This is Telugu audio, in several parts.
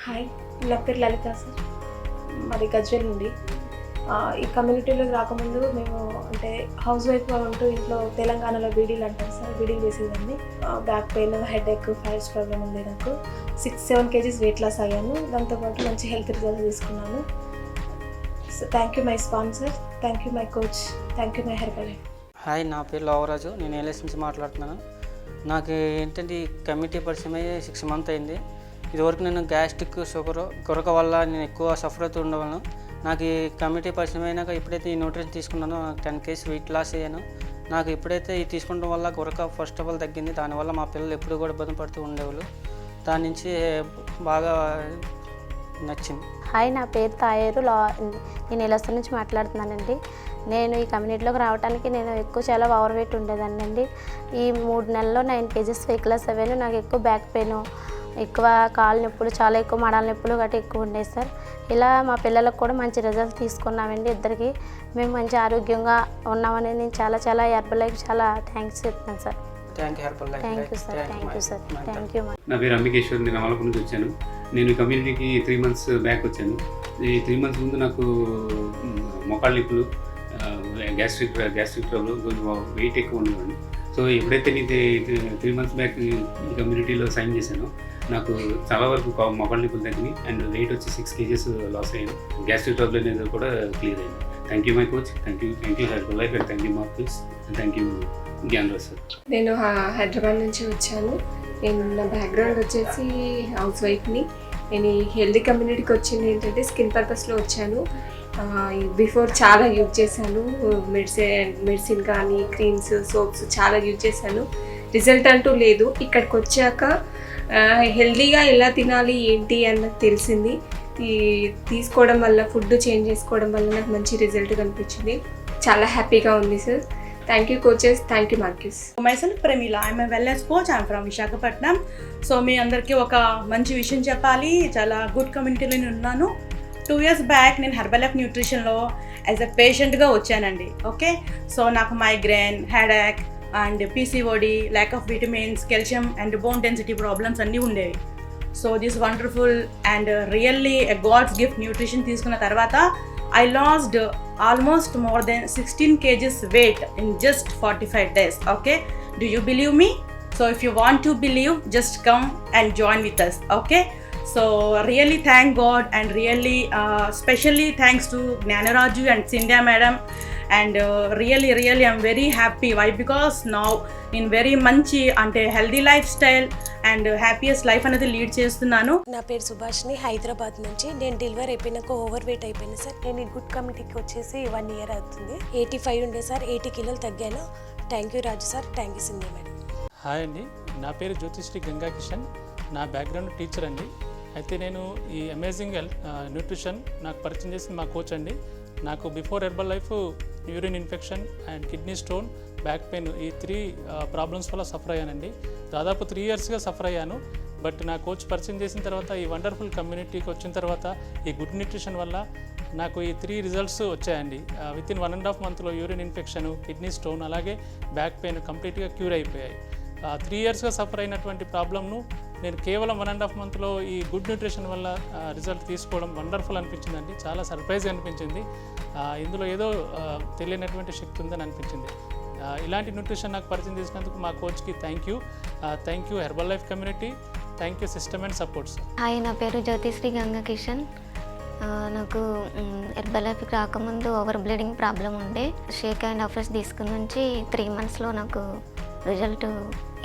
హాయ్, నా పేరు లలిత సార్. మాది గజ్వేల్ నుండి. ఈ కమ్యూనిటీలోకి రాకముందు మేము అంటే హౌస్ వైఫ్గా ఉంటూ ఇంట్లో తెలంగాణలో బీడీలు అంటారు సార్, బీడీలు వేసేదాన్ని. Back pain, headache, piles problem ఉంది నాకు. 6-7 kgs వెయిట్ లాస్ అయ్యాను. దాంతోపాటు మంచి హెల్త్ రిజల్ట్స్ తీసుకున్నాను. So thank you my sponsor, thank you my coach, thank you my herbal. Hi, నా పేరు లోవరాజు. నేను ఏలెస్ నుంచి మాట్లాడుతున్నాను. నాకు ఏంటంటే ఈ కమిటీ పరిచయం అయ్యి 6 months అయింది. ఇదివరకు నేను గ్యాస్ట్రిక్, షుగర్, కొరక వల్ల నేను ఎక్కువ సఫర్ అవుతూ ఉండేవాళ్ళను. నాకు ఈ కమిటీ పరిచయం అయినాక ఎప్పుడైతే ఈ న్యూట్రిషన్ తీసుకున్నానో నాకు 10 kgs వెయిట్ లాస్ అయ్యాను. నాకు ఎప్పుడైతే ఇది తీసుకోవడం వల్ల కొరక ఫస్ట్ ఆఫ్ ఆల్ తగ్గింది. దానివల్ల మా పిల్లలు ఎప్పుడు కూడా ఇబ్బంది పడుతూ ఉండేవాళ్ళు. దాని నుంచి బాగా నచ్చింది. హాయ్, నా పేరు తాయేరు. నేను ఎలస్త నుంచి మాట్లాడుతున్నానండి. నేను ఈ కమ్యూనిటీలోకి రావడానికి నేను చాలా ఓవర్ వెయిట్ ఉండేదాన్ని అండి. ఈ 3 నెలల్లో 9 kgs వెయిట్ లాస్ అయ్యాను. నాకు ఎక్కువ బ్యాక్ పెయిన్, ఎక్కువ కాళ్ళ నొప్పులు, చాలా ఎక్కువ మడాల నొప్పులు గట్రా ఎక్కువ ఉండేవి సార్. ఇలా మా పిల్లలకు కూడా మంచి రిజల్ట్స్ తీసుకున్నామండి. ఇద్దరికి మేము మంచి ఆరోగ్యంగా ఉన్నామని నేను చాలా హెర్బల్ లైఫ్ చాలా థ్యాంక్స్ చెప్తాను sir. Thank you Herbalife. Thank you sir. Thank you sir. Thank you. నా పేరు అంబికేశ్వర్. నేను అమలాపురం నుంచి వచ్చాను. నేను ఈ కమ్యూనిటీకి 3 months బ్యాక్ వచ్చాను. ఈ 3 months ముందు నాకు మోకాళ్ళ నొప్పులు, గ్యాస్ట్రిక్ ట్రబుల్, కొంచెం వెయిట్ ఎక్కువ ఉండేవాడిని. సో ఎప్పుడైతే నేను 3 months బ్యాక్ ఈ కమ్యూనిటీలో సైన్ చేశానో నాకు చాలా వరకు మోకాళ్ళ నొప్పులు తగ్గినాయి అండ్ వెయిట్ వచ్చి 6 kgs లాస్ అయ్యాను. గ్యాస్ట్రిక్ ట్రబుల్ అనేది కూడా క్లియర్ అయింది. Thank you my coach, thank you Herbalife, and thank you Marcus, and thank you Gnanaraj sir. నేను హైదరాబాద్ నుంచి వచ్చాను. నేను నా బ్యాక్గ్రౌండ్ వచ్చేసి హౌస్ వైఫ్ని. నేను ఈ హెల్దీ కమ్యూనిటీకి వచ్చింది ఏంటంటే స్కిన్ పర్పస్లో వచ్చాను. బిఫోర్ చాలా యూజ్ చేశాను, మెడిసిన్ కానీ క్రీమ్స్, సోప్స్ చాలా యూజ్ చేశాను. రిజల్ట్ అంటూ లేదు. ఇక్కడికి వచ్చాక హెల్దీగా ఎలా తినాలి ఏంటి అన్నది తెలిసింది. తీసుకోవడం వల్ల, ఫుడ్ చేంజ్ చేసుకోవడం వల్ల నాకు మంచి రిజల్ట్ కనిపించింది. చాలా హ్యాపీగా ఉంది sir. Thank you coaches, thank you Marcus. Myself Pramila, I'm wellness coach, I'm from Visakhapatnam. So మీ అందరికీ ఒక మంచి విషయం చెప్పాలి. చాలా గుడ్ కమ్యూనిటీలో నేను ఉన్నాను. 2 years బ్యాక్ నేను హెర్బల్ లైఫ్ న్యూట్రిషన్లో యాజ్ ఎ పేషెంట్గా వచ్చానండి. ఓకే, సో నాకు migraine, headache and PCOD, lack of vitamins, calcium and bone density problems అన్నీ ఉండేవి. So this wonderful and really a god's gift nutrition తీసుకున్న తర్వాత I lost almost more than 16 kgs weight in just 45 days. Okay, do you believe me? So if you want to believe, just come and join with us. Okay, so really thank God, and really specially thanks to Gnanaraju and Cynthia madam, and really I'm very happy. Why? Because now in very manchi ante healthy lifestyle and happiest life అనేది లీడ్ చేస్తున్నాను. నా పేరు సుభాష్ని, హైదరాబాద్ నుంచి. నేను డెలివరీ అయిపోయినాక ఓవర్ వెయిట్ అయిపోయింది సార్. నేను ఈ గుడ్ కమిటీకి వచ్చేసి 1 year అవుతుంది. 85 ఉండే సార్, 80 kilos తగ్గాను. Thank you Raju sir, thank you Sindhu madam. Hi అండి, నా పేరు జ్యోతిశ్రీ గంగా కిషన్. నా బ్యాక్గ్రౌండ్ టీచర్ అండి. అయితే నేను ఈ అమేజింగ్ న్యూట్రిషన్ నాకు పరిచయం చేసింది మా కోచ్ అండి. నాకు before herbal life urine infection and kidney stone, back pain, ఈ 3 ప్రాబ్లమ్స్ వల్ల సఫర్ అయ్యానండి. దాదాపు 3 yearsగా సఫర్ అయ్యాను. బట్ నా కోచ్ పరిచయం చేసిన తర్వాత, ఈ వండర్ఫుల్ కమ్యూనిటీకి వచ్చిన తర్వాత, ఈ గుడ్ న్యూట్రిషన్ వల్ల నాకు ఈ 3 results వచ్చాయండి. వితిన్ 1.5 monthలో యూరిన్ ఇన్ఫెక్షన్, కిడ్నీ స్టోన్, అలాగే బ్యాక్ పెయిన్ కంప్లీట్గా క్యూర్ అయిపోయాయి. 3 yearsగా సఫర్ అయినటువంటి ప్రాబ్లమ్ను నేను కేవలం 1.5 monthలో ఈ గుడ్ న్యూట్రిషన్ వల్ల రిజల్ట్ తీసుకోవడం వండర్ఫుల్ అనిపించిందండి. చాలా సర్ప్రైజ్ అనిపించింది. ఇందులో ఏదో తెలియనటువంటి శక్తి ఉందని అనిపించింది. ఇలాంటి న్యూట్రిషన్ నాకు పరిచయం చేసినందుకు మా కోచ్కి thank you Herbalife community, thank you system and supports. Hi, నా పేరు జ్యోతిశ్రీ గంగా కిషన్. నాకు హెర్బల్ లైఫ్కి రాకముందు ఓవర్ బ్లీడింగ్ ప్రాబ్లం ఉండే. షేక్ అండ్ ఆఫర్స్ తీసుకున్న నుంచి 3 monthsలో నాకు రిజల్ట్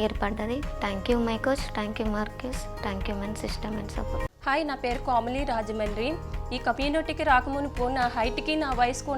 ఏర్పడ్డది. Thank you my coach, thank you Markus, thank you my system and support. Hi, నా పేరు కోమలి, రాజమండ్రి. ఈ కమ్యూనిటీకి రాకమునుపు నా హైట్కి, నా వయసుకు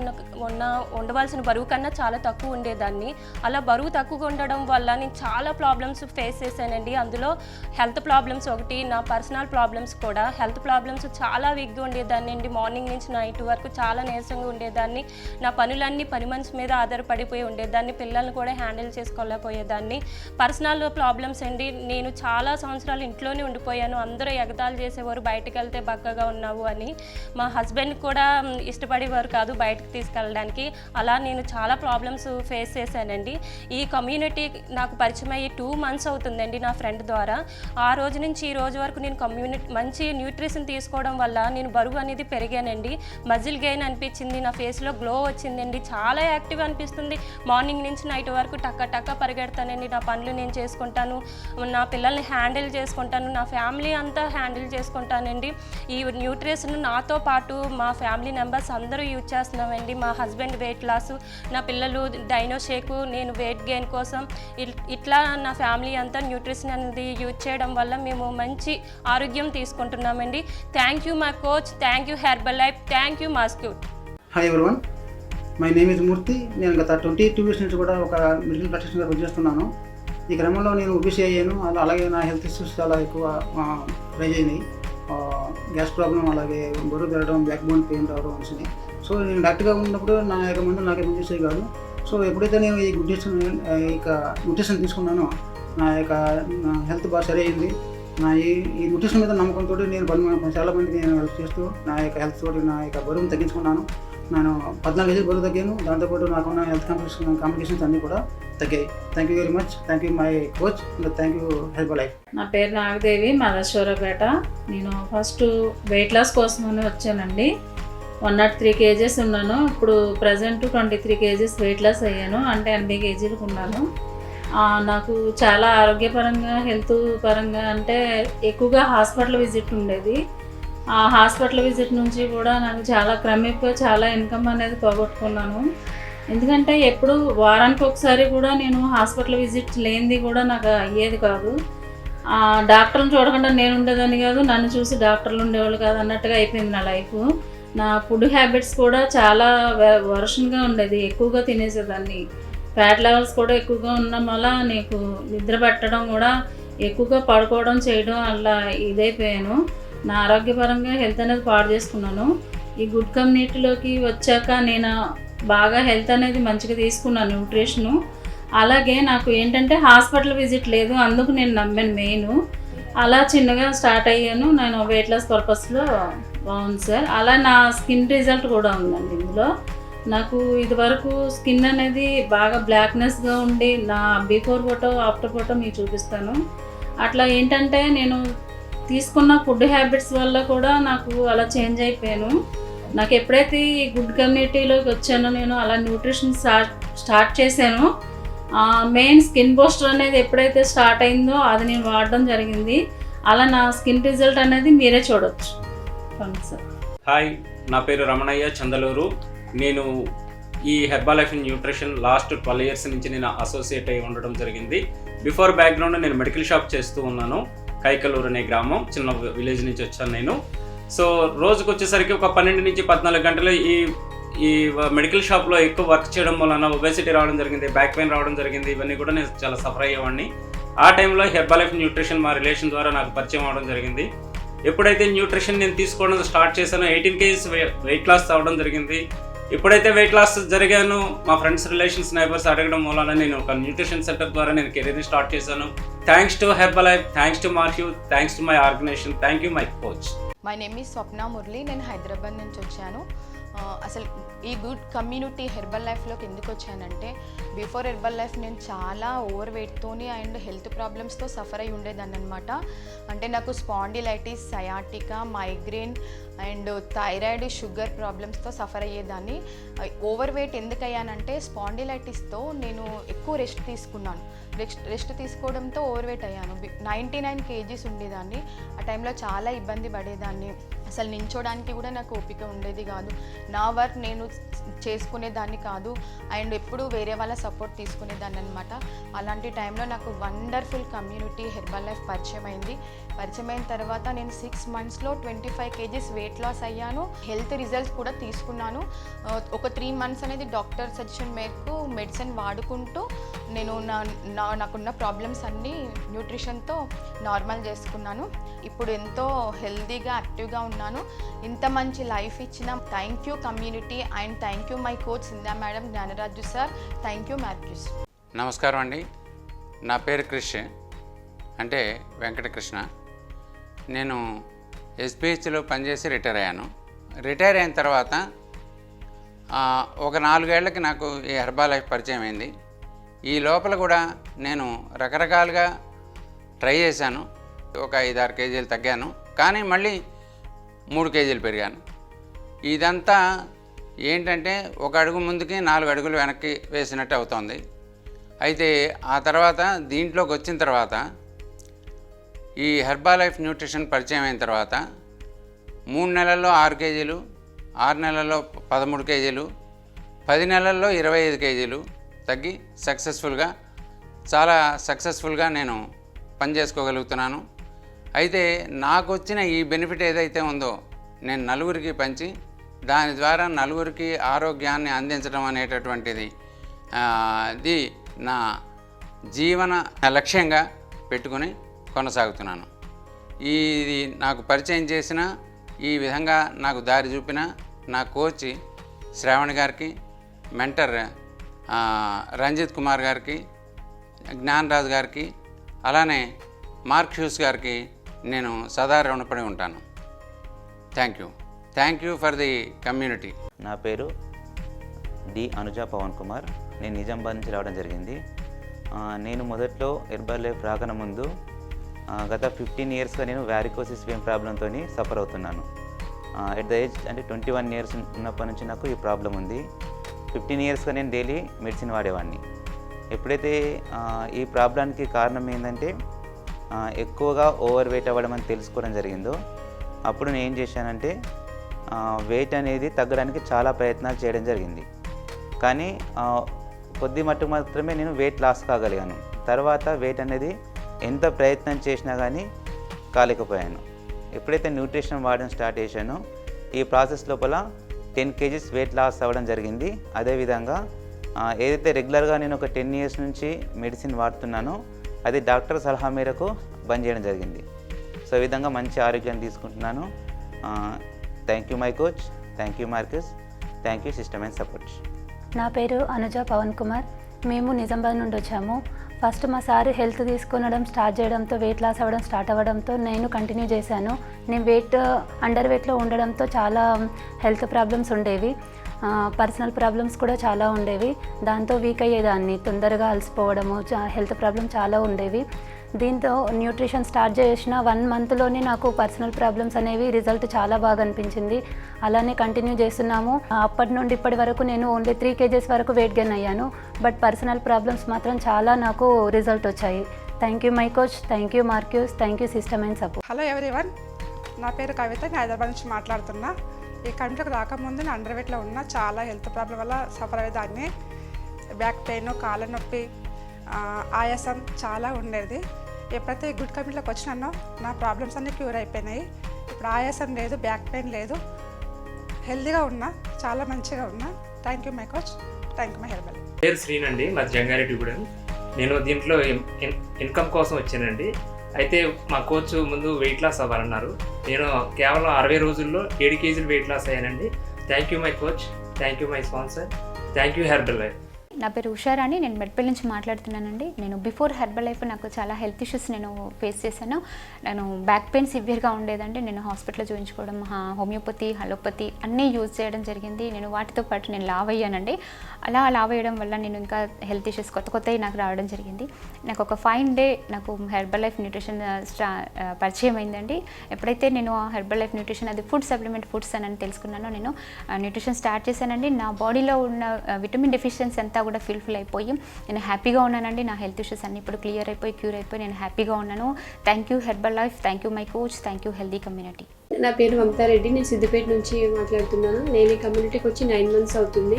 ఉండవలసిన బరువు కన్నా చాలా తక్కువ ఉండేదాన్ని. అలా బరువు తక్కువగా ఉండడం వల్ల నేను చాలా ప్రాబ్లమ్స్ ఫేస్ చేశానండి. అందులో హెల్త్ ప్రాబ్లమ్స్ ఒకటి, నా పర్సనల్ ప్రాబ్లమ్స్ కూడా. హెల్త్ ప్రాబ్లమ్స్ చాలా వీక్గా ఉండేదాన్ని అండి. మార్నింగ్ నుంచి నైట్ వరకు చాలా నీరసంగా ఉండేదాన్ని. నా పనులన్నీ పని మనిషి మీద ఆధారపడిపోయి ఉండేదాన్ని. పిల్లల్ని కూడా హ్యాండిల్ చేసుకోలేకపోయేదాన్ని. పర్సనల్ ప్రాబ్లమ్స్ అండి, నేను చాలా సంవత్సరాలు ఇంట్లోనే ఉండిపోయాను. అందరూ ఎగతాళి చేసేవారు, బయటకు వెళ్తే బక్కగా ఉన్నావు అని. మా హస్బెండ్ కూడా ఇష్టపడేవారు కాదు బయటకు తీసుకెళ్ళడానికి. అలా నేను చాలా ప్రాబ్లమ్స్ ఫేస్ చేశానండి. ఈ కమ్యూనిటీ నాకు పరిచయం అయ్యి 2 months అవుతుందండి నా ఫ్రెండ్ ద్వారా. ఆ రోజు నుంచి ఈ రోజు వరకు నేను మంచి న్యూట్రిషన్ తీసుకోవడం వల్ల నేను బరువు అనేది పెరిగానండి. మజిల్ గెయిన్ అనిపించింది, నా ఫేస్లో గ్లో వచ్చిందండి, చాలా యాక్టివ్ అనిపిస్తుంది. మార్నింగ్ నుంచి నైట్ వరకు టక్క పరిగెడతానండి. నా పనులు నేను చేసుకుంటాను, నా పిల్లల్ని హ్యాండిల్ చేసుకుంటాను, నా ఫ్యామిలీ అంతా హ్యాండిల్ చేసుకుంటానండి. ఈ న్యూట్రిషన్ నాతో పాటు మా ఫ్యామిలీ మెంబర్స్ అందరూ యూజ్ చేస్తున్నామండి. మా హస్బెండ్ వెయిట్ లాస్, నా పిల్లలు డైనో షేకు, నేను వెయిట్ గెయిన్ కోసం ఇట్లా నా ఫ్యామిలీ అంతా న్యూట్రిషన్ అనేది యూజ్ చేయడం వల్ల మేము మంచి ఆరోగ్యం తీసుకుంటున్నామండి. Thank you my coach, thank you Herbalife, thank you మాస్క్యూట్. Hi everyone, my name is Murthy. నేను గత 22 years నుంచి కూడా ఒక మెడికల్ ప్రాక్టీషనర్గా పనిచేస్తున్నాను. ఈ క్రమంలో నేను ఒబిసి అయ్యాను. అలాగే నా హెల్త్ ఇష్యూస్ చాలా ఎక్కువ రైజ్ అయినాయి. గ్యాస్ ప్రాబ్లం, అలాగే బరువు పెరగడం, బ్యాక్ బోన్ పెయిన్ రావడం వచ్చినాయి. సో నేను డాక్టర్గా ఉన్నప్పుడు నా యొక్క మందులు నాకే పనిచేసేవి కాదు. సో ఎప్పుడైతే నేను ఈ న్యూట్రిషన్ తీసుకున్నానో నా యొక్క హెల్త్ బాగా సరి అయింది. నా ఈ న్యూట్రిషన్ మీద నమ్మకంతో నేను చాలా మందికి నేను హెల్ప్ చేస్తూ నా యొక్క హెల్త్ తోటి నా యొక్క బరువును తగ్గించుకున్నాను. నేను 14 kg బరువు తగ్గాను. దాంతోపాటు నాకున్న హెల్త్ కాంప్లికేషన్స్ అన్నీ కూడా తగ్గాయి. Thank you very much. Thank you my coach. Thank you Herbalife. నా పేరు నాగదేవి, మాదశ్వరపేట. నేను ఫస్ట్ వెయిట్ లాస్ కోసమని వచ్చానండి. 103 kgs ఉన్నాను. ఇప్పుడు ప్రజెంట్ 23 kgs వెయిట్ లాస్ అయ్యాను. అంటే 80 kgలకు ఉన్నాను. నాకు చాలా ఆరోగ్యపరంగా, హెల్త్ పరంగా అంటే ఎక్కువగా హాస్పిటల్ విజిట్ ఉండేది. ఆ హాస్పిటల్ విజిట్ నుంచి కూడా నాకు చాలా ఇన్కమ్ అనేది పోగొట్టుకున్నాను. ఎందుకంటే ఎప్పుడు వారానికి ఒకసారి కూడా నేను హాస్పిటల్ విజిట్ లేనిది కూడా నాకు అయ్యేది కాదు. డాక్టర్ని చూడకుండా నేను ఉండేదాన్ని కాదు, నన్ను చూసి డాక్టర్లు ఉండేవాళ్ళు కాదు అన్నట్టుగా అయిపోయింది నా లైఫ్. నా ఫుడ్ హ్యాబిట్స్ కూడా చాలా వర్షన్గా ఉండేది. ఎక్కువగా తినేసేదాన్ని. ఫ్యాట్ లెవెల్స్ కూడా ఎక్కువగా ఉండడం వల్ల నీకు నిద్ర పట్టడం కూడా, ఎక్కువగా పడుకోవడం చేయడం అలా ఇదైపోయాను. నా ఆరోగ్యపరంగా హెల్త్ అనేది పాడు చేసుకున్నాను. ఈ గుడ్ కమ్యూనిటీలోకి వచ్చాక నేను బాగా హెల్త్ అనేది మంచిగా తీసుకున్నాను, న్యూట్రిషను. అలాగే నాకు ఏంటంటే హాస్పిటల్ విజిట్ లేదు, అందుకు నేను నమ్మాను మెయిన్. అలా చిన్నగా స్టార్ట్ అయ్యాను. నేను వెయిట్ లాస్ పర్పస్లో బాగుంది సార్. అలా నా స్కిన్ రిజల్ట్ కూడా ఉందండి ఇందులో. నాకు ఇదివరకు స్కిన్ అనేది బాగా బ్లాక్నెస్గా ఉండి, నా బిఫోర్ ఫోటో ఆఫ్టర్ ఫోటో మీకు చూపిస్తాను. అట్లా ఏంటంటే నేను తీసుకున్న ఫుడ్ హ్యాబిట్స్ వల్ల కూడా నాకు అలా చేంజ్ అయిపోయాను. నాకు ఎప్పుడైతే ఈ గుడ్ కమ్యూనిటీలోకి వచ్చానో నేను అలా న్యూట్రిషన్ స్టార్ట్ చేశాను. మెయిన్ స్కిన్ బూస్టర్ అనేది ఎప్పుడైతే స్టార్ట్ అయిందో అది నేను వాడడం జరిగింది. అలా నా స్కిన్ రిజల్ట్ అనేది మీరే చూడొచ్చు. సార్ హాయ్, నా పేరు రమణయ్య, చందలూరు. నేను ఈ Herbalife nutrition last 12 years నుంచి నేను అసోసియేట్ అయి ఉండడం జరిగింది. బిఫోర్ బ్యాక్గ్రౌండ్ నేను మెడికల్ షాప్ చేస్తూ ఉన్నాను. కైకలూరు అనే గ్రామం, చిన్న విలేజ్ నుంచి వచ్చాను నేను. సో రోజుకు వచ్చేసరికి ఒక 12 నుంచి 14 గంటలు ఈ మెడికల్ షాప్లో ఎక్కువ వర్క్ చేయడం వలన ఒబేసిటీ రావడం జరిగింది, బ్యాక్ పెయిన్ రావడం జరిగింది. ఇవన్నీ కూడా నేను చాలా సఫర్ అయ్యేవాడిని. ఆ టైంలో హెర్బల్ లైఫ్ న్యూట్రిషన్ మా రిలేషన్ ద్వారా నాకు పరిచయం అవడం జరిగింది. ఎప్పుడైతే న్యూట్రిషన్ నేను తీసుకోవడం స్టార్ట్ చేశానో 18 kgs వెయిట్ లాస్ అవ్వడం జరిగింది. ఎప్పుడైతే వెయిట్ లాస్ జరిగానో మా ఫ్రెండ్స్, రిలేషన్స్, నైబర్స్ అడగడం వలన నేను ఒక న్యూట్రిషన్ సెంటర్ ద్వారా నేను కెరీర్ని స్టార్ట్ చేశాను. Thanks to Herbalife, thanks to Mark Hughes, thanks to my organisation, thank you my coach. My name is Swapna Murali. నేను హైదరాబాద్ నుంచి వచ్చాను. అసలు ఈ గుడ్ కమ్యూనిటీ హెర్బల్ లైఫ్లోకి ఎందుకు వచ్చానంటే, బిఫోర్ హెర్బల్ లైఫ్ నేను చాలా ఓవర్ వెయిట్తోని అండ్ హెల్త్ ప్రాబ్లమ్స్తో సఫర్ అయి ఉండేదాన్ని అనమాట. అంటే నాకు spondylitis, sciatica, migraine and thyroid, sugar ప్రాబ్లమ్స్తో సఫర్ అయ్యేదాన్ని. ఓవర్ వెయిట్ ఎందుకు అయ్యానంటే, స్పాండిలైటిస్తో నేను ఎక్కువ రెస్ట్ తీసుకున్నాను. రెస్ట్ తీసుకోవడంతో ఓవర్ వెయిట్ అయ్యాను. 99 kgs ఉండేదాన్ని. ఆ టైంలో చాలా ఇబ్బంది పడేదాన్ని. అసలు నించోడానికి కూడా నాకు ఓపిక ఉండేది కాదు. నా వర్క్ నేను చేసుకునేదాన్ని కాదు అండ్ ఎప్పుడు వేరే వాళ్ళ సపోర్ట్ తీసుకునేదాన్ని అనమాట. అలాంటి టైంలో నాకు వండర్ఫుల్ కమ్యూనిటీ హెర్బల్ లైఫ్ పరిచయం అయిన తర్వాత నేను 6 monthsలో 25 kgs వెయిట్ లాస్ అయ్యాను. హెల్త్ రిజల్ట్స్ కూడా తీసుకున్నాను. ఒక 3 months అనేది డాక్టర్ సజెషన్ మేరకు మెడిసిన్ వాడుకుంటూ నేను నాకున్న ప్రాబ్లమ్స్ అన్నీ న్యూట్రిషన్తో నార్మల్ చేసుకున్నాను. ఇప్పుడు ఎంతో హెల్తీగా, యాక్టివ్గా ఉన్నాను. ఇంత మంచి లైఫ్ ఇచ్చిన thank you community and thank you my coach Sindha madam, Gnanaraju sir, thank you Mark Hughes. నమస్కారం అండి. నా పేరు క్రిష్, అంటే వెంకటకృష్ణ. నేను ఎస్బిహెచ్లో పనిచేసి రిటైర్ అయ్యాను. రిటైర్ అయిన తర్వాత ఒక 4 ఏళ్ళకి నాకు ఈ హెర్బా లైఫ్ పరిచయం అయింది. ఈ లోపల కూడా నేను రకరకాలుగా ట్రై చేశాను. ఒక 5-6 కేజీలు తగ్గాను, కానీ మళ్ళీ 3 కేజీలు పెరిగాను. ఇదంతా ఏంటంటే 1 అడుగు ముందుకి 4 అడుగులు వెనక్కి వేసినట్టు అవుతుంది. అయితే ఆ తర్వాత దీంట్లోకి వచ్చిన తర్వాత ఈ హెర్బా లైఫ్ న్యూట్రిషన్ పరిచయం అయిన తర్వాత 3 నెలల్లో 6 కేజీలు, 6 నెలల్లో 13 కేజీలు, 10 నెలల్లో 25 కేజీలు తగ్గి చాలా సక్సెస్ఫుల్గా నేను పనిచేసుకోగలుగుతున్నాను. అయితే నాకు వచ్చిన ఈ బెనిఫిట్ ఏదైతే ఉందో నేను నలుగురికి పంచి దాని ద్వారా నలుగురికి ఆరోగ్యాన్ని అందించడం అనేటటువంటిది ఇది నా జీవన లక్ష్యంగా పెట్టుకుని కొనసాగుతున్నాను. ఇది నాకు పరిచయం చేసిన, ఈ విధంగా నాకు దారి చూపిన నా కోచ్ శ్రావణ్ గారికి, మెంటర్ రంజిత్ కుమార్ గారికి, జ్ఞానరాజ్ గారికి, అలానే మార్క్ హ్యూస్ గారికి నేను సదా రుణపడి ఉంటాను. Thank you for the community. నా పేరు డి అనుజ పవన్ కుమార్. నేను నిజామాబాద్ నుంచి రావడం జరిగింది. నేను మొదట్లో హెర్బల్ లైఫ్ రాకన ముందు గత 15 ఇయర్స్గా నేను వ్యారికోసిస్ వెయిన్ ప్రాబ్లంతో సఫర్ అవుతున్నాను. ఎట్ ద ఏజ్ అంటే 21 ఇయర్స్ ఉన్నప్పటి నుంచి నాకు ఈ ప్రాబ్లం ఉంది. 15 ఇయర్స్గా నేను డైలీ మెడిసిన్ వాడేవాడిని. ఎప్పుడైతే ఈ ప్రాబ్లానికి కారణం ఏంటంటే ఎక్కువగా ఓవర్ వెయిట్ అవ్వడం అని తెలుసుకోవడం జరిగిందో అప్పుడు నేను ఏం చేశానంటే వెయిట్ అనేది తగ్గడానికి చాలా ప్రయత్నాలు చేయడం జరిగింది. కానీ కొద్ది మట్టుకు మాత్రమే నేను వెయిట్ లాస్ కాగలిగాను. తర్వాత వెయిట్ అనేది ఎంత ప్రయత్నం చేసినా కానీ కాలేకపోయాను. ఎప్పుడైతే న్యూట్రిషన్ వాడడం స్టార్ట్ చేశానో ఈ ప్రాసెస్ లోపల 10 కేజీస్ వెయిట్ లాస్ అవ్వడం జరిగింది. అదేవిధంగా ఏదైతే రెగ్యులర్గా నేను ఒక 10 ఇయర్స్ నుంచి మెడిసిన్ వాడుతున్నానో అది డాక్టర్ సలహా మేరకు బంద్ చేయడం జరిగింది. సో ఈ విధంగా మంచి ఆరోగ్యాన్ని తీసుకుంటున్నాను. Thank you my coach, thank you Marcus, thank you system and support. నా పేరు అనుజ పవన్ కుమార్. మేము నిజామాబాద్ నుండి వచ్చాము. ఫస్ట్ మా సార్ హెల్త్ తీసుకొనడం స్టార్ట్ చేయడంతో వెయిట్ లాస్ అవ్వడం స్టార్ట్ అవ్వడంతో నేను కంటిన్యూ చేశాను. నేను అండర్ వెయిట్లో ఉండడంతో చాలా హెల్త్ ప్రాబ్లమ్స్ ఉండేవి, పర్సనల్ ప్రాబ్లమ్స్ కూడా చాలా ఉండేవి. దాంతో వీక్ అయ్యేదాన్ని, తొందరగా అలసిపోవడము, హెల్త్ ప్రాబ్లమ్ చాలా ఉండేవి. దీంతో న్యూట్రిషన్ స్టార్ట్ చేసిన 1 మంత్లోనే నాకు పర్సనల్ ప్రాబ్లమ్స్ అనేవి రిజల్ట్ చాలా బాగా అనిపించింది. అలానే కంటిన్యూ చేస్తున్నాము. అప్పటి నుండి ఇప్పటి వరకు నేను ఓన్లీ 3 కేజెస్ వరకు వెయిట్ గెయిన్ అయ్యాను. బట్ పర్సనల్ ప్రాబ్లమ్స్ మాత్రం చాలా నాకు రిజల్ట్ వచ్చాయి. Thank you my coach, thank you Mark Hughes, thank you system and support. Hello everyone, నా పేరు కవిత, నేను హైదరాబాద్ నుంచి మాట్లాడుతున్నా. ఈ కంట్రీకి రాకముందు నేను అండర్ వెయిట్లో ఉన్న, చాలా హెల్త్ ప్రాబ్లం వల్ల సఫర్ అయ్యేదాన్ని. బ్యాక్ పెయిన్, కాళ్ళ నొప్పి, ఆయాసం చాలా ఉండేది. ఎప్పుడైతే గుడ్ కమిటీలోకి వచ్చినానో నా ప్రాబ్లమ్స్ అన్నీ క్యూర్ అయిపోయినాయి. ఇప్పుడు ఆయాసం లేదు, బ్యాక్ పెయిన్ లేదు, హెల్తీగా ఉన్నా, చాలా మంచిగా ఉన్నా. Thank you my coach, thank you my herbal. పేరు శ్రీనండి, మాది జంగారెడ్డిగూడెం. నేను దీంట్లో ఇన్కమ్ కోసం వచ్చానండి. అయితే మా కోచ్ ముందు వెయిట్ లాస్ అవ్వాలన్నారు. నేను కేవలం 60 రోజుల్లో 7 కేజీలు వెయిట్ లాస్ అయ్యానండి. Thank you my coach, thank you my sponsor, thank you Herbalife. నా పేరు ఉషారాణి, నేను మెడ్పల్లి నుంచి మాట్లాడుతున్నానండి. నేను బిఫోర్ హెర్బల్ లైఫ్ నాకు చాలా హెల్త్ ఇష్యూస్ నేను ఫేస్ చేశాను. నేను బ్యాక్ పెయిన్ సివియర్గా ఉండేదండి. నేను హాస్పిటల్లో చూపించుకోవడం, హోమియోపతి, అలోపతి అన్నీ యూజ్ చేయడం జరిగింది. నేను వాటితో పాటు నేను లావ్ అయ్యానండి. అలా లావ్ అయ్యడం వల్ల నేను ఇంకా హెల్త్ ఇష్యూస్ కొత్తవి నాకు రావడం జరిగింది. నాకు ఒక 5 డే నాకు హెర్బల్ లైఫ్ న్యూట్రిషన్ పరిచయం అయిందండి. ఎప్పుడైతే నేను హెర్బల్ లైఫ్ న్యూట్రిషన్ అది ఫుడ్ సప్లిమెంట్ ఫుడ్స్ అని తెలుసుకున్నానో నేను న్యూట్రిషన్ స్టార్ట్ చేశానండి. నా బాడీలో ఉన్న విటమిన్ డెఫిషియన్సీ అంతా కూడా ఫుల్ఫిల్ అయిపోయి నేను హ్యాపీగా ఉన్నానండి. నా హెల్త్ ఇష్యూస్ అన్ని ఇప్పుడు క్యూర్ అయిపోయి నేను హ్యాపీగా ఉన్నాను. Thank you Herbalife, thank you my coach, thank you healthy community. నా పేరు మమతారెడ్డి, నేను సిద్దిపేట నుంచి మాట్లాడుతున్నాను. నేను ఈ కమ్యూనిటీకి వచ్చి 9 మంత్స్ అవుతుంది.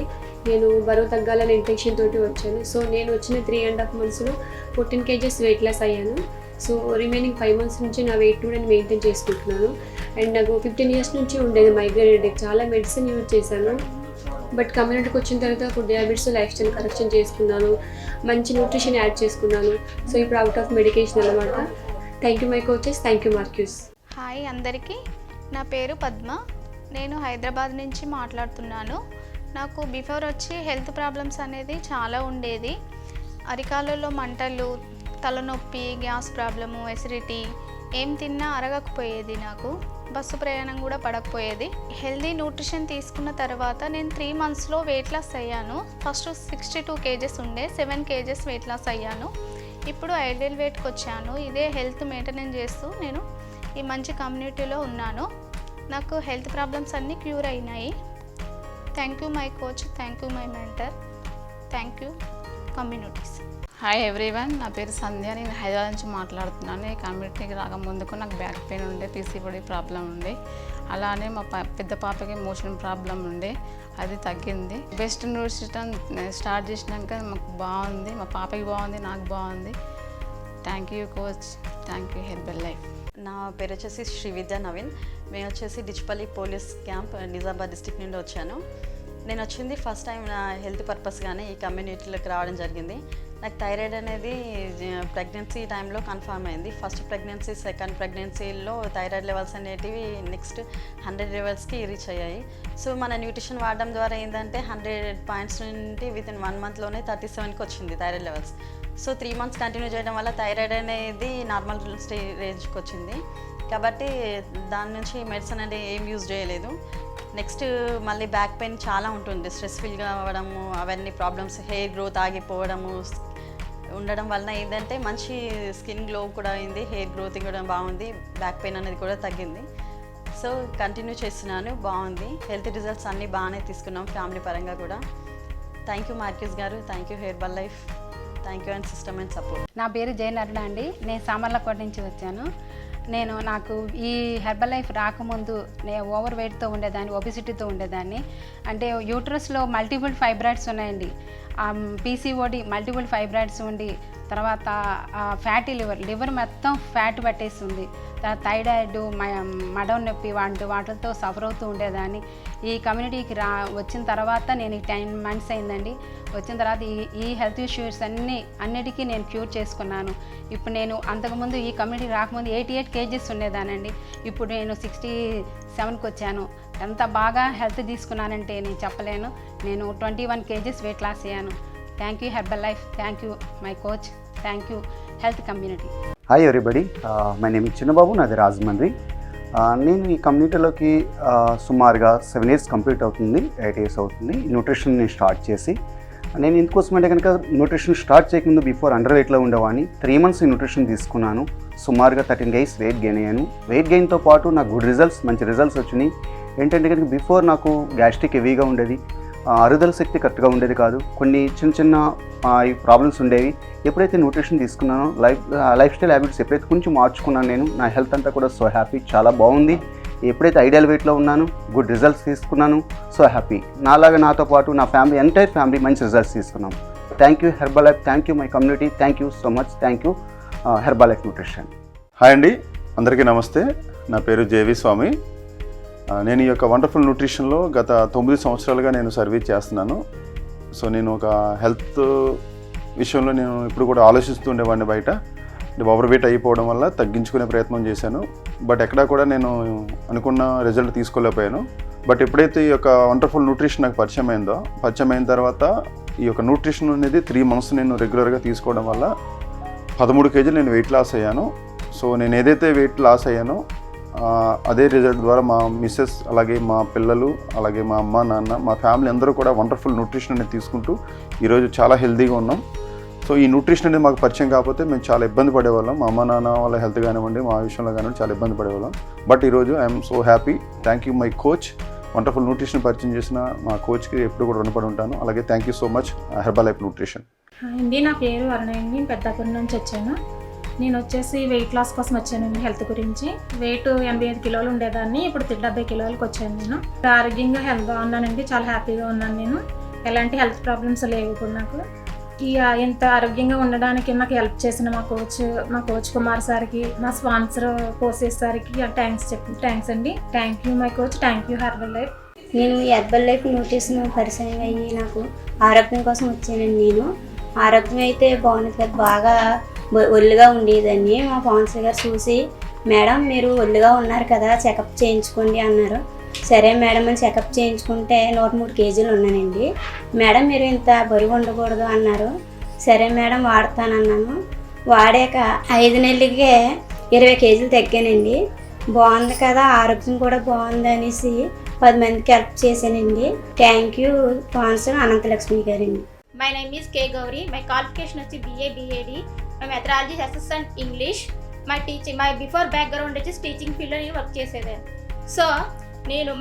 నేను బరువు తగ్గాలని ఇంటెన్షన్ తోటి వచ్చాను. సో నేను వచ్చిన 3.5 మంత్స్లో 14 కేజెస్ వెయిట్ లాస్ అయ్యాను. సో రిమైనింగ్ 5 మంత్స్ నుంచి నా వెయిట్ కూడా నేను మెయింటైన్ చేసుకుంటున్నాను. అండ్ నాకు 15 ఇయర్స్ నుంచి ఉండేది మైగ్రేన్ హెడేక్. చాలా మెడిసిన్ యూజ్ చేశాను. బట్ కమ్యూనిటీకి వచ్చిన తర్వాత food habits, life style correction చేసుకున్నాను, మంచి న్యూట్రిషన్ యాడ్ చేసుకున్నాను. సో ఇప్పుడు అవుట్ ఆఫ్ మెడికేషన్ అనమాట. Thank you my coaches, thank you Mark Hughes. Hi అందరికీ, నా పేరు పద్మ, నేను హైదరాబాద్ నుంచి మాట్లాడుతున్నాను. నాకు బిఫోర్ వచ్చి హెల్త్ ప్రాబ్లమ్స్ అనేది చాలా ఉండేది. అరికాళ్ళలో మంటలు, తలనొప్పి, గ్యాస్ ప్రాబ్లము, ఎసిడిటీ, ఏం తిన్నా అరగకపోయేది నాకు. బస్సు ప్రయాణం కూడా పడకపోయేది. హెల్దీ న్యూట్రిషన్ తీసుకున్న తర్వాత నేను 3 మంత్స్లో వెయిట్ లాస్ అయ్యాను. ఫస్ట్ 62 కేజెస్ ఉండే 7 కేజెస్ వెయిట్ లాస్ అయ్యాను. ఇప్పుడు ఐడియల్ వెయిట్కి వచ్చాను. ఇదే హెల్త్ మెయింటైన్ చేస్తూ నేను ఈ మంచి కమ్యూనిటీలో ఉన్నాను. నాకు హెల్త్ ప్రాబ్లమ్స్ అన్నీ క్యూర్ అయినాయి. Thank you my coach, thank you my mentor, thank you communities. Hi everyone, నా పేరు సంధ్య. నేను హైదరాబాద్ నుంచి మాట్లాడుతున్నాను. ఈ కమ్యూనిటీకి రాకముందుకు నాకు బ్యాక్ పెయిన్ ఉండే, పీసీఓడి ప్రాబ్లం ఉండే, అలానే మా పెద్ద పాపకి మోషన్ ప్రాబ్లం ఉండే, అది తగ్గింది. బెస్ట్ న్యూట్రిషన్ స్టార్ట్ చేసినాక మాకు బాగుంది, మా పాపకి బాగుంది, నాకు బాగుంది. Thank you coach, thank you Herbalife. నా పేరు వచ్చేసి శ్రీవిద్య నవీన్. మేము వచ్చేసి Dichpally police camp Nizamabad district నుండి వచ్చాను. నేను వచ్చింది ఫస్ట్ టైం నా హెల్త్ పర్పస్గానే ఈ కమ్యూనిటీలోకి రావడం జరిగింది. నాకు థైరాయిడ్ అనేది ప్రెగ్నెన్సీ టైంలో కన్ఫర్మ్ అయింది. ఫస్ట్ ప్రెగ్నెన్సీ, సెకండ్ ప్రెగ్నెన్సీలో థైరాయిడ్ లెవెల్స్ అనేటివి నెక్స్ట్ 100 లెవెల్స్కి రీచ్ అయ్యాయి. సో మన న్యూట్రిషన్ వాడడం ద్వారా ఏంటంటే 100 పాయింట్స్ నుండి వితిన్ 1 మంత్లోనే 37కి వచ్చింది thyroid levels. So 3 months continue చేయడం వల్ల థైరాయిడ్ అనేది నార్మల్ రేంజ్కి వచ్చింది. కాబట్టి దాని నుంచి మెడిసిన్ అనేది ఏం యూజ్ చేయలేదు. నెక్స్ట్ మళ్ళీ బ్యాక్ పెయిన్ చాలా ఉంటుంది, స్ట్రెస్ఫుల్గా అవ్వడము, అవన్నీ ప్రాబ్లమ్స్, హెయిర్ గ్రోత్ ఆగిపోవడము ఉండడం వలన ఏంటంటే మంచి స్కిన్ గ్లో కూడా అయింది, హెయిర్ గ్రోత్ కూడా బాగుంది, బ్యాక్ పెయిన్ అనేది కూడా తగ్గింది. సో కంటిన్యూ చేస్తున్నాను, బాగుంది. హెల్త్ రిజల్ట్స్ అన్నీ బాగానే తీసుకున్నాం ఫ్యామిలీ పరంగా కూడా. థ్యాంక్ యూ మార్క్యూస్ గారు, thank you Herbalife, thank you and system and support. నా పేరు జయనరుణ అండి. నేను సామర్లకోట నుంచి వచ్చాను. నాకు ఈ హెర్బల్ లైఫ్ రాకముందు నేను ఓవర్ వెయిట్తో ఉండేదాన్ని, ఒబిసిటీతో ఉండేదాన్ని. అంటే యూట్రస్లో మల్టిపుల్ ఫైబ్రాయిడ్స్ ఉన్నాయండి. పీసీఓడి మల్టిపుల్ ఫైబ్రాయిడ్స్ ఉండి, తర్వాత ఫ్యాటీ లివర్ మొత్తం ఫ్యాట్ పట్టేస్తుంది. థైరాయిడ్, మడం నొప్పి వాటితో సఫర్ అవుతూ ఉండేదాన్ని. ఈ కమ్యూనిటీకి వచ్చిన తర్వాత నేను 10 మంత్స్ అయిందండి. వచ్చిన తర్వాత ఈ హెల్త్ ఇష్యూస్ అన్నిటికీ నేను క్యూర్ చేసుకున్నాను. ఇప్పుడు నేను అంతకుముందు ఈ కమ్యూనిటీ రాకముందు 88 కేజెస్ ఉండేదానండి. ఇప్పుడు నేను 67కి వచ్చాను. ఎంత బాగా హెల్త్ తీసుకున్నానంటే నేను చెప్పలేను. నేను 21 కేజెస్ వెయిట్ లాస్ అయ్యాను. Thank you Herbalife, thank you my coach, thank you health community. Hi everybody, my name Chinnababu, నాది రాజమండ్రి. నేను ఈ కమ్యూనిటీలోకి సుమారుగా 7 ఇయర్స్ కంప్లీట్ అవుతుంది, 8 ఇయర్స్ అవుతుంది న్యూట్రిషన్ నేను స్టార్ట్ చేసి. నేను ఇందుకోసమంటే కనుక న్యూట్రిషన్ స్టార్ట్ చేయకముందు బిఫోర్ అండర్ వెయిట్లో ఉండేవాడిని. 3 మంత్స్ న్యూట్రిషన్ తీసుకున్నాను. సుమారుగా 13 days వెయిట్ గెయిన్ అయ్యాను. వెయిట్ గెయిన్తో పాటు నాకు గుడ్ రిజల్ట్స్, మంచి రిజల్ట్స్ వచ్చినాయి. ఏంటంటే కనుక బిఫోర్ నాకు గ్యాస్ట్రిక్ హెవీగా ఉండేది, అరుగుదల శక్తి కరెక్ట్గా ఉండేది కాదు, కొన్ని చిన్న ఈ ప్రాబ్లమ్స్ ఉండేవి. ఎప్పుడైతే న్యూట్రిషన్ తీసుకున్నానో, లైఫ్ స్టైల్ హ్యాబిట్స్ ఎప్పుడైతే కొంచెం మార్చుకున్నాను, నేను నా హెల్త్ అంతా కూడా సో హ్యాపీ, చాలా బాగుంది. ఎప్పుడైతే ఐడియల్ వెయిట్లో ఉన్నాను, గుడ్ రిజల్ట్స్ తీసుకున్నాను, సో హ్యాపీ. నాలాగా నాతో పాటు నా ఫ్యామిలీ, ఎంటైర్ ఫ్యామిలీ మంచి రిజల్ట్స్ తీసుకున్నాం. Thank you Herbalife, thank you my community, thank you so much, thank you Herbalife nutrition. Hi అండి, అందరికీ నమస్తే. నా పేరు జేవి స్వామి. నేను ఈ యొక్క వండర్ఫుల్ న్యూట్రిషన్లో గత 9 సంవత్సరాలుగా నేను సర్వీస్ చేస్తున్నాను. సో నేను ఒక హెల్త్ విషయంలో నేను ఇప్పుడు కూడా ఆలోచిస్తూ ఉండేవాడిని. బయట ఓవర్ వెయిట్ అయిపోవడం వల్ల తగ్గించుకునే ప్రయత్నం చేశాను. బట్ ఎక్కడా కూడా నేను అనుకున్న రిజల్ట్ తీసుకోలేకపోయాను. బట్ ఎప్పుడైతే ఈ యొక్క వండర్ఫుల్ న్యూట్రిషన్ నాకు పరిచయం అయిన తర్వాత ఈ యొక్క న్యూట్రిషన్ అనేది 3 months నేను రెగ్యులర్గా తీసుకోవడం వల్ల 13 కేజీలు నేను వెయిట్ లాస్ అయ్యాను. సో నేను ఏదైతే వెయిట్ లాస్ అయ్యానో అదే రిజల్ట్ ద్వారా మా మిస్సెస్, అలాగే మా పిల్లలు, అలాగే మా అమ్మ నాన్న, మా ఫ్యామిలీ అందరూ కూడా వండర్ఫుల్ న్యూట్రిషన్ అనేది తీసుకుంటూ ఈరోజు చాలా హెల్తీగా ఉన్నాం. సో ఈ న్యూట్రిషన్ అనేది మాకు పరిచయం కాకపోతే మేము చాలా ఇబ్బంది పడేవాళ్ళం. మా అమ్మ నాన్న వాళ్ళ హెల్త్ కానివ్వండి, మా విషయంలో కానివ్వండి చాలా ఇబ్బంది పడేవాళ్ళం. బట్ ఈరోజు I'm so happy. Thank you my coach. Wonderful nutrition పరిచయం చేసిన మా కోచ్కి ఎప్పుడు కూడా రుణపడి ఉంటాను. అలాగే thank you so much herbal life nutrition. అండి, నా పేరు అరుణయ్య, పెద్దాపురం నుంచి వచ్చాను. నేను వచ్చేసి వెయిట్ లాస్ కోసం వచ్చానండి. హెల్త్ గురించి వెయిట్ 85 కిలోలు ఉండేదాన్ని, ఇప్పుడు 70 కిలోలకు వచ్చాను. నేను ఆరోగ్యంగా హెల్త్గా ఉన్నానండి, చాలా హ్యాపీగా ఉన్నాను. నేను ఎలాంటి హెల్త్ ప్రాబ్లమ్స్ లేవు ఇప్పుడు నాకు. ఇంత ఆరోగ్యంగా ఉండడానికి నాకు హెల్ప్ చేసిన మా కోచ్ కుమార్ సార్కి, మా స్పాన్సర్ కోసెస్ సార్కి థ్యాంక్స్ అండి. Thank you my coach, thank you Herbalife. నేను ఈ హెర్బల్ లైఫ్ న్యూట్రిషన్ పరిచయం అయ్యి నాకు ఆరోగ్యం కోసం వచ్చానండి. నేను ఆరోగ్యం అయితే బాగుంది కదా, బాగా ఒళ్ళుగా ఉండేదాన్ని. మా స్పాన్సర్ గారు చూసి, మేడం మీరు ఒళ్ళుగా ఉన్నారు కదా, చెకప్ చేయించుకోండి అన్నారు. సరే మేడం అని చెకప్ చేయించుకుంటే 103 కేజీలు ఉన్నానండి. మేడం మీరు ఇంత బరువు ఉండకూడదు అన్నారు. సరే మేడం వాడతానన్నాను. వాడాక 5 నెలలకే 20 కేజీలు తగ్గానండి. బాగుంది కదా, ఆరోగ్యం కూడా బాగుంది అనేసి 10 మందికి హెల్ప్ చేశానండి. థ్యాంక్ యూ స్పాన్సర్ అనంతలక్ష్మి గారండి. My name is K Gauri. My qualification వచ్చి BA BAD. My methodology assistant English. My before background వచ్చేసి టీచింగ్ ఫీల్డ్లో నేను వర్క్ చేసేదాన్ని. సో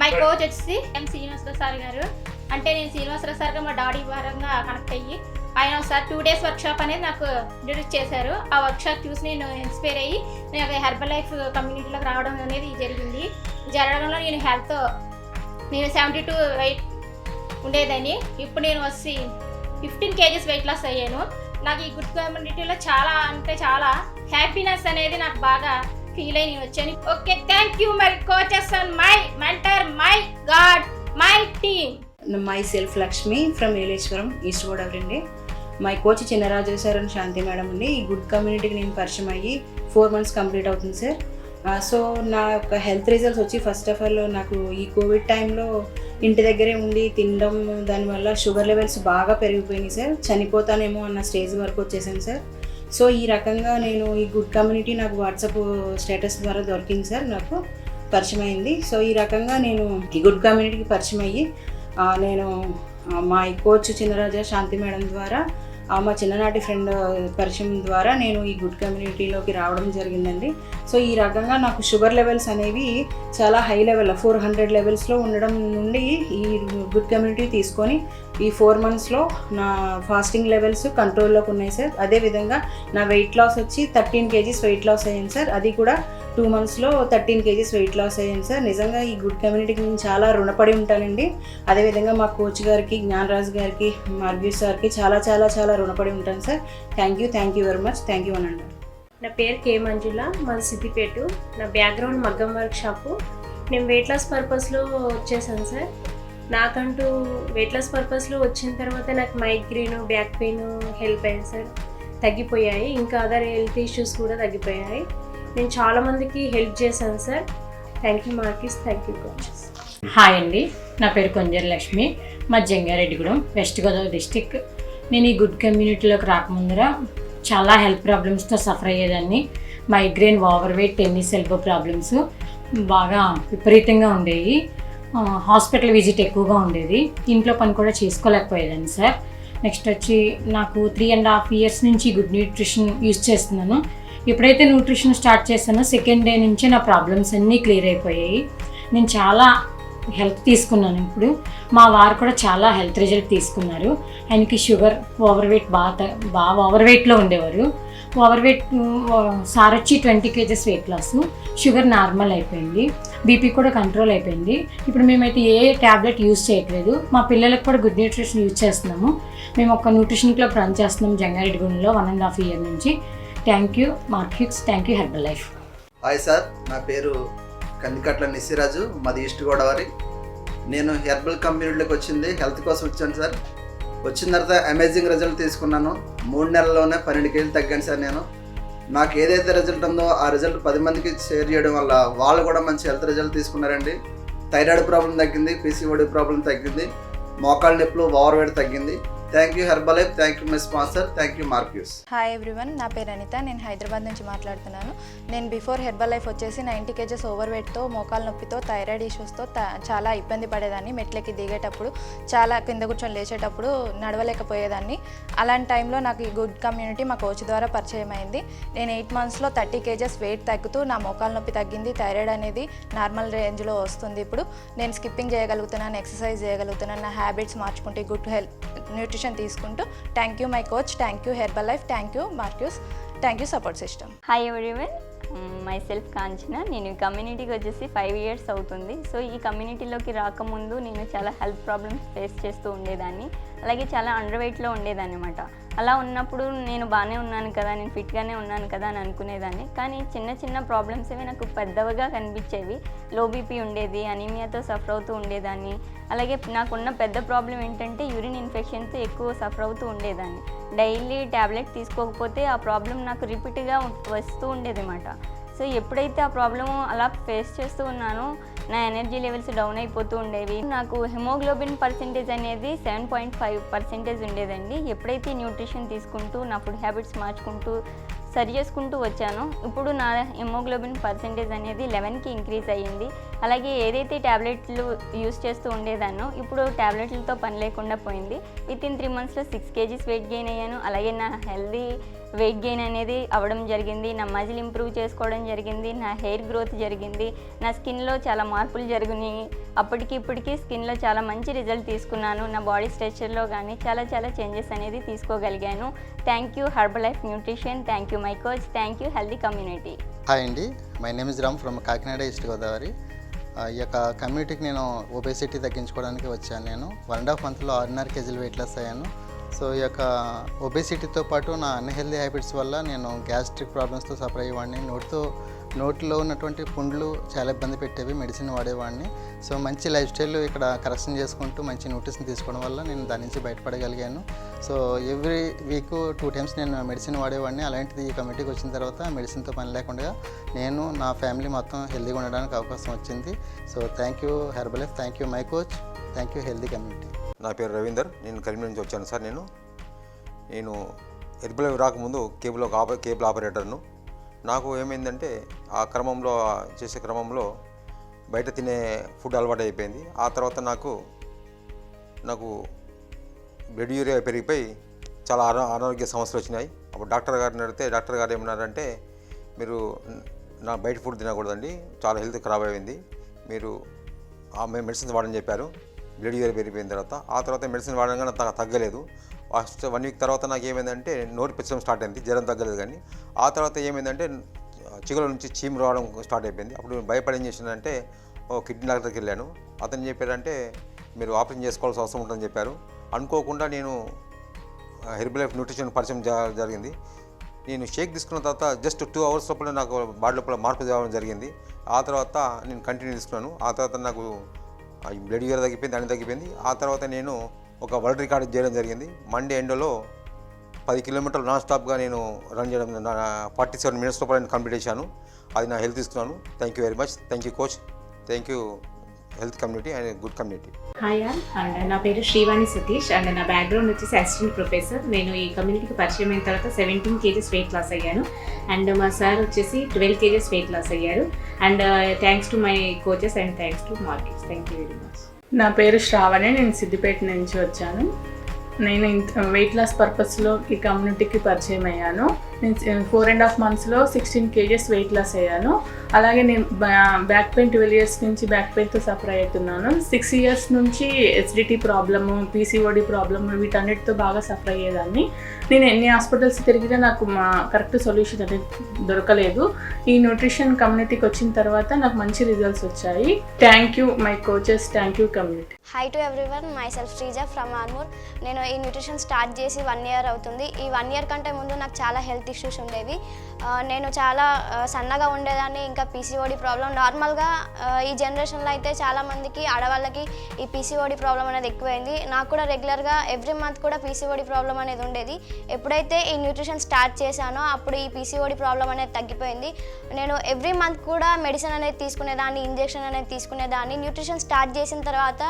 మై కోచ్ వచ్చేసి శ్రీనివాసరావు సార్ గారు. అంటే నేను శ్రీనివాసరావు సార్గా మా డాడీ పరంగా కనెక్ట్ అయ్యి ఆయన ఒకసారి 2 days వర్క్షాప్ అనేది నాకు ఇంట్రడ్యూస్ చేశారు. ఆ వర్క్షాప్ చూసి నేను ఇన్స్పైర్ అయ్యి నేను హెర్బల్ లైఫ్ కమ్యూనిటీలోకి రావడం అనేది జరగడంలో నేను 72 weight ఉండేదని ఇప్పుడు నేను వచ్చి 15 kgs వెయిట్ లాస్ అయ్యాను. నాకు ఈ గుడ్ కమ్యూనిటీలో చాలా హ్యాపీనెస్ అనేది నాకు బాగా ఫీల్ అయ్యి నేను వచ్చాను. Okay, thank you my coaches and my mentor, my god, my team. Myself Lakshmi from Eleswaram, East Godavari అండి. My coach Chinnaraju sir and Shanti madam అండి. ఈ గుడ్ కమ్యూనిటీకి నేను పరిచయం అయ్యి 4 months కంప్లీట్ అవుతుంది సార్. సో నా యొక్క హెల్త్ రిజల్ట్స్ వచ్చి ఫస్ట్ ఆఫ్ ఆల్ నాకు ఈ కోవిడ్ టైంలో ఇంటి దగ్గరే ఉండి తినడం, దానివల్ల షుగర్ లెవెల్స్ బాగా పెరిగిపోయినాయి సార్. చనిపోతానేమో అన్న స్టేజ్ వరకు వచ్చేసాను సార్. సో ఈ రకంగా నేను ఈ గుడ్ కమ్యూనిటీ నాకు వాట్సాప్ స్టేటస్ ద్వారా దొరికింది సార్, నాకు పరిచయం అయింది. సో ఈ రకంగా నేను ఈ గుడ్ కమ్యూనిటీకి పరిచయం అయ్యి నేను మా కోచ్ చిన్నరాజా శాంతి మేడం ద్వారా మా చిన్ననాటి ఫ్రెండ్ పరిచయం ద్వారా నేను ఈ గుడ్ కమ్యూనిటీలోకి రావడం జరిగిందండి. సో ఈ రకంగా నాకు షుగర్ లెవెల్స్ అనేవి చాలా హై లెవెల్ 400 లెవెల్స్లో ఉండడం నుండి ఈ గుడ్ కమ్యూనిటీ తీసుకొని ఈ 4 monthsలో నా ఫాస్టింగ్ లెవెల్స్ కంట్రోల్లోకి ఉన్నాయి సార్. అదేవిధంగా నా వెయిట్ లాస్ వచ్చి 13 kgs వెయిట్ లాస్ అయ్యాను సార్. అది కూడా 2 monthsలో 13 kgs వెయిట్ లాస్ అయ్యాను సార్. నిజంగా ఈ గుడ్ కమ్యూనిటీకి నేను చాలా రుణపడి ఉంటానండి. అదేవిధంగా మా కోచ్ గారికి, జ్ఞానరాజు గారికి, మార్గ్యూస్ సార్కి చాలా చాలా చాలా రుణపడి ఉంటాను sir. Thank you very much. Thank you అని అంటారు. నా పేరు కే మంజుల, మాది సిద్దిపేట. నా బ్యాక్గ్రౌండ్ మగ్గం వర్క్ షాపు. నేను వెయిట్ లాస్ పర్పస్లో వచ్చేసాను సార్. నాకంటూ వెయిట్ లాస్ పర్పస్లో వచ్చిన తర్వాత నాకు మైగ్రేన్, బ్యాక్ పెయిన్ హెల్ప్ అయ్యాయి సార్, తగ్గిపోయాయి. ఇంకా అదర్ హెల్త్ ఇష్యూస్ కూడా తగ్గిపోయాయి. నేను చాలామందికి హెల్ప్ చేశాను sir. Thank you marquise, thank you coaches. Hi అండి, నా పేరు కొంజర్ లక్ష్మి, మా జంగారెడ్డిగూడెం, వెస్ట్ గోదావరి డిస్టిక్. నేను ఈ గుడ్ కమ్యూనిటీలోకి రాకముందర చాలా హెల్త్ ప్రాబ్లమ్స్తో సఫర్ అయ్యేదాన్ని. Migraine, over weight, tennis elbow problems బాగా విపరీతంగా ఉండేవి. హాస్పిటల్ విజిట్ ఎక్కువగా ఉండేది. ఇంట్లో పని కూడా చేసుకోలేకపోయేదాన్ని సార్. నెక్స్ట్ వచ్చి నాకు 3.5 years నుంచి గుడ్ న్యూట్రిషన్ యూజ్ చేస్తున్నాను. ఎప్పుడైతే న్యూట్రిషన్ స్టార్ట్ చేశానో సెకండ్ డే నుంచి నా ప్రాబ్లమ్స్ అన్నీ క్లియర్ అయిపోయాయి. నేను చాలా హెల్త్ తీసుకున్నాను. ఇప్పుడు మా వారు కూడా చాలా హెల్త్ రిజల్ట్ తీసుకున్నారు. ఆయనకి షుగర్, ఓవర్ వెయిట్ బాగా ఓవర్ వెయిట్లో ఉండేవారు. ఓవర్ వెయిట్ సార్ వచ్చి 20 kgs weight loss, sugar normal అయిపోయింది, బీపీ కూడా కంట్రోల్ అయిపోయింది. ఇప్పుడు మేమైతే ఏ ట్యాబ్లెట్ యూజ్ చేయట్లేదు. మా పిల్లలకు కూడా గుడ్ న్యూట్రిషన్ యూజ్ చేస్తున్నాము. మేము ఒక న్యూట్రిషన్ క్లబ్ రన్ చేస్తున్నాం జంగారెడ్డిగూడెంలో 1.5 year నుంచి. Thank you Mark Hughes, thank you Herbalife. Hi sir, నా పేరు కందికట్ల నిసిరాజు, మాది ఈస్ట్ గోదావరి. నేను హెర్బల్ కమ్యూనిటీలోకి వచ్చింది హెల్త్ కోసం వచ్చాను సార్. వచ్చిన తర్వాత అమేజింగ్ రిజల్ట్ తీసుకున్నాను. 3 నెలల్లోనే 12 kg తగ్గాను సార్. నాకు ఏదైతే రిజల్ట్ ఉందో ఆ రిజల్ట్ 10 మందికి షేర్ చేయడం వల్ల వాళ్ళు కూడా మంచి హెల్త్ రిజల్ట్ తీసుకున్నారండి. థైరాయిడ్ ప్రాబ్లం తగ్గింది, PCOD ప్రాబ్లం తగ్గింది, మోకాళ్ళ నొప్పులు, ఓవర్ వెయిట్ తగ్గింది. Thank you Herbalife, thank you my sponsor, thank you Mark Hughes. Hi everyone, నా పేరు అనిత, నేను హైదరాబాద్ నుంచి మాట్లాడుతున్నాను. నేను బిఫోర్ హెర్బల్ లైఫ్ వచ్చేసి 90 kgs ఓవర్ వెయిట్తో, మోకాల నొప్పితో, థైరాయిడ్ ఇష్యూస్తో చాలా ఇబ్బంది పడేదాన్ని. మెట్లకి దిగేటప్పుడు, చాలా కింద కూర్చొని లేచేటప్పుడు నడవలేకపోయేదాన్ని. అలాంటి టైంలో నాకు ఈ గుడ్ కమ్యూనిటీ మా కోచ్ ద్వారా పరిచయం అయింది. నేను 8 monthsలో 30 kgs వెయిట్ తగ్గుతూ నా మోకాల నొప్పి తగ్గింది. థైరాయిడ్ అనేది నార్మల్ రేంజ్లో వస్తుంది. ఇప్పుడు నేను స్కిప్పింగ్ చేయగలుగుతున్నాను, ఎక్సర్సైజ్ చేయగలుగుతున్నాను, నా హ్యాబిట్స్ మార్చుకుంటే గుడ్ హెల్త్ న్యూట్రిషన్ తీసుకుంటూ. Thank you my coach, thank you Herbalife, thank you Mark Hughes, thank you support system. Hi everyone, myself Kanchana. నేను ఈ కమ్యూనిటీకి వచ్చేసి 5 years అవుతుంది. సో ఈ కమ్యూనిటీలోకి రాకముందు నేను చాలా హెల్త్ ప్రాబ్లమ్స్ ఫేస్ చేస్తూ ఉండేదాన్ని. అలాగే చాలా అండర్ వెయిట్లో ఉండేదాన్ని అనమాట. అలా ఉన్నప్పుడు నేను బాగానే ఉన్నాను కదా, నేను ఫిట్గానే ఉన్నాను కదా అని అనుకునేదాన్ని. కానీ చిన్న చిన్న ప్రాబ్లమ్స్ ఏవి నాకు పెద్దవిగా కనిపించేవి. లో బీపీ ఉండేది, అనీమియాతో సఫర్ అవుతూ ఉండేదాన్ని. అలాగే నాకున్న పెద్ద ప్రాబ్లం ఏంటంటే యూరిన్ ఇన్ఫెక్షన్తో ఎక్కువ సఫర్ అవుతూ ఉండేదాన్ని. డైలీ ట్యాబ్లెట్ తీసుకోకపోతే ఆ ప్రాబ్లం నాకు రిపీట్గా వస్తూ ఉండేది అన్నమాట. సో ఎప్పుడైతే ఆ ప్రాబ్లము అలా ఫేస్ చేస్తూ ఉన్నానో నా ఎనర్జీ లెవెల్స్ డౌన్ అయిపోతూ ఉండేవి. నాకు హిమోగ్లోబిన్ పర్సెంటేజ్ అనేది 7.5% ఉండేదండి. ఎప్పుడైతే న్యూట్రిషన్ తీసుకుంటూ, నా ఫుడ్ హ్యాబిట్స్ మార్చుకుంటూ సరి చేసుకుంటూ వచ్చాను. ఇప్పుడు నా హిమోగ్లోబిన్ పర్సెంటేజ్ అనేది 11కి ఇంక్రీజ్ అయ్యింది. అలాగే ఏదైతే ట్యాబ్లెట్లు యూస్ చేస్తూ ఉండేదాన్నో ఇప్పుడు ట్యాబ్లెట్లతో పని లేకుండా పోయింది. వితిన్ 3 మంత్స్లో 6 kgs వెయిట్ గెయిన్ అయ్యాను. అలాగే నా హెల్దీ వెయిట్ గెయిన్ అనేది అవ్వడం జరిగింది. నా మజిల్ ఇంప్రూవ్ చేసుకోవడం జరిగింది. నా హెయిర్ గ్రోత్ జరిగింది. నా స్కిన్లో చాలా మార్పులు జరిగినాయి. అప్పటికి ఇప్పటికీ స్కిన్లో చాలా మంచి రిజల్ట్ తీసుకున్నాను. నా బాడీ స్ట్రక్చర్లో కానీ చాలా చేంజెస్ అనేది తీసుకోగలిగాను. Thank you Herbalife nutrition, thank you my coach, thank you healthy community. Hi అండి, my name is Ram from Kakinada East Godavari. ఈ యొక్క కమ్యూనిటీకి నేను ఒబేసిటీ తగ్గించుకోవడానికి వచ్చాను. నేను 1.5 monthలో 6.5 kg వెయిట్ లాస్ అయ్యాను. సో ఈ యొక్క ఒబేసిటీతో పాటు నా అన్హెల్దీ హ్యాబిట్స్ వల్ల నేను గ్యాస్ట్రిక్ ప్రాబ్లమ్స్తో సఫర్ అయ్యేవాడిని. నోట్లో ఉన్నటువంటి పుండ్లు చాలా ఇబ్బంది పెట్టేవి, మెడిసిన్ వాడేవాడిని. సో మంచి లైఫ్ స్టైల్ ఇక్కడ కరెక్షన్ చేసుకుంటూ మంచి న్యూట్రిషన్ తీసుకోవడం వల్ల నేను దాని నుంచి బయటపడగలిగాను. సో ఎవ్రీ వీక్ 2 times నేను మెడిసిన్ వాడేవాడిని. అలాంటిది ఈ కమిటీకి వచ్చిన తర్వాత మెడిసిన్తో పని లేకుండా నేను నా ఫ్యామిలీ మొత్తం హెల్దీగా ఉండడానికి అవకాశం వచ్చింది. So thank you Herbalife, thank you my coach, thank you healthy community. నా పేరు రవీందర్, నేను కరీంనగర్ నుంచి వచ్చాను సార్. నేను హెర్బలైఫ్ రాకముందు కేబుల్ ఆపరేటర్ను. నాకు ఏమైందంటే ఆ చేసే క్రమంలో బయట తినే ఫుడ్ అలవాటు అయిపోయింది. ఆ తర్వాత నాకు బ్లడ్ యూరియా పెరిగిపోయి చాలా అనారోగ్య సమస్యలు వచ్చినాయి. అప్పుడు డాక్టర్ గారిని అడిగితే డాక్టర్ గారు ఏమన్నారంటే, మీరు నా బయట ఫుడ్ తినకూడదండి, చాలా హెల్త్ ఖరాబ్ అయింది, మీరు మేము మెడిసిన్స్ వాడని చెప్పారు. బ్లడ్ యూరియా పెరిగిపోయిన తర్వాత ఆ తర్వాత మెడిసిన్ వాడగానే తగ్గలేదు. ఫస్ట్ 1 week తర్వాత నాకు ఏమైందంటే నోటి పెచ్చడం స్టార్ట్ అయింది, జ్వరం తగ్గలేదు. కానీ ఆ తర్వాత ఏమైందంటే చిగుల నుంచి చీము రావడం స్టార్ట్ అయిపోయింది. అప్పుడు భయపడి ఏం చేసిందంటే కిడ్నీ డాక్టర్కి వెళ్ళాను. అతను చెప్పారంటే మీరు ఆపరేషన్ చేసుకోవాల్సిన అవసరం ఉంటుందని చెప్పారు. అనుకోకుండా నేను హెర్బలైఫ్ న్యూట్రిషన్ పరిచయం జరిగింది. నేను షేక్ తీసుకున్న తర్వాత జస్ట్ 2 hours లోపల నాకు బాడీ లోపల మార్పు తేవడం జరిగింది. ఆ తర్వాత నేను కంటిన్యూ తీసుకున్నాను. ఆ తర్వాత నాకు బ్లడ్ యూరియా తగ్గిపోయింది, అన్ని తగ్గిపోయింది. ఆ తర్వాత నేను ఒక వరల్డ్ రికార్డ్ చేయడం జరిగింది. మండే ఎండలో 10 kilometers నాన్ స్టాప్గా నేను రన్ చేయడం 47 minutes లోపల నేను కంప్లీట్ చేశాను. అది నా హెల్త్ తీసుకున్నాను. Thank you very much, thank you coach, thank you health community and good community. Hi all, and నా పేరు శ్రీవాణి సతీష్, అండ్ నా బ్యాక్గ్రౌండ్ వచ్చేసి అసిస్టెంట్ ప్రొఫెసర్. నేను ఈ కమ్యూనిటీకి పరిచయం అయిన తర్వాత 17 kgs వెయిట్ లాస్ అయ్యాను. అండ్ మా సార్ వచ్చేసి 12 kgs వెయిట్ లాస్ అయ్యారు. And thanks to my coaches and thanks to markets. Thank you very much. నా పేరు శ్రావణి, నేను సిద్దిపేట నుంచి వచ్చాను. నేను వెయిట్ లాస్ పర్పస్లో ఈ కమ్యూనిటీకి పరిచయం అయ్యాను. నేను 4.5 monthsలో 16 kgs వెయిట్ లాస్ అయ్యాను. అలాగే నేను బ్యాక్ పెయిన్ 12 years నుంచి బ్యాక్ పెయిన్తో సఫర్ అవుతున్నాను. 6 years నుంచి ఎసిడిటీ ప్రాబ్లము, పీసీఓడి ప్రాబ్లము, వీటన్నిటితో బాగా సఫర్ అయ్యేదాన్ని. నేను ఎన్ని హాస్పిటల్స్ తిరిగినా నాకు కరెక్ట్ సొల్యూషన్ అనేది దొరకలేదు. ఈ న్యూట్రిషన్ కమ్యూనిటీకి వచ్చిన తర్వాత నాకు మంచి రిజల్ట్స్ వచ్చాయి. Thank you my coaches, thank you community. Hi to everyone, my self Sreeja from Armoor. నేను ఈ న్యూట్రిషన్ స్టార్ట్ చేసి 1 year అవుతుంది. ఈ 1 year కంటే ముందు నాకు చాలా హెల్త్ ఇష్యూస్ ఉండేవి. నేను చాలా సన్నగా ఉండేదాన్ని. ఇంకా పీసీఓడి ప్రాబ్లం నార్మల్గా ఈ జనరేషన్లో అయితే చాలామందికి ఆడవాళ్ళకి ఈ పీసీఓడి ప్రాబ్లం అనేది ఎక్కువైంది. నాకు కూడా రెగ్యులర్గా ఎవ్రీ మంత్ కూడా పీసీఓడి ప్రాబ్లం అనేది ఉండేది. ఎప్పుడైతే ఈ న్యూట్రిషన్ స్టార్ట్ చేశానో అప్పుడు ఈ పీసీఓడి ప్రాబ్లం అనేది తగ్గిపోయింది. నేను ఎవ్రీ మంత్ కూడా మెడిసిన్ అనేది తీసుకునేదాన్ని, ఇంజెక్షన్ అనేది తీసుకునేదాన్ని. న్యూట్రిషన్ స్టార్ట్ చేసిన తర్వాత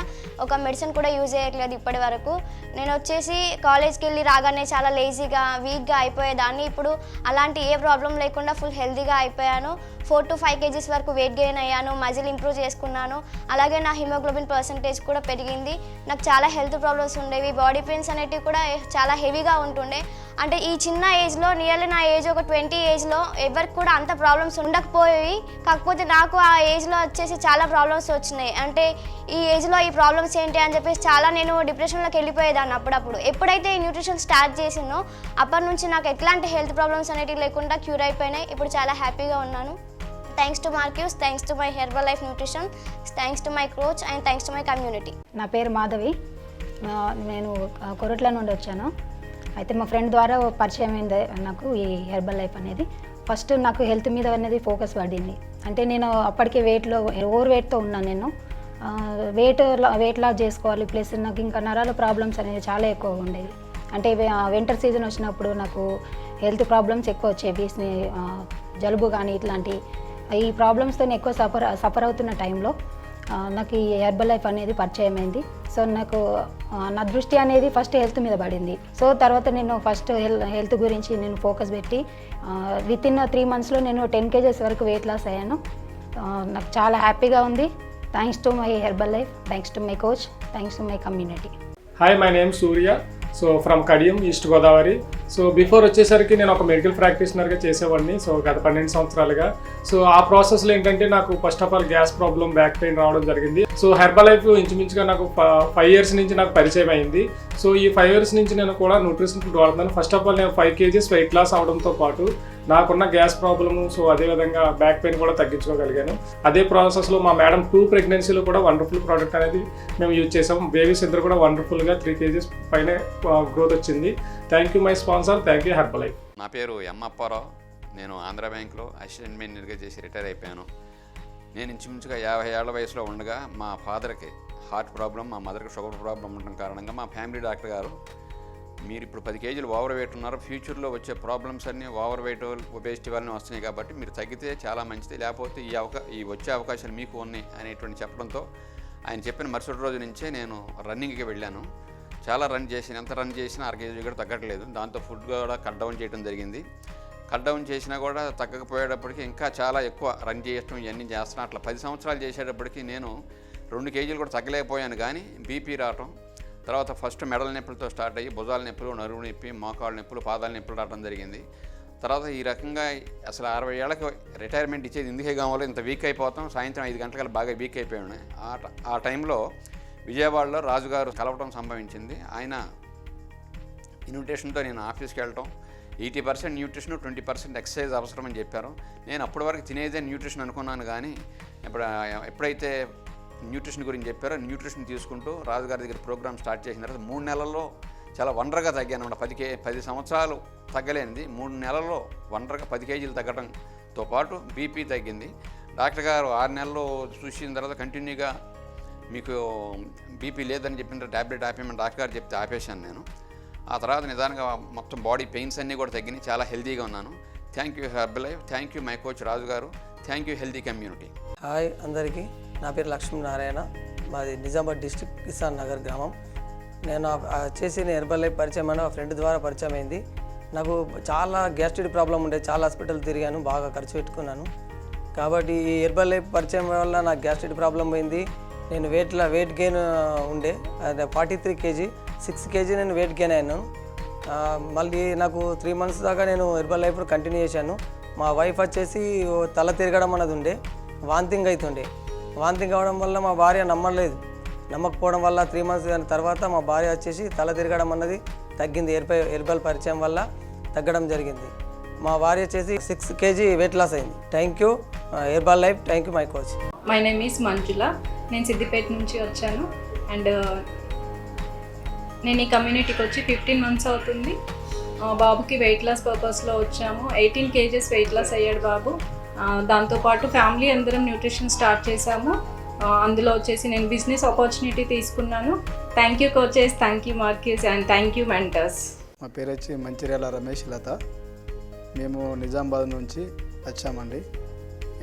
ఒక మెడిసిన్ కూడా యూజ్ చేయట్లేదు ఇప్పటి వరకు. నేను వచ్చేసి కాలేజ్కి వెళ్ళి రాగానే చాలా లేజీగా, వీక్గా అయిపోయేదాన్ని. ఇప్పుడు అలాంటి ఏ ప్రాబ్లం లేకుండా ఫుల్ హెల్తీగా అయిపోయాను. 4 to 5 kgs వరకు వెయిట్ గెయిన్ అయ్యాను, మజిల్ ఇంప్రూవ్ చేసుకున్నాను. అలాగే నా హిమోగ్లోబిన్ పర్సంటేజ్ కూడా పెరిగింది. నాకు చాలా హెల్త్ ప్రాబ్లమ్స్ ఉండేవి, బాడీ పెయిన్స్ అనేటివి కూడా చాలా హెవీగా ఉంటుండే. అంటే ఈ చిన్న ఏజ్లో, నియర్లీ నా ఏజ్ ఒక 20 ఏజ్లో ఎవరికి కూడా అంత ప్రాబ్లమ్స్ ఉండకపోయేవి. కాకపోతే నాకు ఆ ఏజ్లో వచ్చేసి చాలా ప్రాబ్లమ్స్ వచ్చినాయి. అంటే ఈ ఏజ్లో ఈ ప్రాబ్లమ్స్ ఏంటి అని చెప్పేసి చాలా నేను డిప్రెషన్లోకి వెళ్ళిపోయేదాన్ని అప్పుడప్పుడు. ఎప్పుడైతే ఈ న్యూట్రిషన్ స్టార్ట్ చేసినో అప్పటి నుంచి నాకు ఎట్లాంటి హెల్త్ ప్రాబ్లమ్స్ అనేటివి లేకుండా క్యూర్ అయిపోయినాయి. ఇప్పుడు చాలా హ్యాపీగా ఉన్నాను. Thanks to Mark Hughes, thanks to my Herbalife nutrition, thanks to my coach and thanks to my community. నా పేరు మాధవి, నేను కొరట్ల నుండి వచ్చాను. అయితే మా ఫ్రెండ్ ద్వారా పరిచయం అయింది నాకు ఈ హెర్బల్ లైఫ్ అనేది. ఫస్ట్ నాకు హెల్త్ మీద అనేది ఫోకస్ పడింది. అంటే నేను అప్పటికే ఓవర్ వెయిట్తో ఉన్నాను. నేను వెయిట్ లాస్ చేసుకోవాలి, ప్లస్ నాకు ఇంకా నరాల ప్రాబ్లమ్స్ అనేది చాలా ఎక్కువ ఉండేది. అంటే వింటర్ సీజన్ వచ్చినప్పుడు నాకు హెల్త్ ప్రాబ్లమ్స్ ఎక్కువ వచ్చేవి, జలుబు కానీ ఇట్లాంటి ఈ ప్రాబ్లమ్స్తో ఎక్కువ సఫర్ అవుతున్న టైంలో నాకు ఈ హెర్బల్ లైఫ్ అనేది పరిచయం అయింది. సో నాకు నా దృష్టి అనేది ఫస్ట్ హెల్త్ మీద పడింది. సో తర్వాత నేను ఫస్ట్ హెల్త్ గురించి నేను ఫోకస్ పెట్టి వితిన్ 3 monthsలో నేను 10 kgs వరకు వెయిట్ లాస్ అయ్యాను. నాకు చాలా హ్యాపీగా ఉంది. Thanks to my Herbalife, thanks to my coach, thanks to my community. Hi, my name Surya. So from Kadiyam, east Godavari. So before వచ్చేసరికి నేను ఒక మెడికల్ ప్రాక్టీషనర్గా చేసేవాడిని. సో గత 12 సంవత్సరాలుగా. సో ఆ ప్రాసెస్లో ఏంటంటే నాకు first of all gas problem, back pain రావడం జరిగింది. సో హెర్బల్ లైఫ్ ఇంచుమించుగా నాకు 5 years నుంచి నాకు పరిచయం అయింది. సో ఈ 5 years నుంచి నేను కూడా న్యూట్రిషన్ ఫుడ్ వాడుతున్నాను. ఫస్ట్ ఆఫ్ ఆల్ నేను 5 kgs వెయిట్ లాస్ అవడంతో పాటు నాకున్న గ్యాస్ ప్రాబ్లము, సో అదేవిధంగా బ్యాక్ పెయిన్ కూడా తగ్గించుకోగలిగాను. అదే ప్రాసెస్లో మా మేడం 2 pregnancyలో కూడా వండర్ఫుల్ ప్రోడక్ట్ అనేది మేము యూజ్ చేసాం. బేబీస్ ఇద్దరు కూడా వండర్ఫుల్గా 3 kgs పైన గ్రోత్ వచ్చింది. Thank you my sponsor, thank you Herbalife. నా పేరు ఎం అప్పారావు. నేను ఆంధ్ర బ్యాంక్లో అసిస్టెంట్ మేనేజర్గా చేసి రిటైర్ అయిపోయాను. నేను ఇంచుమించుగా 50 ఏళ్ల వయసులో ఉండగా మా ఫాదర్కి హార్ట్ ప్రాబ్లం, మా మదర్కి షుగర్ ప్రాబ్లం ఉండడం కారణంగా మా ఫ్యామిలీ డాక్టర్ గారు, మీరు ఇప్పుడు 10 kgs ఓవర్ వెయిట్ ఉన్నారు, ఫ్యూచర్లో వచ్చే ప్రాబ్లమ్స్ అన్నీ ఓవర్ వెయిట్, ఒబేసిటీ వల్లనే వస్తున్నాయి కాబట్టి మీరు తగ్గితే చాలా మంచిది, లేకపోతే ఈ వచ్చే అవకాశాలు మీకు ఉన్నాయి అనేటువంటి చెప్పడంతో ఆయన చెప్పిన మరుసటి రోజు నుంచే నేను రన్నింగ్కి వెళ్ళాను. చాలా రన్ చేసిన, ఎంత రన్ చేసినా 1 kg కూడా తగ్గట్లేదు. దాంతో ఫుడ్ కూడా కట్ డౌన్ చేయడం జరిగింది. కట్ డౌన్ చేసినా కూడా తగ్గకపోయేటప్పటికి ఇంకా చాలా ఎక్కువ రన్ చేయడం ఇవన్నీ చేస్తున్నా. అట్లా 10 సంవత్సరాలు చేసేటప్పటికి నేను 2 kgs కూడా తగ్గలేకపోయాను. కానీ బీపీ రావటం, తర్వాత ఫస్ట్ మెడల నొప్పులతో స్టార్ట్ అయ్యి భుజాల నొప్పులు, నరువు నొప్పి, మోకాళ్ళ నొప్పులు, పాదాల నొప్పులు రావడం జరిగింది. తర్వాత ఈ రకంగా అసలు 60 ఏళ్ళకి రిటైర్మెంట్ ఇచ్చేది ఎందుకే కావాలో, ఇంత వీక్ అయిపోతాం, సాయంత్రం 5 గంటలకల్లా బాగా వీక్ అయిపోయాను. ఆ టైంలో విజయవాడలో రాజుగారు కలవటం సంభవించింది. ఆయన ఇన్విటేషన్తో నేను ఆఫీస్కి వెళ్ళటం, 80% న్యూట్రిషన్, 20% ఎక్సర్సైజ్ అవసరం అని చెప్పారు. నేను అప్పటి వరకు తినేదే న్యూట్రిషన్ అనుకున్నాను. కానీ ఎప్పుడైతే న్యూట్రిషన్ గురించి చెప్పారో న్యూట్రిషన్ తీసుకుంటూ రాజుగారి దగ్గర ప్రోగ్రామ్ స్టార్ట్ చేసిన తర్వాత 3 నెలల్లో చాలా వండర్గా తగ్గాను అన్నమాట. 10 సంవత్సరాలు తగ్గలేనిది 3 నెలల్లో వండర్గా 10 kgs తగ్గడంతో పాటు బీపీ తగ్గింది. డాక్టర్ గారు 6 నెలలు చూసిన తర్వాత కంటిన్యూగా మీకు బీపీ లేదని చెప్పిన ట్యాబ్లెట్ ఆపేయమని డాక్టర్ గారు చెప్తే ఆపేశాను నేను. ఆ తర్వాత నిదానంగా మొత్తం బాడీ పెయిన్స్ అన్నీ కూడా తగ్గినాయి, చాలా హెల్తీగా ఉన్నాను. Thank you Herbalife, thank you my coach Raju గారు, thank you healthy community. Hi అందరికీ, నా పేరు లక్ష్మీనారాయణ, మాది నిజామాబాద్ డిస్ట్రిక్ట్ కిసాన్ నగర్ గ్రామం. నేను చేసిన హెర్బల్ లైఫ్ పరిచయం అయిన ఫ్రెండ్ ద్వారా పరిచయం అయింది. నాకు చాలా గ్యాస్ట్రిక్ ప్రాబ్లం ఉండే, చాలా హాస్పిటల్ తిరిగాను, బాగా ఖర్చు పెట్టుకున్నాను. కాబట్టి ఈ హెర్బల్ లైఫ్ పరిచయం వల్ల నాకు గ్యాస్ట్రిక్ ప్రాబ్లం పోయింది. నేను వెయిట్ గెయిన్ ఉండే 43 kg, 6 kg నేను వెయిట్ గెయిన్ అయ్యాను. మళ్ళీ నాకు 3 months దాకా నేను హెర్బల్ లైఫ్ కంటిన్యూ చేశాను. మా వైఫ్ వచ్చేసి తల తిరగడం అన్నది ఉండే, వాంతింగ్ అవుతుండే. వాంతింగ్ అవ్వడం వల్ల మా భార్య నమ్మకపోవడం వల్ల 3 months తర్వాత మా భార్య వచ్చేసి తల తిరగడం అన్నది తగ్గింది. హెర్బల్ పరిచయం వల్ల తగ్గడం జరిగింది. మా భార్య వచ్చేసి 6 kg వెయిట్ లాస్ అయింది. Thank you Herbalife, thank you my coach. My name is Manjula. నేను సిద్దిపేట నుంచి వచ్చాను. అండ్ నేను ఈ కమ్యూనిటీకి వచ్చి 15 months అవుతుంది. బాబుకి వెయిట్ లాస్ పర్పస్లో వచ్చాము. 18 kgs వెయిట్ లాస్ అయ్యాడు బాబు. దాంతోపాటు ఫ్యామిలీ అందరం న్యూట్రిషన్ స్టార్ట్ చేశాము. అందులో వచ్చేసి నేను బిజినెస్ ఆపర్చునిటీ తీసుకున్నాను. Thank you coaches, thank you Markus, and thank you mentors. మా పేరు వచ్చి మంచిర్యాల రమేష్ లత. మేము నిజామాబాద్ నుంచి వచ్చామండి.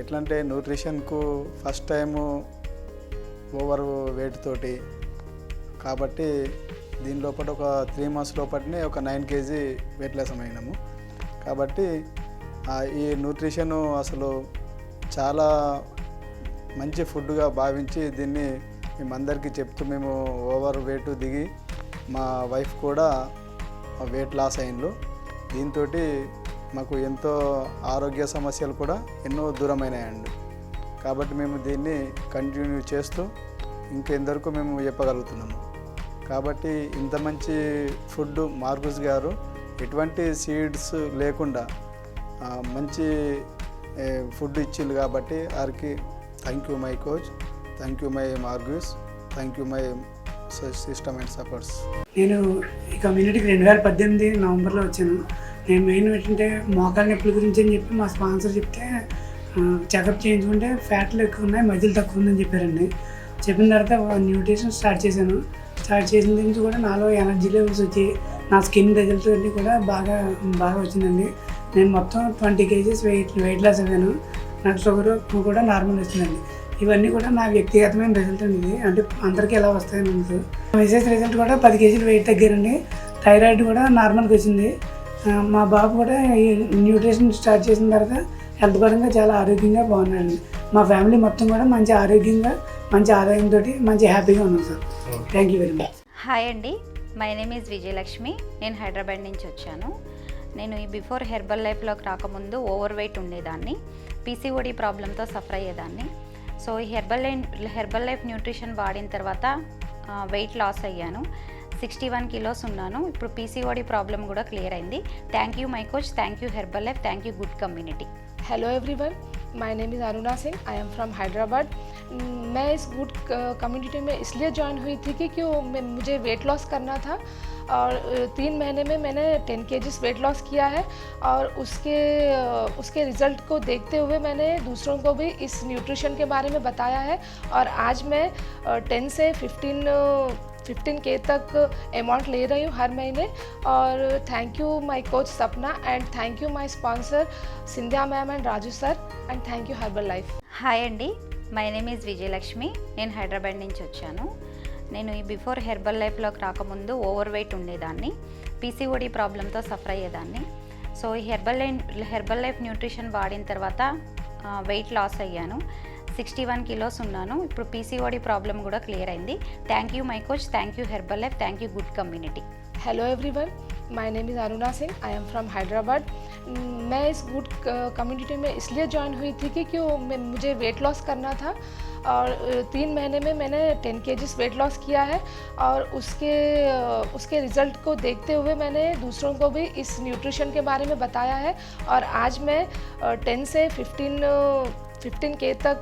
ఎట్లా అంటే న్యూట్రిషన్కు ఫస్ట్ టైము ఓవర్ వెయిట్ తోటి, కాబట్టి దీని లోపల ఒక 3 months లోపలనే ఒక 9 kg వెయిట్ లాస్ అయినాము. కాబట్టి ఈ న్యూట్రిషను అసలు చాలా మంచి ఫుడ్గా భావించి దీన్ని మేమందరికీ చెప్తూ మేము ఓవర్ వెయిట్ దిగి మా వైఫ్ కూడా వెయిట్ లాస్ అయిండ్రు. దీంతో మాకు ఎంతో ఆరోగ్య సమస్యలు కూడా ఎన్నో దూరమైనాయండి. కాబట్టి మేము దీన్ని కంటిన్యూ చేస్తూ ఇంకెందరికీ మేము చెప్పగలుగుతున్నాము. కాబట్టి ఇంత మంచి ఫుడ్ మార్గూస్ గారు ఎటువంటి సీడ్స్ లేకుండా మంచి ఫుడ్ ఇచ్చిండు. కాబట్టి వారికి thank you my coach, thank you my Mark Hughes, thank you my system and supports. నేను ఈ కమ్యూనిటీకి 2018 నవంబర్లో వచ్చాను. నేను మెయిన్ ఏంటంటే మోకాళ్ళ నొప్పుల గురించి అని చెప్పి మా స్పాన్సర్ చెప్తే చెకప్ చేయించుకుంటే ఫ్యాట్లు ఎక్కువ ఉన్నాయి, మజిల్ తక్కువ ఉందని చెప్పారండి. చెప్పిన తర్వాత న్యూట్రిషన్ స్టార్ట్ చేశాను. స్టార్ట్ చేసిన నుంచి కూడా నాలో ఎనర్జీ లెవెల్స్ వచ్చి నా స్కిన్ రిజల్ట్స్ అన్నీ కూడా బాగా వచ్చిందండి. నేను మొత్తం 20 kgs వెయిట్ లాస్ అయ్యాను. నాకు షుగర్ కూడా నార్మల్ వచ్చిందండి. ఇవన్నీ కూడా నా వ్యక్తిగతమైన రిజల్ట్ అండి ఇది. అంటే అందరికీ ఎలా వస్తాయని ఉండదు. మెసేజ్ రిజల్ట్ కూడా 10 కేజీలు వెయిట్ తగ్గారండి. థైరాయిడ్ కూడా నార్మల్గా వచ్చింది. మా బాబు కూడా ఈ న్యూట్రిషన్ స్టార్ట్ చేసిన తర్వాత హెల్త్ పరంగా చాలా ఆరోగ్యంగా బాగున్నాడండి. మా ఫ్యామిలీ మొత్తం కూడా మంచి ఆరోగ్యంగా, మంచి ఆదాయంతో మంచి హ్యాపీగా ఉన్నాం sir. Thank you very much. Hi అండి, మై నేమ్ ఈజ్ విజయలక్ష్మి. నేను హైదరాబాద్ నుంచి వచ్చాను. నేను ఈ బిఫోర్ హెర్బల్ లైఫ్లోకి రాకముందు ఓవర్ వెయిట్ ఉండేదాన్ని, పీసీఓడి ప్రాబ్లంతో సఫర్ అయ్యేదాన్ని. సో ఈ హెర్బల్ లైఫ్ న్యూట్రిషన్ వాడిన తర్వాత వెయిట్ లాస్ అయ్యాను. 61 kilos ఉన్నాను. ఇప్పుడు పీసీఓడి ప్రాబ్లం కూడా క్లియర్ అయింది. Thank you my coach, thank you Herbalife, thank you good community. Hello everyone, my name is Aruna Singh. I am from Hyderabad. मैं इस गुड कम्युनिटी में इसलिए ज्वाइन हुई थी कि मुझे वेट लॉस करना था और 3 महीने में मैंने 10 kgs वेट लॉस किया है और उसके रिज़ल्ट को देखते हुए मैंने दूसरों को भी इस न्यूट्रिशन के बारे में बताया है और आज मैं 10 से 15K तक अमाउंट ले रही हूँ हर महीने. और थैंक यू माय कोच सपना and thank you my sponsor Scindia ma'am and Raju sir and thank you herbal life. Hi అండి, మై నేమ్ ఈజ్ విజయలక్ష్మి. నేను హైదరాబాద్ నుంచి వచ్చాను. నేను ఈ బిఫోర్ హెర్బల్ లైఫ్లోకి రాకముందు ఓవర్ వెయిట్ ఉండేదాన్ని, పీసీఓడి ప్రాబ్లంతో సఫర్ అయ్యేదాన్ని. సో ఈ హెర్బల్ లైఫ్ న్యూట్రిషన్ వాడిన తర్వాత వెయిట్ లాస్ అయ్యాను. 61 kilos ఉన్నాను. ఇప్పుడు పీసీఓడి ప్రాబ్లం కూడా క్లియర్ అయింది. Thank you my coach, thank you Herbalife, thank you good community. Hello everyone, my name is Aruna Singh. I am from Hyderabad. मैं इस गुड कम्युनिटी में इसलिए ज्वाइन हुई थी कि मुझे वेट लॉस करना था और 3 महीने में मैंने 10 kgs वेट लॉस किया है और उसके रिज़ल्ट को देखते हुए मैंने दूसरों को भी इस न्यूट्रिशन के बारे में बताया है और आज मैं 10 से 15K तक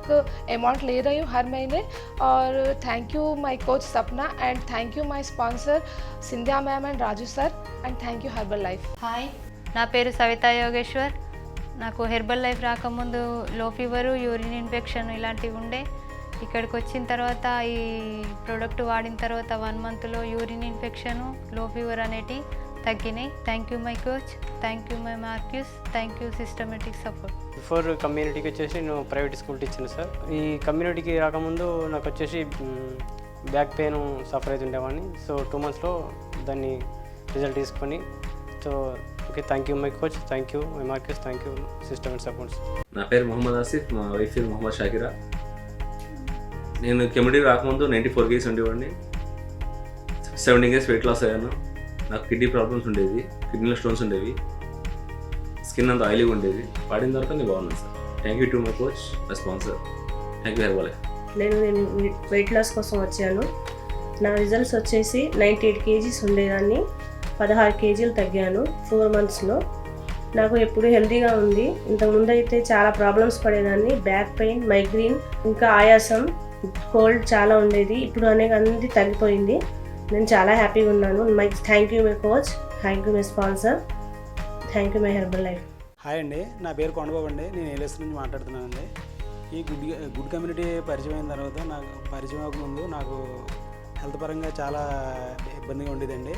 अमाउंट ले रही हूँ हर महीने. और थैंक यू माय कोच सपना and thank you my sponsor Scindia ma'am and Raju sir and thank you herbal life. Hi, నా పేరు సవితా యోగేశ్వర్. నాకు హెర్బల్ లైఫ్ రాకముందు లో ఫీవరు, యూరిన్ ఇన్ఫెక్షన్ ఇలాంటివి ఉండే. ఇక్కడికి వచ్చిన తర్వాత ఈ ప్రోడక్ట్ వాడిన తర్వాత 1 monthలో యూరిన్ ఇన్ఫెక్షను, లో ఫీవర్ అనేటి తగ్గినాయి. Thank you my coach, thank you my Mark Hughes, thank you systematic support. Before కమ్యూనిటీకి వచ్చేసి నేను ప్రైవేట్ స్కూల్ టీచర్ సార్. ఈ కమ్యూనిటీకి రాకముందు నాకు వచ్చేసి బ్యాక్ పెయిన్ సఫర్ అవుతుండేవాడిని. సో 2 monthsలో దాన్ని రిజల్ట్ తీసుకొని, so okay, thank you my coach, thank you my Mark Hughes, thank you system and supports. నా పేరు మొహమ్మద్ ఆసిఫ్, మా వైఫ్ పేరు మొహమ్మద్ షాకిరా. నేను కమ్యూనిటీకి రాకముందు 94 kgs ఉండేవాడిని. 17 kgs వెయిట్ లాస్ అయ్యాను. నాకు కిడ్నీ ప్రాబ్లమ్స్ ఉండేది, కిడ్నీలో స్టోన్స్ ఉండేవి, స్కిన్ అంతా ఆయిలీగా ఉండేది. వాడిన తర్వాత నేను బాగున్నాను sir. Thank you to my coach, my sponsor. Thank you Herbalife. నేను వెయిట్ లాస్ కోసం వచ్చాను. నా రిజల్ట్స్ వచ్చేసి 98 kgs ఉండేదాన్ని, 16 kgలు తగ్గాను 4 monthsలో. నాకు ఎప్పుడు హెల్తీగా ఉంది. ఇంతకుముందు అయితే చాలా ప్రాబ్లమ్స్ పడేదాన్ని, బ్యాక్ పెయిన్, మైగ్రేన్, ఇంకా ఆయాసం, కోల్డ్ చాలా ఉండేది. ఇప్పుడు అన్నీ తగ్గిపోయింది. నేను చాలా హ్యాపీగా ఉన్నాను. Thank you my coach, thank you my sponsor, thank you my Herbalife. Hi అండి, నా పేరు కొండబాబు అండి. నేను ఏలేస్ నుంచి మాట్లాడుతున్నానండి. ఈ గుడ్ కమ్యూనిటీ పరిచయం అయిన తర్వాత, నాకు పరిచయం అవ్వకముందు నాకు హెల్త్ పరంగా చాలా ఇబ్బందిగా ఉండేదండి.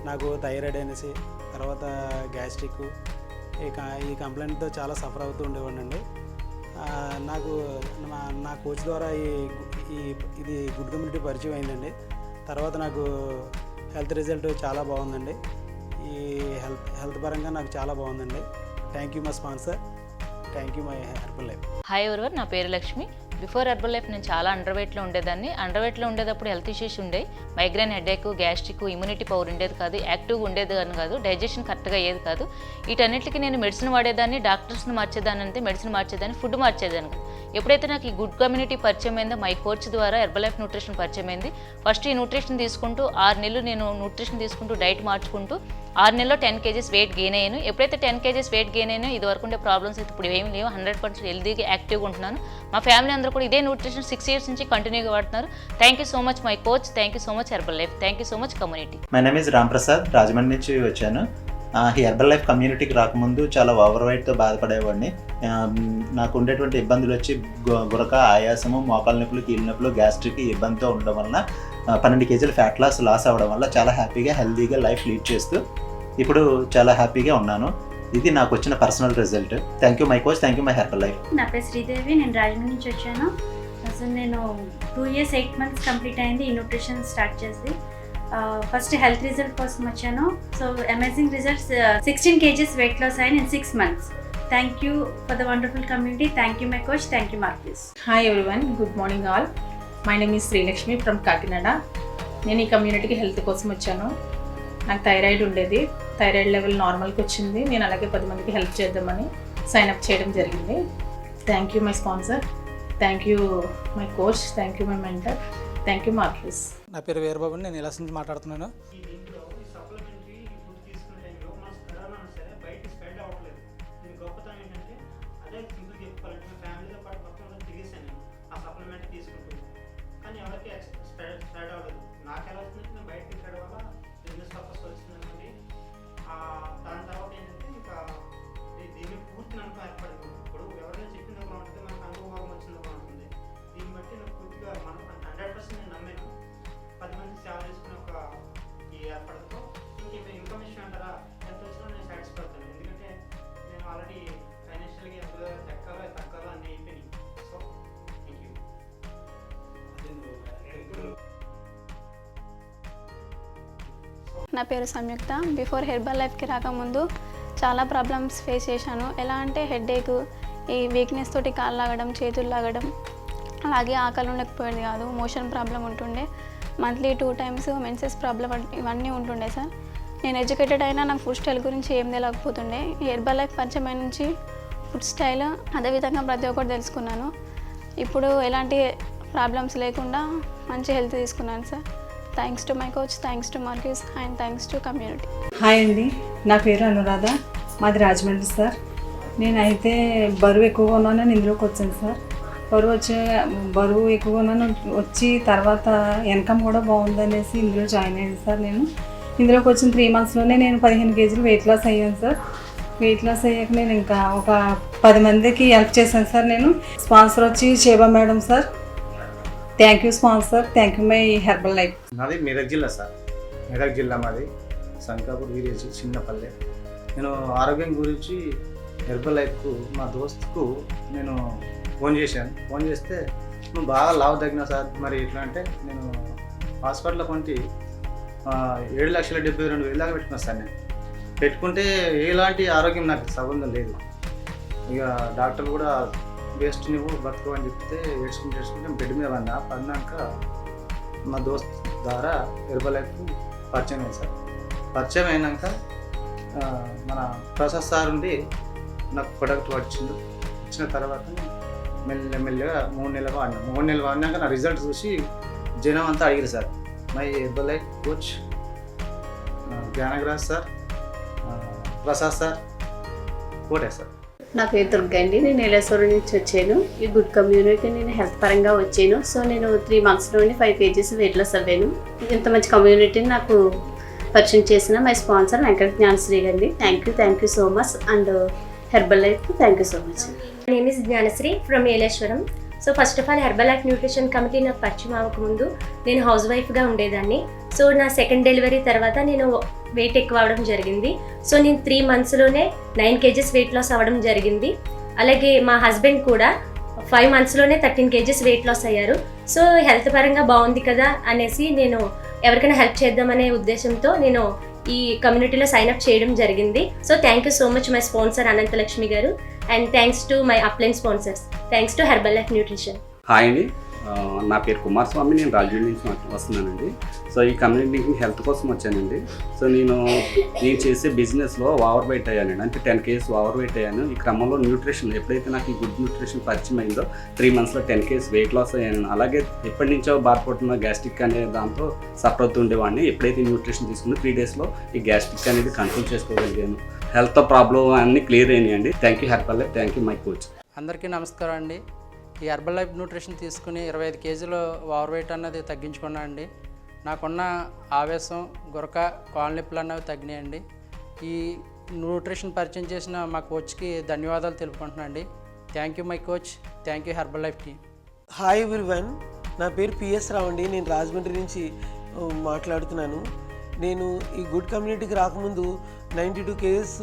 నాకు థైరాయిడ్ అనేసి, తర్వాత గ్యాస్ట్రిక్, ఈ కంప్లైంట్తో చాలా సఫర్ అవుతూ ఉండేవాడినండి. నాకు నా కోచ్ ద్వారా ఇది గుడ్ కమ్యూనిటీ పరిచయం అయిందండి. తర్వాత నాకు హెల్త్ రిజల్ట్ చాలా బాగుందండి. ఈ హెల్త్ పరంగా నాకు చాలా బాగుందండి. Thank you my sponsor, thank you my Herbalife. Hi everyone, నా పేరు లక్ష్మి. బిఫోర్ హెర్బల్ లైఫ్ నేను చాలా అండర్ వెయిట్లో ఉండేదాన్ని. అండర్ వెయిట్లో ఉండేటప్పుడు హెల్త్ ఇష్యూస్ ఉండే, migraine, headache, gastric, immunity power ఉండేది కాదు, యాక్టివ్గా ఉండేది కాదు, డైజెషన్ కరెక్ట్గా అయ్యేది కాదు. వీటన్నిటికీ నేను మెడిసిన్ వాడేదాన్ని, డాక్టర్స్ని మార్చేదాన్ని, అంతే మెడిసిన్ మార్చేదాన్ని, ఫుడ్ మార్చేదాన్ని కాదు. ఎప్పుడైతే నాకు ఈ గుడ్ కమ్యూనిటీ పరిచయం అయిందో, మై కోచ్ ద్వారా హెర్బల్ లైఫ్ న్యూట్రిషన్ పరిచయం అయింది. ఫస్ట్ ఈ న్యూట్రిషన్ తీసుకుంటూ 6 నెలలు నేను న్యూట్రిషన్ తీసుకుంటూ డైట్ మార్చుకుంటూ 6 నెలల్లో 10 kgs వెయిట్ గెయిన్ అయ్యాను. ఎప్పుడైతే 10 kgs వెయిట్ గెయిన్ అయ్యానో, ఇది వరకు ఉండే ప్రాబ్లమ్స్ అయితే ఇప్పుడు ఏమీ లేవు. 100% హెల్తీగా, యాక్టివ్గా ఉంటున్నాను. మా ఫ్యామిలీ అందరూ కూడా ఇదే న్యూట్రిషన్ 6 years నుంచి కంటిన్యూగా వాడుతున్నారు. Thank you so much my coach, thank you so much herbal life, thank you so much community. My name is Ram Prasad, Rajahmundry నుంచి వచ్చాను. ఈ హెర్బల్ లైఫ్ కమ్యూనిటీకి రాకముందు చాలా ఓవర్ వెయిట్తో బాధపడేవాడిని. నాకు ఉండేటువంటి ఇబ్బందులు వచ్చి గురక, ఆయాసము, మోకాల నొప్పులు, కీళ్ళ నొప్పులు, గ్యాస్ట్రిక్ ఇబ్బందితో ఉండడం వలన 12 kg ఫ్యాట్ లాస్ అవ్వడం వల్ల చాలా హ్యాపీగా, హెల్తీగా లైఫ్ లీడ్ చేస్తూ ఇప్పుడు చాలా హ్యాపీగా ఉన్నాను. ఇది నాకు వచ్చిన personal result. Thank you my coach, thank you my Herbalife. నా పేరు శ్రీదేవి, నేను రాజమండ్రి నుంచి వచ్చాను. సో నేను 2 years 8 months కంప్లీట్ అయింది ఈ న్యూట్రిషన్ స్టార్ట్ చేసి. ఫస్ట్ హెల్త్ రిజల్ట్ కోసం వచ్చాను. So amazing results, 16 kgs weight loss అయ్యాను in 6 months. Thank you for the wonderful community. Thank you my coach. Thank you Mark Hughes. Hi everyone, good morning all. My name is Srilakshmi from Kakinada. నేను ఈ కమ్యూనిటీకి హెల్త్ కోసం వచ్చాను. నాకు థైరాయిడ్ ఉండేది, థైరాయిడ్ లెవెల్ నార్మల్కి వచ్చింది. నేను అలాగే 10 మందికి హెల్ప్ చేద్దామని సైన్ అప్ చేయడం జరిగింది. Thank you my sponsor, thank you my coach, thank you my mentor, thank you Mark Hughes. నా పేరు వీరబాబు, నేను ఇలా నుంచి మాట్లాడుతున్నాను. నా పేరు సంయుక్త. బిఫోర్ హెర్బల్ లైఫ్కి రాకముందు చాలా ప్రాబ్లమ్స్ ఫేస్ చేశాను. ఎలా అంటే హెడేక్, ఈ వీక్నెస్ తోటి కాళ్ళు లాగడం, చేతులు లాగడం, అలాగే ఆకలి ఉండకపోయేది కాదు, మోషన్ ప్రాబ్లం ఉంటుండే, మంత్లీ 2 times మెన్సెస్ ప్రాబ్లం, ఇవన్నీ ఉంటుండే సార్. నేను ఎడ్యుకేటెడ్ అయినా నాకు ఫుడ్ స్టైల్ గురించి ఏం తెలియకపోతుండే. ఈ హెర్బల్ లైఫ్ పరిచయం నుంచి ఫుడ్ స్టైల్ అదేవిధంగా ప్రతి ఒక్కటి తెలుసుకున్నాను. ఇప్పుడు ఎలాంటి ప్రాబ్లమ్స్ లేకుండా మంచి హెల్త్ తీసుకున్నాను sir. Thanks to my coach, thanks to Mark Hughes and thanks to community. Hi అండి, నా పేరు అనురాధ, మాది రాజమండ్రి సార్. నేనైతే బరువు ఎక్కువగా ఉన్నాను, ఇందులోకి వచ్చాను సార్. బరువు ఎక్కువగా ఉన్నాను వచ్చి తర్వాత ఇన్కమ్ కూడా బాగుందనేసి ఇందులో జాయిన్ అయ్యాను సార్. నేను ఇందులోకి వచ్చిన 3 monthsలోనే నేను 15 kg వెయిట్ లాస్ అయ్యాను సార్. వెయిట్ లాస్ అయ్యాక నేను ఇంకా ఒక 10 మందికి హెల్ప్ చేశాను సార్. నేను స్పాన్సర్ వచ్చి Sheba madam sir. Thank you sponsor, thank you my Herbalife. నాది మెదక్ జిల్లా సార్. మెదక్ జిల్లా మాది సంకాపూర్ విలేజ్, చిన్నపల్లె. నేను ఆరోగ్యం గురించి హెర్బల్ లైఫ్కు మా దోస్తుకు నేను ఫోన్ చేశాను. ఫోన్ చేస్తే నువ్వు బాగా లావు తగ్గినా సార్, మరి ఎట్లా అంటే నేను హాస్పిటల్లో కొంటి 7,72,000 దాకా పెట్టుకున్నా సార్. నేను పెట్టుకుంటే ఎలాంటి ఆరోగ్యం నాకు సంబంధం లేదు. ఇక డాక్టర్ కూడా బెస్ట్ నువ్వు బతుకు అని చెప్తే ఏడ్చుకుంటే బెడ్ మీద పడినాక మా దోస్త్ ద్వారా హెర్బల్ లైఫ్ పరిచయం అయింది సార్. పరిచయం అయినాక మన ప్రసాద్ సార్ ఉండి నాకు ప్రొడక్ట్ వచ్చిండు. ఇచ్చిన తర్వాత మెల్లగా 3 నెలలు వాడినా. 3 నెలలు వాడినాక నా రిజల్ట్ చూసి జనం అంతా అడిగారు sir. My Herbalife coach Gnanaraj sir, Prasad sir, Kote sir. నా పేరు దుర్గా అండి, నేను ఏలేశ్వరం నుంచి వచ్చాను. ఈ గుడ్ కమ్యూనిటీ నేను హెల్త్ పరంగా వచ్చాను. సో నేను 3 months నుండి 5 kgs వెయిట్ లాస్ అవ్వాను. ఇంత మంచి కమ్యూనిటీని నాకు పరిచయం చేసిన మై స్పాన్సర్ వెంకట జ్ఞానశ్రీ గారిని thank you so much. And Herbalife thank you so much. My name is Gnanasri from Eleswaram. So first of all Herbalife nutrition committee నాకు పరిచయం అవ్వకముందు నేను హౌస్ వైఫ్గా ఉండేదాన్ని. సో నా సెకండ్ డెలివరీ తర్వాత నేను వెయిట్ ఎక్కువ అవ్వడం జరిగింది. సో నేను 3 monthsలోనే 9 kgs వెయిట్ లాస్ అవ్వడం జరిగింది. అలాగే మా హస్బెండ్ కూడా 5 monthsలోనే 13 kgs వెయిట్ లాస్ అయ్యారు. సో హెల్త్ పరంగా బాగుంది కదా అనేసి నేను ఎవరికైనా హెల్ప్ చేద్దామనే ఉద్దేశంతో నేను ఈ కమ్యూనిటీలో సైన్అప్ చేయడం జరిగింది. So thank you so much my sponsor Ananthalakshmi గారు and thanks to my upline sponsors. Thanks to Herbalife nutrition. Hi అండి, నా పేరు కుమార్ స్వామి, నేను రాజమండ్రి నుంచి వస్తున్నానండి. సో ఈ కమ్యూనిటీకి హెల్త్ కోసం వచ్చానండి. సో నేను చేసే బిజినెస్లో ఓవర్ వెయిట్ అయ్యానండి, అంటే 10 kgs ఓవర్ వెయిట్ అయ్యాను. ఈ క్రమంలో న్యూట్రిషన్ ఎప్పుడైతే నాకు ఈ గుడ్ న్యూట్రిషన్ పరిచయం అయిందో 3 monthsలో 10 kgs వెయిట్ లాస్ అయ్యాను. అలాగే ఎప్పటి నుంచో బాధపడుతున్న గ్యాస్ట్రిక్ అనే దాంతో సఫర్ అవుతుండేవాడిని. ఎప్పుడైతే న్యూట్రిషన్ తీసుకుని 3 daysలో ఈ గ్యాస్ట్రిక్ అనేది కంట్రోల్ చేసుకోగలిగాను. హెల్త్ ప్రాబ్లం అన్నీ క్లియర్ అయినాయండి. Thank you Herbalife, thank you my coach. అందరికీ నమస్కారం అండి. ఈ హెర్బల్ లైఫ్ న్యూట్రిషన్ తీసుకుని 25 kgs ఓవర్ వెయిట్ అన్నది తగ్గించుకున్నా అండి. నాకున్న ఆవేశం, గురక, కాళ్ళ నొప్పులు అన్నవి తగ్గినాయండి. ఈ న్యూట్రిషన్ పరిచయం చేసిన మా కోచ్కి ధన్యవాదాలు తెలుపుకుంటున్నాను అండి. Thank you my coach, thank you herbal life team. Hi everyone, నా పేరు పిఎస్ రావు అండి. నేను రాజమండ్రి నుంచి మాట్లాడుతున్నాను. నేను ఈ గుడ్ కమ్యూనిటీకి రాకముందు 92 kgs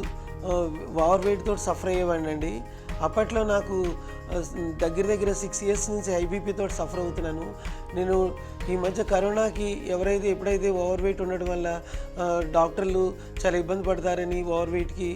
ఓవర్ వెయిట్ తోటి సఫర్ అయ్యేవాడిని అండి. అప్పట్లో నాకు దగ్గర దగ్గర 6 ఇయర్స్ నుంచి ఐబీపీతో సఫర్ అవుతున్నాను. నేను ఈ మధ్య కరోనాకి ఎప్పుడైతే ఓవర్ వెయిట్ ఉండడం వల్ల డాక్టర్లు చాలా ఇబ్బంది పడతారని ఓవర్ వెయిట్కి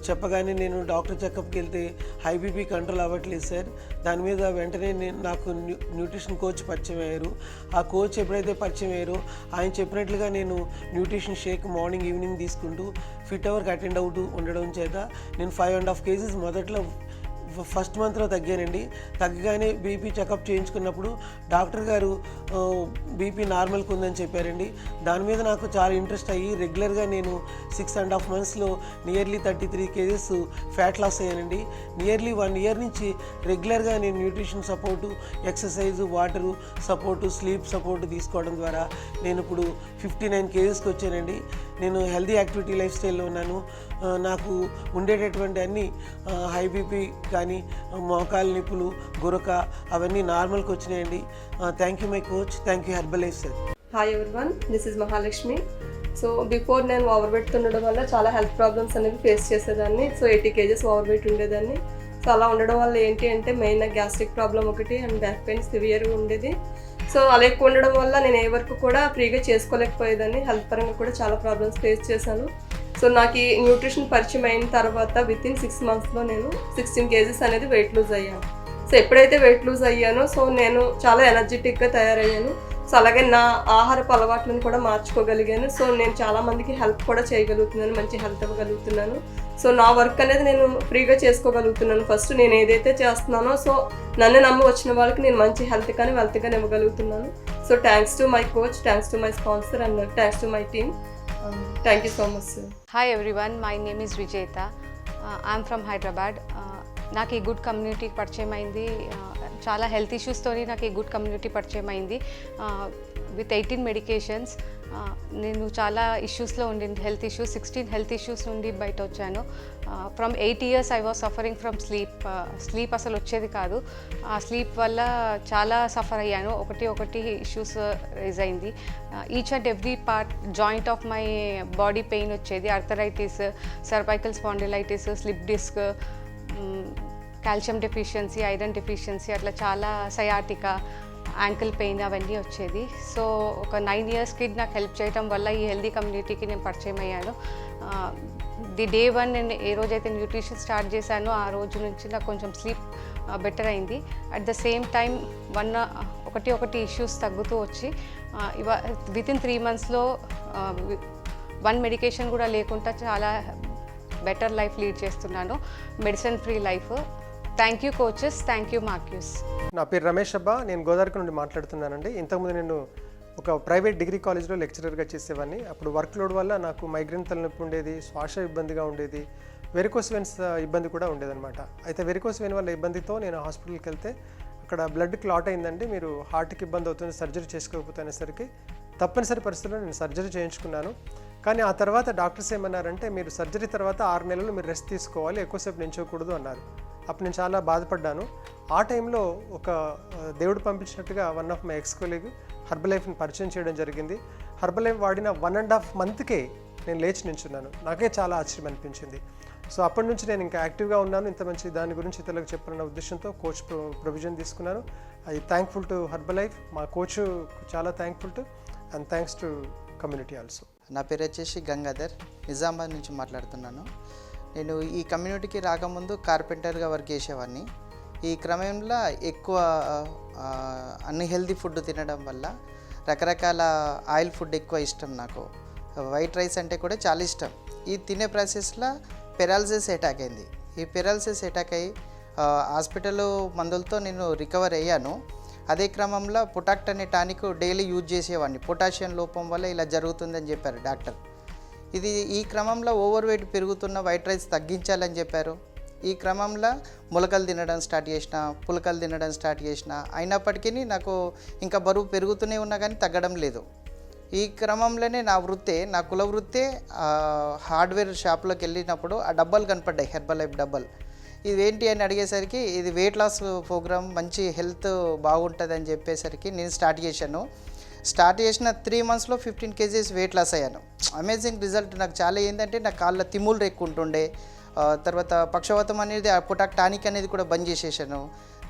చెప్పగానే నేను డాక్టర్ చెకప్కి వెళ్తే హై బీపీ కంట్రోల్ అవ్వట్లేదు సార్. దాని మీద వెంటనే నాకు న్యూట్రిషన్ కోచ్ పరిచయం అయ్యారు. ఆ కోచ్ ఎప్పుడైతే పరిచయం అయ్యారో ఆయన చెప్పినట్లుగా నేను న్యూట్రిషన్ షేక్ మార్నింగ్ ఈవినింగ్ తీసుకుంటూ ఫిట్ అవర్కి అటెండ్ అవుతూ ఉండడం చేత నేను 5.5 kgs మొదట్లో ఫస్ట్ మంత్లో తగ్గానండి. తగ్గగానే బీపీ చెకప్ చేయించుకున్నప్పుడు డాక్టర్ గారు బీపీ నార్మల్కి ఉందని చెప్పారండి. దాని మీద నాకు చాలా ఇంట్రెస్ట్ అయ్యి రెగ్యులర్గా నేను 6.5 monthsలో నియర్లీ 33 kgs ఫ్యాట్ లాస్ అయ్యానండి. నియర్లీ 1 year నుంచి రెగ్యులర్గా నేను nutrition support, exercise, water support, sleep support తీసుకోవడం ద్వారా నేను ఇప్పుడు 59 kgsకి వచ్చానండి. నేను హెల్దీ యాక్టివిటీ లైఫ్ స్టైల్లో ఉన్నాను. నాకు ఉండేటటువంటి అన్ని హై బీపీ కానీ మోకాలు నొప్పులు, గురక అవన్నీ నార్మల్కి వచ్చినాయండి. Thank you my coach, thank you herbal life sir. Hi everyone, this is Mahalakshmi. So before నేను ఓవర్ వెయిట్ ఉండడం వల్ల చాలా హెల్త్ ప్రాబ్లమ్స్ అనేవి ఫేస్ చేసేదాన్ని. సో 80 kgs ఓవర్ వెయిట్ ఉండేదాన్ని. సో అలా ఉండడం వల్ల ఏంటి అంటే మెయిన్గా గ్యాస్ట్రిక్ ప్రాబ్లం ఒకటి అండ్ బ్యాక్ పెయిన్ సివియర్గా ఉండేది. సో అలా ఎక్కువ ఉండడం వల్ల నేను ఏ వర్క్ కూడా ఫ్రీగా చేసుకోలేకపోయేదాన్ని. హెల్త్ పరంగా కూడా చాలా ప్రాబ్లమ్స్ ఫేస్ చేశాను. సో నాకు ఈ న్యూట్రిషన్ పరిచయం అయిన తర్వాత వితిన్ 6 monthsలో నేను 16 kgs అనేది వెయిట్ లూజ్ అయ్యాను. సో ఎప్పుడైతే వెయిట్ లూజ్ అయ్యానో సో నేను చాలా ఎనర్జెటిక్గా తయారయ్యాను. సో అలాగే నా ఆహారపు అలవాట్లను కూడా మార్చుకోగలిగాను. సో నేను చాలామందికి హెల్ప్ కూడా చేయగలుగుతున్నాను, మంచి హెల్త్ ఇవ్వగలుగుతున్నాను. సో నా వర్క్ అనేది నేను ఫ్రీగా చేసుకోగలుగుతున్నాను. ఫస్ట్ నేను ఏదైతే చేస్తున్నానో సో నన్ను నమ్మి వచ్చిన వాళ్ళకి నేను మంచి హెల్త్ కానీ వెల్త్ కానీ ఇవ్వగలుగుతున్నాను. So thanks to my coach, thanks to my sponsor and thanks to my team. Thank you so much, sir. Hi everyone, my name is Vijayta. I'm from Hyderabad. నాకు ఈ గుడ్ కమ్యూనిటీ పరిచయం అయింది. చాలా హెల్త్ ఇష్యూస్తోని నాకు ఈ గుడ్ కమ్యూనిటీ పరిచయం అయింది. విత్ 18 medications నేను చాలా ఇష్యూస్లో ఉండింది, హెల్త్ ఇష్యూస్ 16 హెల్త్ ఇష్యూస్ నుండి బయట వచ్చాను. From 8 years I was suffering from sleep అసలు వచ్చేది కాదు. ఆ స్లీప్ వల్ల చాలా సఫర్ అయ్యాను. ఒకటి ఇష్యూస్ రైజ్ అయింది. Each and every part joint of my body pain వచ్చేది. Arthritis, cervical spondylitis, slip disc, calcium deficiency, iron deficiency, అట్లా చాలా సయాటికా, యాంకిల్ పెయిన్ అవన్నీ వచ్చేది. సో ఒక 9 years కిడ్ నాకు హెల్ప్ చేయడం వల్ల ఈ హెల్దీ కమ్యూనిటీకి నేను పరిచయం అయ్యాను. ది డే 1 నేను ఏ రోజైతే న్యూట్రిషన్ స్టార్ట్ చేశానో ఆ రోజు నుంచి నాకు కొంచెం స్లీప్ బెటర్ అయింది. అట్ ద సేమ్ టైం ఒకటి ఇష్యూస్ తగ్గుతూ వచ్చి వితిన్ 3 monthsలో 1 medication కూడా లేకుండా చాలా బెటర్ లైఫ్ లీడ్ చేస్తున్నాను, medicine free life. Thank you coaches, thank you Mark Hughes. నా పేరు రమేష్ అబ్బా, నేను గోదావరి నుండి మాట్లాడుతున్నానండి. ఇంతకుముందు నేను ఒక ప్రైవేట్ డిగ్రీ కాలేజ్లో లెక్చరర్గా చేసేవాడిని. అప్పుడు వర్క్ లోడ్ వల్ల నాకు మైగ్రేన్ తలనొప్పి ఉండేది, శ్వాస ఇబ్బందిగా ఉండేది, వెరికోస్ వెయిన్స్ ఇబ్బంది కూడా ఉండేదన్నమాట. అయితే వెరికోస్ వెయిన్ వల్ల ఇబ్బందితో నేను హాస్పిటల్కి వెళ్తే అక్కడ బ్లడ్ క్లాట్ అయిందండి, మీరు హార్ట్కి ఇబ్బంది అవుతుంది, సర్జరీ చేసుకోకపోతే అనేసరికి తప్పనిసరి పరిస్థితుల్లో నేను సర్జరీ చేయించుకున్నాను. కానీ ఆ తర్వాత డాక్టర్స్ ఏమన్నారంటే మీరు సర్జరీ తర్వాత 6 నెలలు మీరు రెస్ట్ తీసుకోవాలి, ఎక్కువసేపు నించోకూడదు అన్నారు. అప్పుడు నేను చాలా బాధపడ్డాను. ఆ టైంలో ఒక దేవుడు పంపించినట్టుగా one of my ex colleague herbal లైఫ్ని పరిచయం చేయడం జరిగింది. హెర్బల్ లైఫ్ వాడిన 1.5 monthకే నేను లేచి నించున్నాను. నాకే చాలా ఆశ్చర్యం అనిపించింది. సో అప్పటి నుంచి నేను ఇంకా యాక్టివ్గా ఉన్నాను. ఇంత మంచి దాని గురించి ఇతరులకు చెప్పాలన్న ఉద్దేశంతో కోచ్ ప్రొవిజన్ తీసుకున్నాను. I thankful to herbal life, మా కోచ్ చాలా thankful to, and thanks to community also. నా పేరు వచ్చేసి గంగాధర్, నిజామాబాద్ నుంచి మాట్లాడుతున్నాను. నేను ఈ కమ్యూనిటీకి రాకముందు కార్పెంటర్గా వర్క్ చేసేవాడిని. ఈ క్రమంలో ఎక్కువ అన్హెల్దీ ఫుడ్ తినడం వల్ల రకరకాల ఆయిల్ ఫుడ్ ఎక్కువ ఇష్టం నాకు. వైట్ రైస్ అంటే కూడా చాలా ఇష్టం. ఈ తినే ప్రాసెస్లో పెరాలసిస్ అటాక్ అయింది. ఈ పెరాలసిస్ అటాక్ అయ్యి హాస్పిటల్ మందులతో నేను రికవర్ అయ్యాను. అదే క్రమంలో పొటాక్ట్ అనే టానిక్ డైలీ యూజ్ చేసేవాడిని. పొటాషియం లోపం వల్ల ఇలా జరుగుతుందని చెప్పారు డాక్టర్. ఈ క్రమంలో ఓవర్ వెయిట్ పెరుగుతున్న, వైట్ రైస్ తగ్గించాలని చెప్పారు. ఈ క్రమంలో మొలకలు తినడం స్టార్ట్ చేసిన, పులకలు తినడం స్టార్ట్ చేసిన. అయినప్పటికీ నాకు ఇంకా బరువు పెరుగుతూనే ఉన్నా కానీ తగ్గడం లేదు. ఈ క్రమంలోనే నా కుల వృత్తే హార్డ్వేర్ షాప్లోకి వెళ్ళినప్పుడు ఆ డబ్బాలు కనపడ్డాయి, హెర్బల్ లైఫ్ డబ్బాలు. ఇదేంటి అని అడిగేసరికి ఇది వెయిట్ లాస్ ప్రోగ్రామ్, మంచి హెల్త్ బాగుంటుందని చెప్పేసరికి నేను స్టార్ట్ చేశాను. స్టార్ట్ చేసిన 3 monthsలో 15 kgs వెయిట్ లాస్ అయ్యాను. Amazing result. నాకు చాలా ఏంటంటే నా కాళ్ళ తిమ్ములు ఎక్కుంటుండే, తర్వాత పక్షవాతం అనేది ఆ పొట్ట టానిక్ అనేది కూడా బంద్ చేసేసాను.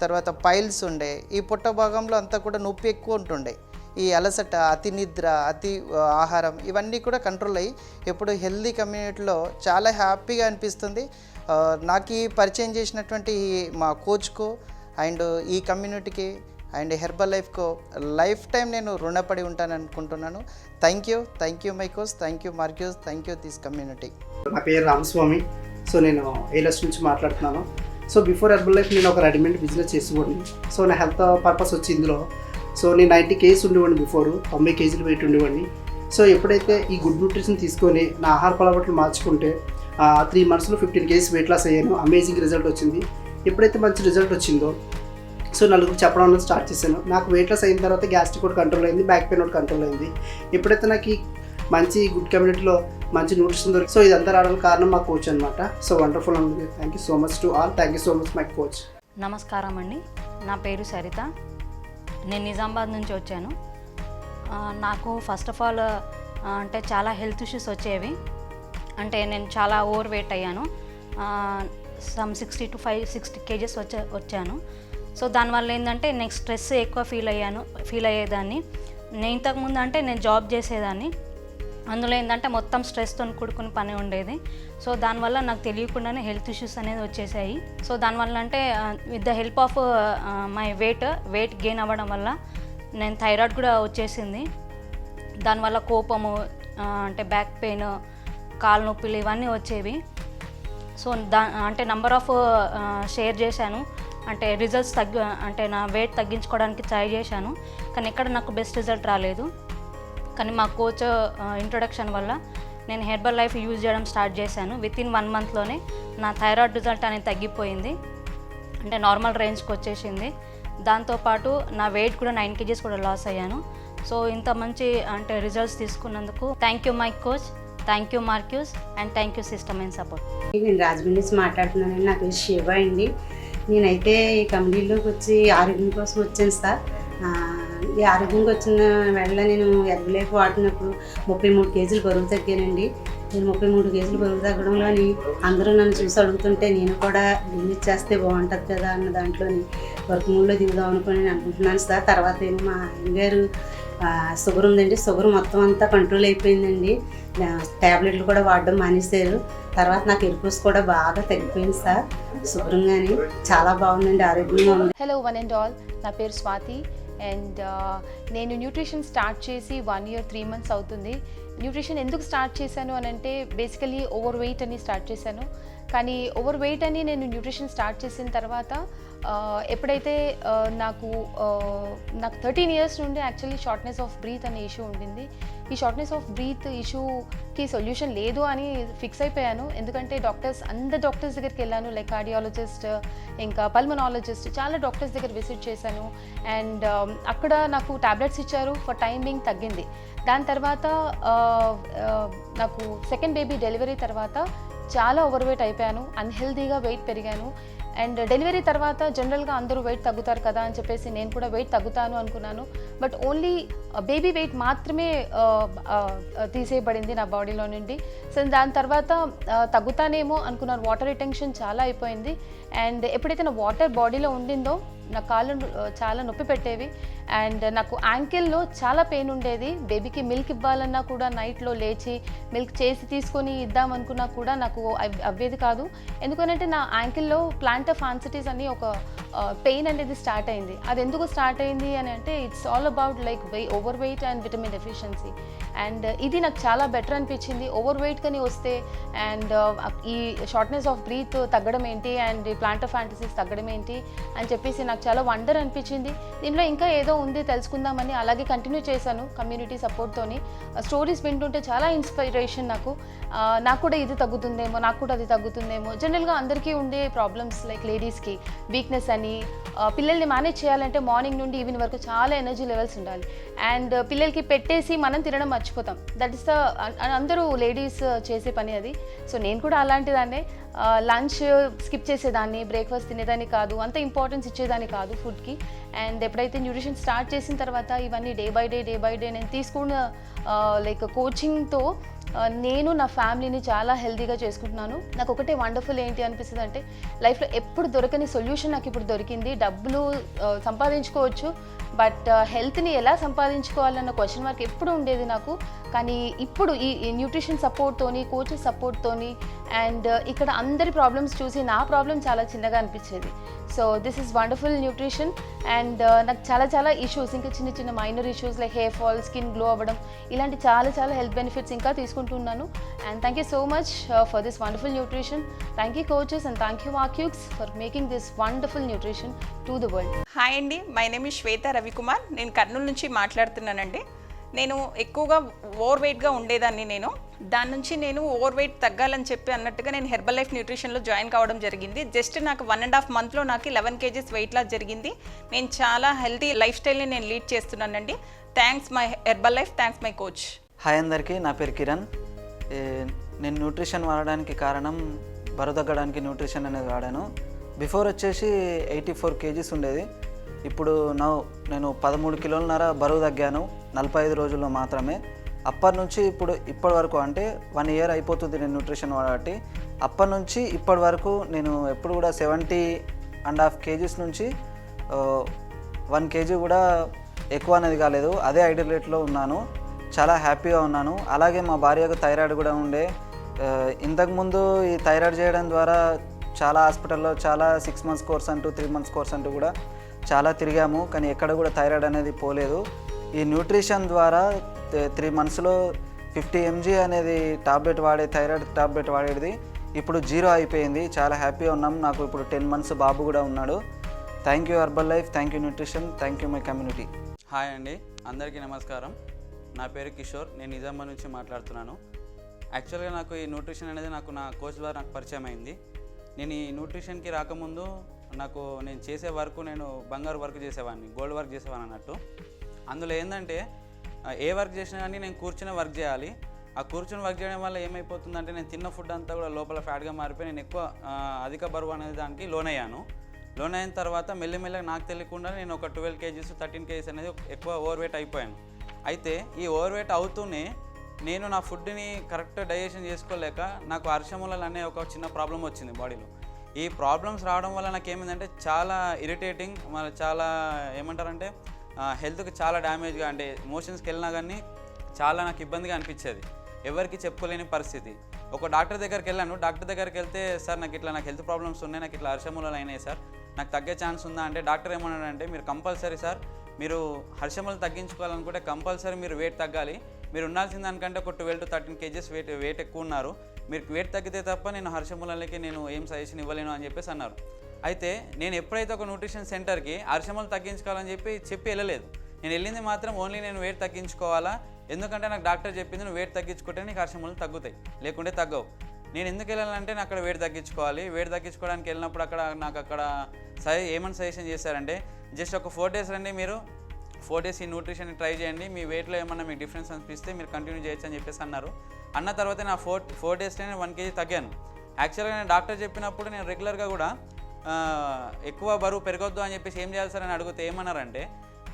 తర్వాత పైల్స్ ఉండే, ఈ పొట్ట భాగంలో అంతా కూడా నొప్పి ఎక్కువ ఉంటుండే. ఈ అలసట, అతి నిద్ర, అతి ఆహారం ఇవన్నీ కూడా కంట్రోల్ అయ్యి ఇప్పుడు హెల్దీ కమ్యూనిటీలో చాలా హ్యాపీగా అనిపిస్తుంది. నాకు ఈ పరిచయం చేసినటువంటి మా కోచ్కు అండ్ ఈ కమ్యూనిటీకి అండ్ హెర్బల్ లైఫ్కు లైఫ్ టైం నేను రుణపడి ఉంటాను అనుకుంటున్నాను. Thank you my coach, thank you Mark Hughes, thank you this community. నా పేరు రామస్వామి. సో నేను ఏలస్ నుంచి మాట్లాడుతున్నాను. సో బిఫోర్ హెర్బల్ లైఫ్ నేను ఒక రెడీమేడ్ బిజినెస్ చేసేవాడిని. సో నా హెల్త్ పర్పస్ వచ్చి ఇందులో సో నేను 90 kgs ఉండేవాడిని, బిఫోర్ 90 kg వెయిట్ ఉండేవాడిని. సో ఎప్పుడైతే ఈ గుడ్ న్యూట్రిషన్ తీసుకొని నా ఆహార అలవాట్లు మార్చుకుంటే 3 monthsలో 15 kgs వెయిట్ లాస్ అయ్యాను. అమేజింగ్ రిజల్ట్ వచ్చింది. ఎప్పుడైతే మంచి రిజల్ట్ వచ్చిందో సో నలుగురు చెప్పడం అనేది స్టార్ట్ చేశాను. నాకు వెయిట్ లాస్ అయిన తర్వాత గ్యాస్ట్రిక్ కూడా కంట్రోల్ అయింది, బ్యాక్ పెయిన్ కూడా కంట్రోల్ అయింది. ఎప్పుడైతే నాకు ఈ మంచి గుడ్ కమ్యూనిటీలో మంచి న్యూట్రిషన్ దొరికి సో ఇదంతా రావడానికి కారణం మా కోచ్ అనమాట. సో వండర్ఫుల్ అండి. Thank you so much to all. Thank you so much my coach. నమస్కారం అండి, నా పేరు సరిత. నేను నిజామాబాద్ నుంచి వచ్చాను. నాకు ఫస్ట్ ఆఫ్ ఆల్ అంటే చాలా హెల్త్ ఇష్యూస్ వచ్చేవి. అంటే నేను చాలా ఓవర్ వెయిట్ అయ్యాను. సమ్ 60 to 60 kgs వచ్చాను. సో దానివల్ల ఏంటంటే నెక్స్ట్ స్ట్రెస్ ఎక్కువ ఫీల్ అయ్యేదాన్ని. నేను ఇంతకుముందు అంటే నేను జాబ్ చేసేదాన్ని. అందులో ఏంటంటే మొత్తం స్ట్రెస్తో కూడుకుని పని ఉండేది. సో దానివల్ల నాకు తెలియకుండానే హెల్త్ ఇష్యూస్ అనేది వచ్చేసాయి. సో దానివల్ల అంటే with the help of my weight gain అవ్వడం వల్ల నేను థైరాయిడ్ కూడా వచ్చేసింది. దానివల్ల కోపము, అంటే బ్యాక్ పెయిన్, కాలు నొప్పులు ఇవన్నీ వచ్చేవి. సో అంటే నంబర్ ఆఫ్ షేర్ చేశాను. అంటే రిజల్ట్స్ అంటే నా వెయిట్ తగ్గించుకోవడానికి ట్రై చేశాను, కానీ ఎక్కడ నాకు బెస్ట్ రిజల్ట్ రాలేదు. కానీ మా కోచ్ ఇంట్రొడక్షన్ వల్ల నేను హెర్బల్ లైఫ్ యూజ్ చేయడం స్టార్ట్ చేశాను. వితిన్ 1 monthలోనే నా థైరాయిడ్ రిజల్ట్ అనేది తగ్గిపోయింది, అంటే నార్మల్ రేంజ్కి వచ్చేసింది. దాంతోపాటు నా వెయిట్ కూడా 9 kgs కూడా లాస్ అయ్యాను. సో ఇంత మంచి అంటే రిజల్ట్స్ తీసుకున్నందుకు thank you my coach, thank you Mark Hughes and thank you system and support. నేను రాజమండ్రి నుంచి మాట్లాడుతున్నానండి. నా పేరు శివ అండి. నేనైతే ఈ కమిటీలోకి వచ్చి ఆరోగ్యం కోసం వచ్చాను సార్. ఈ ఆరోగ్యంకి వచ్చిన వేళ నేను హెర్బల్ లైఫ్ వాడినప్పుడు 33 kgs బరువు తగ్గానండి. నేను 33 kgs బరువు తగ్గడంలోని అందరూ నన్ను చూసి అడుగుతుంటే నేను కూడా బిజినెస్ చేస్తే బాగుంటుంది కదా అన్న దాంట్లోని వర్క్ మూడ్లో దిగుదాం అనుకుని నేను అనుకుంటున్నాను సార్. తర్వాత ఏమో మా ఆయనగారు షుగర్ ఉందండి, షుగర్ మొత్తం అంతా కంట్రోల్ అయిపోయిందండి. ట్యాబ్లెట్లు కూడా వాడడం మానేశారు. తర్వాత నాకు ఎరుపుస్ కూడా బాగా తగ్గిపోయింది సార్. శుభ్రంగానే చాలా బాగుందండి, ఆరోగ్యంగా ఉంది. హలో వన్ అండ్ ఆల్, నా పేరు స్వాతి అండ్ నేను న్యూట్రిషన్ స్టార్ట్ చేసి 1 year 3 months అవుతుంది. న్యూట్రిషన్ ఎందుకు స్టార్ట్ చేశాను అని అంటే బేసికలీ ఓవర్ వెయిట్ అని స్టార్ట్ చేశాను. కానీ ఓవర్ వెయిట్ అని నేను న్యూట్రిషన్ స్టార్ట్ చేసిన తర్వాత ఎప్పుడైతే నాకు 13 years నుండి యాక్చువల్లీ షార్ట్నెస్ ఆఫ్ బ్రీత్ అనే ఇష్యూ ఉండింది. ఈ షార్ట్నెస్ ఆఫ్ బ్రీత్ ఇష్యూకి సొల్యూషన్ లేదు అని ఫిక్స్ అయిపోయాను. ఎందుకంటే అందరు డాక్టర్స్ దగ్గరికి వెళ్ళాను, లైక్ కార్డియాలజిస్ట్, ఇంకా పల్మనాలజిస్ట్, చాలా డాక్టర్స్ దగ్గర విజిట్ చేశాను. అండ్ అక్కడ నాకు టాబ్లెట్స్ ఇచ్చారు, ఫర్ టైమింగ్ తగ్గింది. దాని తర్వాత నాకు సెకండ్ బేబీ డెలివరీ తర్వాత చాలా ఓవర్ వెయిట్ అయిపోయాను, అన్హెల్దీగా వెయిట్ పెరిగాను. అండ్ డెలివరీ తర్వాత జనరల్గా అందరూ వెయిట్ తగ్గుతారు కదా అని చెప్పేసి నేను కూడా వెయిట్ తగ్గుతాను అనుకున్నాను. బట్ ఓన్లీ బేబీ వెయిట్ మాత్రమే తీసేయబడింది నా బాడీలో నుండి. సో దాని తర్వాత తగ్గుతానేమో అనుకున్నాను. వాటర్ రిటెన్షన్ చాలా అయిపోయింది. అండ్ ఎప్పుడైతే నా వాటర్ బాడీలో ఉండిందో నా కాళ్ళు చాలా నొప్పి పెట్టేవి. అండ్ నాకు యాంకిల్లో చాలా పెయిన్ ఉండేది. బేబీకి మిల్క్ ఇవ్వాలన్నా కూడా నైట్లో లేచి మిల్క్ చేసి తీసుకొని ఇద్దామనుకున్నా కూడా నాకు అవ్వేది కాదు. ఎందుకంటే నా యాంకిల్లో ప్లాంటర్ ఫాన్సిటీస్ అని ఒక పెయిన్ అనేది స్టార్ట్ అయింది. అది ఎందుకు స్టార్ట్ అయింది అని అంటే it's all about like over weight and vitamin deficiency. And ఇది నాకు చాలా బెటర్ అనిపించింది. ఓవర్ వెయిట్ కానీ వస్తే అండ్ ఈ షార్ట్నెస్ ఆఫ్ బ్రీత్ తగ్గడం ఏంటి అండ్ ఈ ప్లాంటర్ ఫాంటసీస్ తగ్గడం ఏంటి అని చెప్పేసి నాకు చాలా వండర్ అనిపించింది. దీనిలో ఇంకా ఏదో ఉంది తెలుసుకుందామని అలాగే కంటిన్యూ చేశాను కమ్యూనిటీ సపోర్ట్తోని. స్టోరీస్ వింటుంటే చాలా ఇన్స్పిరేషన్ నాకు కూడా ఇది తగ్గుతుందేమో, నాకు కూడా అది తగ్గుతుందేమో. జనరల్గా అందరికీ ఉండే ప్రాబ్లమ్స్ లైక్ లేడీస్కి వీక్నెస్ అని, పిల్లల్ని మేనేజ్ చేయాలంటే మార్నింగ్ నుండి ఈవినింగ్ వరకు చాలా ఎనర్జీ లెవెల్స్ ఉండాలి. అండ్ పిల్లలకి పెట్టేసి మనం తినడం మర్చిపోతాం. దట్ ఇస్ ద అందరూ లేడీస్ చేసే పని అది. సో నేను కూడా అలాంటిదాన్నే. లంచ్ స్కిప్ చేసేదాన్ని, బ్రేక్ఫాస్ట్ తినేదాన్ని కాదు, అంత ఇంపార్టెన్స్ ఇచ్చేదాన్ని కాదు ఫుడ్కి. అండ్ ఎప్పుడైతే న్యూట్రిషన్ స్టార్ట్ చేసిన తర్వాత ఇవన్నీ డే బై డే నేను తీసుకున్న లైక్ కోచింగ్తో నేను నా ఫ్యామిలీని చాలా హెల్తీగా చేసుకుంటున్నాను. నాకు ఒకటే వండర్ఫుల్ ఏంటి అనిపిస్తుంది అంటే లైఫ్లో ఎప్పుడు దొరకని సొల్యూషన్ నాకు ఇప్పుడు దొరికింది. డబ్బులు సంపాదించుకోవచ్చు, బట్ హెల్త్ని ఎలా సంపాదించుకోవాలన్న క్వశ్చన్ మార్క్ ఎప్పుడు ఉండేది నాకు. కానీ ఇప్పుడు ఈ న్యూట్రిషన్ సపోర్ట్తోని, కోచెస్ సపోర్ట్తోని అండ్ ఇక్కడ అందరి ప్రాబ్లమ్స్ చూసి నా ప్రాబ్లం చాలా చిన్నగా అనిపించేది. So this is wonderful nutrition. And నాకు చాలా ఇష్యూస్, ఇంకా చిన్న చిన్న minor issues like hair fall, skin glow అవ్వడం, ఇలాంటి చాలా హెల్త్ బెనిఫిట్స్ ఇంకా తీసుకుంటున్నాను. And thank you so much for this wonderful nutrition. Thank you coaches and thank you Arcux for making this wonderful nutrition to the world. Hi అండి, మై నేమ్ ఇస్ శ్వేత రవికుమార్. నేను కర్నూలు నుంచి మాట్లాడుతున్నానండి. నేను ఎక్కువగా ఓవర్ వెయిట్గా ఉండేదాన్ని. దాని నుంచి నేను ఓవర్ వెయిట్ తగ్గాలని చెప్పి అన్నట్టుగా నేను హెర్బల్ లైఫ్ న్యూట్రిషన్లో జాయిన్ కావడం జరిగింది. జస్ట్ నాకు 1.5 మంత్లో నాకు 11 kgs వెయిట్ లాస్ జరిగింది. నేను చాలా హెల్తీ లైఫ్ స్టైల్ని నేను లీడ్ చేస్తున్నానండి. Thanks my Herbalife, thanks my coach. Hi అందరికీ, నా పేరు కిరణ్. నేను న్యూట్రిషన్ వాడడానికి కారణం బరువు తగ్గడానికి న్యూట్రిషన్ అనేది వాడాను. బిఫోర్ వచ్చేసి 84 kgs ఉండేది. ఇప్పుడు నేను 13 కిలోలన్నర బరువు తగ్గాను 45 రోజుల్లో మాత్రమే. అప్పటి నుంచి ఇప్పటి వరకు అంటే 1 year అయిపోతుంది నేను న్యూట్రిషన్ వాడబట్టి. అప్పటి నుంచి ఇప్పటి వరకు నేను ఎప్పుడు కూడా 70.5 kgs నుంచి 1 kg కూడా ఎక్కువ అనేది కాలేదు. అదే ఐడియల్ రేట్లో ఉన్నాను, చాలా హ్యాపీగా ఉన్నాను. అలాగే మా భార్యకు థైరాయిడ్ కూడా ఉండే. ఇంతకుముందు ఈ థైరాయిడ్ చేయడం ద్వారా చాలా హాస్పిటల్లో 6 months కోర్స్ అంటూ 3 months కోర్స్ అంటూ కూడా చాలా తిరిగాము, కానీ ఎక్కడ కూడా థైరాయిడ్ అనేది పోలేదు. ఈ న్యూట్రిషన్ ద్వారా 3 monthsలో 50 mg అనేది టాబ్లెట్ థైరాయిడ్ టాబ్లెట్ వాడేది ఇప్పుడు 0 అయిపోయింది. చాలా హ్యాపీగా ఉన్నాం. నాకు ఇప్పుడు 10 months బాబు కూడా ఉన్నాడు. Thank you Herbalife, thank you nutrition, thank you my community. Hi అండి, అందరికీ నమస్కారం. నా పేరు కిషోర్, నేను నిజామాబాద్ నుంచి మాట్లాడుతున్నాను. యాక్చువల్గా నాకు ఈ న్యూట్రిషన్ అనేది నా కోచ్ ద్వారా నాకు పరిచయం అయింది. నేను ఈ న్యూట్రిషన్కి రాకముందు నేను చేసే వర్క్, నేను బంగారు వర్క్ చేసేవాడిని, గోల్డ్ వర్క్ చేసేవాడిని అన్నట్టు. అందులో ఏంటంటే ఏ వర్క్ చేసినా కానీ నేను కూర్చుని వర్క్ చేయాలి. ఆ కూర్చుని వర్క్ చేయడం వల్ల ఏమైపోతుందంటే నేను తిన్న ఫుడ్ అంతా కూడా లోపల ఫ్యాట్గా మారిపోయి నేను ఎక్కువ అధిక బరువు అనేది దానికి లోన్ అయిన తర్వాత మెల్లిమెల్లగా నాకు తెలియకుండా నేను ఒక 12 kgs 13 kgs అనేది ఎక్కువ ఓవర్ వెయిట్ అయిపోయాను. అయితే ఈ ఓవర్ వెయిట్ అవుతూనే నేను నా ఫుడ్ని కరెక్ట్ డైజెషన్ చేసుకోలేక నాకు అర్షములలు అనే ఒక చిన్న ప్రాబ్లం వచ్చింది బాడీలో. ఈ ప్రాబ్లమ్స్ రావడం వల్ల నాకు ఏమైందంటే చాలా ఇరిటేటింగ్, మళ్ళీ చాలా ఏమంటారంటే హెల్త్కి చాలా డ్యామేజ్గా, అంటే మోషన్స్కి వెళ్ళినా కానీ చాలా నాకు ఇబ్బందిగా అనిపించేది, ఎవరికి చెప్పుకోలేని పరిస్థితి. ఒక డాక్టర్ దగ్గరికి వెళ్ళాను. డాక్టర్ దగ్గరికి వెళ్తే సార్ నాకు హెల్త్ ప్రాబ్లమ్స్ ఉన్నాయి, నాకు ఇట్లా అర్షములలు అయినాయి సార్, నాకు తగ్గే ఛాన్స్ ఉందా అంటే డాక్టర్ ఏమన్నాడంటే మీరు కంపల్సరీ సార్ మీరు హర్షములు తగ్గించుకోవాలనుకుంటే కంపల్సరీ మీరు వెయిట్ తగ్గాలి. మీరు ఉండాల్సిన దానికంటే ఒక 12 to 13 kgs వెయిట్ ఎక్కువ ఉన్నారు. మీరు వెయిట్ తగ్గితే తప్ప నేను హర్షములకి నేను ఏం సజెషన్ ఇవ్వలేను అని చెప్పేసి అన్నారు. అయితే నేను ఎప్పుడైతే ఒక న్యూట్రిషన్ సెంటర్కి హర్షములు తగ్గించుకోవాలని చెప్పి వెళ్ళలేదు. నేను వెళ్ళింది మాత్రం ఓన్లీ నేను వెయిట్ తగ్గించుకోవాలా, ఎందుకంటే నాకు డాక్టర్ చెప్పింది నువ్వు వెయిట్ తగ్గించుకుంటే నీకు హర్షములు తగ్గుతాయి, లేకుంటే తగ్గవు. నేను ఎందుకు వెళ్ళాలంటే నేను అక్కడ వెయిట్ తగ్గించుకోవాలి. వెయిట్ తగ్గించుకోవడానికి వెళ్ళినప్పుడు నాకు ఏమని సజెషన్ చేశారంటే జస్ట్ ఒక 4 days రండి, మీరు 4 days ఈ న్యూట్రిషన్ ట్రై చేయండి, మీ వెయిట్లో ఏమన్నా మీకు డిఫరెన్స్ అనిపిస్తే మీరు కంటిన్యూ చేయొచ్చు అని చెప్పేసి అన్నారు. అన్న తర్వాత నా 4 days నేను 1 kg తగ్గాను. యాక్చువల్గా నేను డాక్టర్ చెప్పినప్పుడు నేను రెగ్యులర్గా కూడా ఎక్కువ బరువు పెరగొద్దు అని చెప్పేసి ఏం చేయాలి సార్ అని అడిగితే ఏమన్నారంటే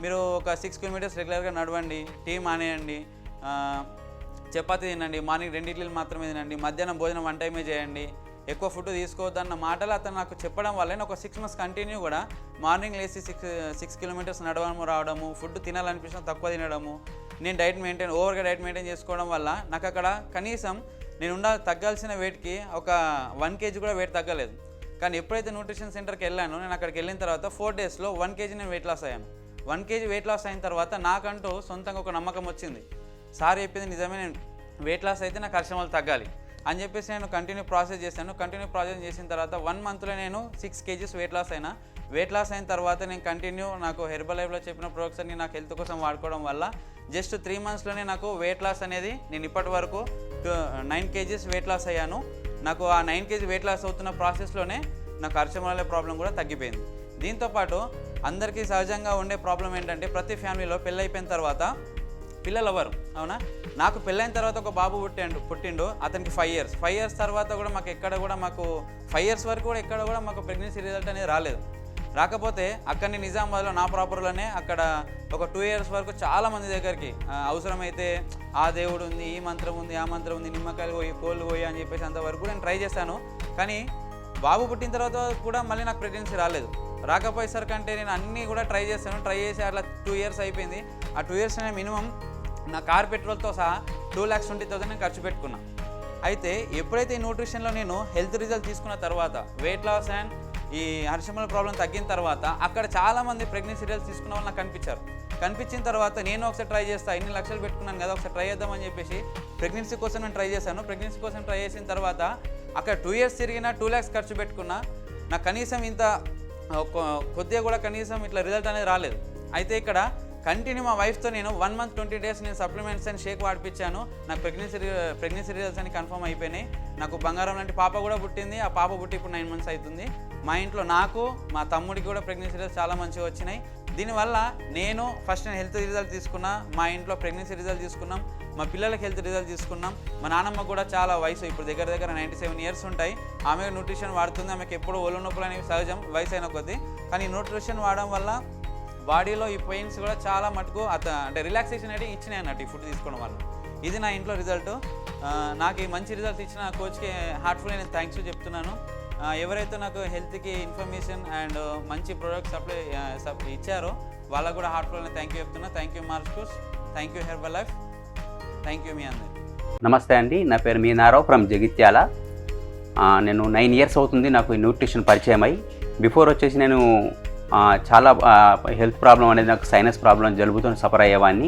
మీరు ఒక 6 kilometers రెగ్యులర్గా నడవండి, టీ మానేయండి, చపాతీ తినండి, మార్నింగ్ 2 ఇడ్లీలు మాత్రమే తినండి, మధ్యాహ్నం భోజనం 1 time చేయండి, ఎక్కువ ఫుడ్ తీసుకోవద్దన్న మాటలు అతను నాకు చెప్పడం వల్ల నేను ఒక 6 months కంటిన్యూ కూడా మార్నింగ్ లేచి 6 kilometers నడవడము రావడము, ఫుడ్ తినాలనిపించిన తక్కువ తినడము, నేను ఓవర్గా డైట్ మెయింటైన్ చేసుకోవడం వల్ల నాకు అక్కడ కనీసం నేను తగ్గాల్సిన వెయిట్కి ఒక 1 kg కూడా వెయిట్ తగ్గలేదు. కానీ ఎప్పుడైతే న్యూట్రిషన్ సెంటర్కి వెళ్ళానో నేను అక్కడికి వెళ్ళిన తర్వాత 4 daysలో 1 kg నేను వెయిట్ లాస్ అయ్యాను. 1 kg వెయిట్ లాస్ అయిన తర్వాత నాకంటూ సొంతంగా ఒక నమ్మకం వచ్చింది, సార్ చెప్పింది నిజమే, నేను వెయిట్ లాస్ అయితే నాకు హర్షములు తగ్గాలి అని చెప్పేసి నేను కంటిన్యూ ప్రాసెస్ చేశాను. కంటిన్యూ ప్రాసెస్ చేసిన తర్వాత 1 monthలో నేను 6 kgs వెయిట్ లాస్ అయినా. వెయిట్ లాస్ అయిన తర్వాత నేను కంటిన్యూ నాకు హెర్బల్ లైఫ్లో చెప్పిన ప్రొడక్ట్స్ అన్ని నాకు హెల్త్ కోసం వాడుకోవడం వల్ల జస్ట్ 3 monthsలోనే నాకు వెయిట్ లాస్ అనేది నేను ఇప్పటి వరకు 9 kgs వెయిట్ లాస్ అయ్యాను. నాకు ఆ 9 kg వెయిట్ లాస్ అవుతున్న ప్రాసెస్లోనే నాకు హర్షముల ప్రాబ్లం కూడా తగ్గిపోయింది. దీంతోపాటు అందరికీ సహజంగా ఉండే ప్రాబ్లం ఏంటంటే ప్రతి ఫ్యామిలీలో పెళ్ళి అయిపోయిన తర్వాత పిల్లలు అవ్వరు, అవునా? నాకు పెళ్ళైన తర్వాత ఒక బాబు పుట్టిండు, అతనికి 5 years తర్వాత కూడా మాకు 5 years వరకు కూడా ఎక్కడ కూడా మాకు ప్రెగ్నెన్సీ రిజల్ట్ అనేది రాలేదు. రాకపోతే అక్కడనే నిజామాబాద్లో నా ప్రాపర్లోనే అక్కడ ఒక 2 years వరకు చాలామంది దగ్గరికి అవసరమైతే ఆ దేవుడు ఉంది, ఈ మంత్రం ఉంది, ఆ మంత్రం ఉంది, నిమ్మకాయలు పోయి కోళ్ళు పోయి అని చెప్పేసి అంతవరకు నేను ట్రై చేశాను. కానీ బాబు పుట్టిన తర్వాత కూడా మళ్ళీ నాకు ప్రెగ్నెన్సీ రాలేదు. రాకపోయేసరికంటే నేను అన్నీ కూడా ట్రై చేశాను. ట్రై చేసి అట్లా 2 years అయిపోయింది. ఆ 2 years నేను మినిమం నా కార్ పెట్రోల్తో సహా 2,20,000 నేను ఖర్చు పెట్టుకున్నాను. అయితే ఎప్పుడైతే ఈ న్యూట్రిషన్లో నేను హెల్త్ రిజల్ట్ తీసుకున్న తర్వాత వెయిట్ లాస్ అండ్ ఈ హర్షమల ప్రాబ్లం తగ్గిన తర్వాత అక్కడ చాలామంది ప్రెగ్నెన్సీ రిజల్ట్స్ తీసుకున్న వాళ్ళు నాకు కనిపించిన తర్వాత నేను ఒకసారి ట్రై చేస్తాను, ఇన్ని లక్షలు పెట్టుకున్నాను కదా ఒకసారి ట్రై చేద్దామని చెప్పేసి ప్రెగ్నెన్సీ కోసం నేను ట్రై చేశాను. ప్రెగ్నెన్సీ కోసం ట్రై చేసిన తర్వాత అక్కడ 2 years తిరిగినా 2 lakhs ఖర్చు పెట్టుకున్నా, నాకు కనీసం ఇంత కొద్దిగా కూడా కనీసం ఇట్లా రిజల్ట్ అనేది రాలేదు. అయితే ఇక్కడ కంటిన్యూ మా వైఫ్తో నేను 1 month 20 days నేను సప్లిమెంట్స్ అండ్ షేక్ వాడిపించాను. నాకు ప్రెగ్నెన్సీ రిజల్ట్స్ అని కన్ఫర్మ్ అయిపోయినాయి. నాకు బంగారం లాంటి పాప కూడా పుట్టింది. ఆ పాప పుట్టి ఇప్పుడు 9 months అవుతుంది. మా ఇంట్లో నాకు మా తమ్ముడికి కూడా ప్రెగ్నెన్సీ రిజల్ట్స్ చాలా మంచిగా వచ్చినాయి. దీనివల్ల నేను ఫస్ట్ నేను హెల్త్ రిజల్ట్ తీసుకున్నా, మా ఇంట్లో ప్రెగ్నెన్సీ రిజల్ట్ తీసుకున్నాం, మా పిల్లలకి హెల్త్ రిజల్ట్ తీసుకున్నాం. మా నాన్నమ్మ కూడా చాలా వయసు ఇప్పుడు దగ్గర 97 years ఉంటాయి. ఆమె న్యూట్రిషన్ వాడుతుంది. ఆమెకి ఎప్పుడు ఒళ్ళు నొప్పులు అనేవి సహజం వయసు అయిన కొద్దీ. కానీ న్యూట్రిషన్ వాడడం వల్ల బాడీలో ఈ పెయిన్స్ కూడా చాలా మటుకు అంటే రిలాక్సేషన్ అనేది ఇచ్చినాయి అన్నట్టు ఈ ఫుడ్ తీసుకోవడం వల్ల. ఇది నా ఇంట్లో రిజల్ట్. నాకు ఈ మంచి రిజల్ట్స్ ఇచ్చిన కోచ్కి హార్ట్ఫుల్లీ నేను థ్యాంక్స్ చెప్తున్నాను. ఎవరైతే నాకు హెల్త్కి ఇన్ఫర్మేషన్ అండ్ మంచి ప్రోడక్ట్స్ సప్లై ఇచ్చారో వాళ్ళకు కూడా హార్ట్ఫుల్లీ థ్యాంక్ యూ చెప్తున్నా. Thank you Mark Hughes, thank you Herbalife, thank you మీ అందరు. నమస్తే అండి, నా పేరు మీనారావు ఫ్రమ్ జగిత్యాల. నేను 9 years అవుతుంది నాకు ఈ న్యూట్రిషన్ పరిచయం అయ్యి. బిఫోర్ వచ్చేసి నేను చాలా హెల్త్ ప్రాబ్లం అనేది నాకు సైనస్ ప్రాబ్లం జలుబుతో సఫర్ అయ్యేవాడిని.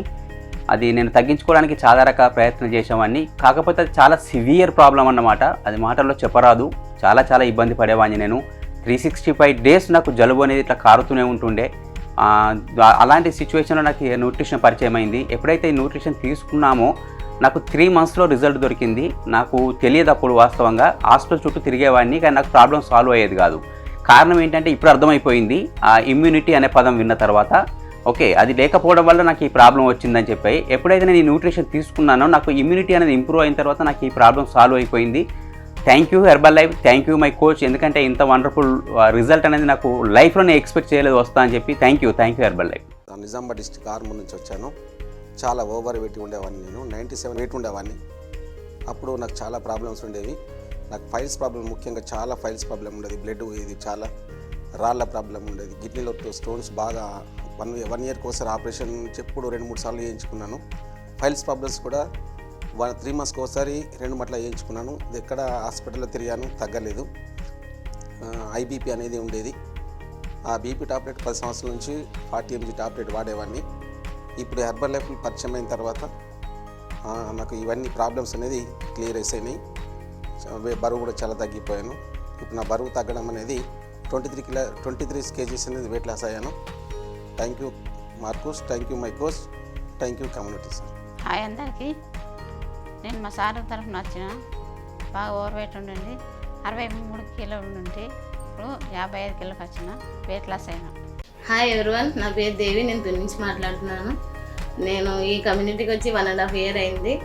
అది నేను తగ్గించుకోవడానికి చాలా రకాల ప్రయత్నం చేసేవాడిని. కాకపోతే అది చాలా సివియర్ ప్రాబ్లం అన్నమాట. అది మాటల్లో చెప్పరాదు. చాలా ఇబ్బంది పడేవాడిని నేను. 365 days నాకు జలుబు అనేది ఇట్లా కారుతూనే ఉంటుండే. అలాంటి సిచ్యువేషన్లో నాకు న్యూట్రిషన్ పరిచయం అయింది. ఎప్పుడైతే ఈ న్యూట్రిషన్ తీసుకున్నామో నాకు 3 monthsలో రిజల్ట్ దొరికింది. నాకు తెలియదు అప్పుడు వాస్తవంగా. హాస్పిటల్ చుట్టూ తిరిగేవాడిని, కానీ నాకు ప్రాబ్లం సాల్వ్ అయ్యేది కాదు. కారణం ఏంటంటే ఇప్పుడు అర్థమైపోయింది. ఆ ఇమ్యూనిటీ అనే పదం విన్న తర్వాత ఓకే అది లేకపోవడం వల్ల నాకు ఈ ప్రాబ్లం వచ్చిందని చెప్పి ఎప్పుడైతే నేను ఈ న్యూట్రిషన్ తీసుకున్నానో నాకు ఇమ్యూనిటీ అనేది ఇంప్రూవ్ అయిన తర్వాత నాకు ఈ ప్రాబ్లం సాల్వ్ అయిపోయింది. Thank you Herbalife, thank you my coach. ఎందుకంటే ఇంత వండర్ఫుల్ రిజల్ట్ అనేది నాకు లైఫ్లోనే ఎక్స్పెక్ట్ చేయలేదు వస్తా అని చెప్పి. Thank you herbal life. Nizamabad district Armoor నుంచి వచ్చాను. చాలా ఓవర్ వెయిట్ ఉండేవాడిని. నేను 97 weight ఉండేవాడిని. అప్పుడు నాకు చాలా ప్రాబ్లమ్స్ ఉండేవి. నాకు ఫైల్స్ ప్రాబ్లం, ముఖ్యంగా చాలా ఫైల్స్ ప్రాబ్లం ఉండేది. బ్లడ్ ఇది చాలా రాళ్ళ ప్రాబ్లం ఉండేది. కిడ్నీలో స్టోన్స్ బాగా 1 year ఒకసారి ఆపరేషన్ చెప్పుడు 2-3 సార్లు చేయించుకున్నాను. ఫైల్స్ ప్రాబ్లమ్స్ కూడా 3 months ఒకసారి 2 మట్ల చేయించుకున్నాను. ఇది ఎక్కడ హాస్పిటల్లో తిరిగాను, తగ్గలేదు. ఐబీపీ అనేది ఉండేది. ఆ బీపీ టాబ్లెట్ 10 సంవత్సరాల నుంచి 40 mg టాబ్లెట్ వాడేవాడిని. ఇప్పుడు హెర్బల్ లైఫ్ పరిచయం అయిన తర్వాత నాకు ఇవన్నీ ప్రాబ్లమ్స్ అనేది క్లియర్ అయినాయి. బరువు కూడా చాలా తగ్గిపోయాను. ఇప్పుడు నా బరువు తగ్గడం అనేది 23 kgs అనేది వెయిట్ లాస్ అయ్యాను. Thank you Mark Hughes, thank you my coach, thank you community sir. Hi అందరికీ. నేను మా సార్ తరఫున వచ్చిన బాగా ఓవర్ వెయిట్ ఉండండి. 63 కిలోలు ఉండి ఇప్పుడు 55 కిలోకి వచ్చిన వెయిట్ లాస్ అయినా. హాయ్ ఎవరివన్, నా పేరు దేవి. నేను తుని నుంచి మాట్లాడుతున్నాను. నేను ఈ కమ్యూనిటీకి వచ్చి 1.5 year అయింది.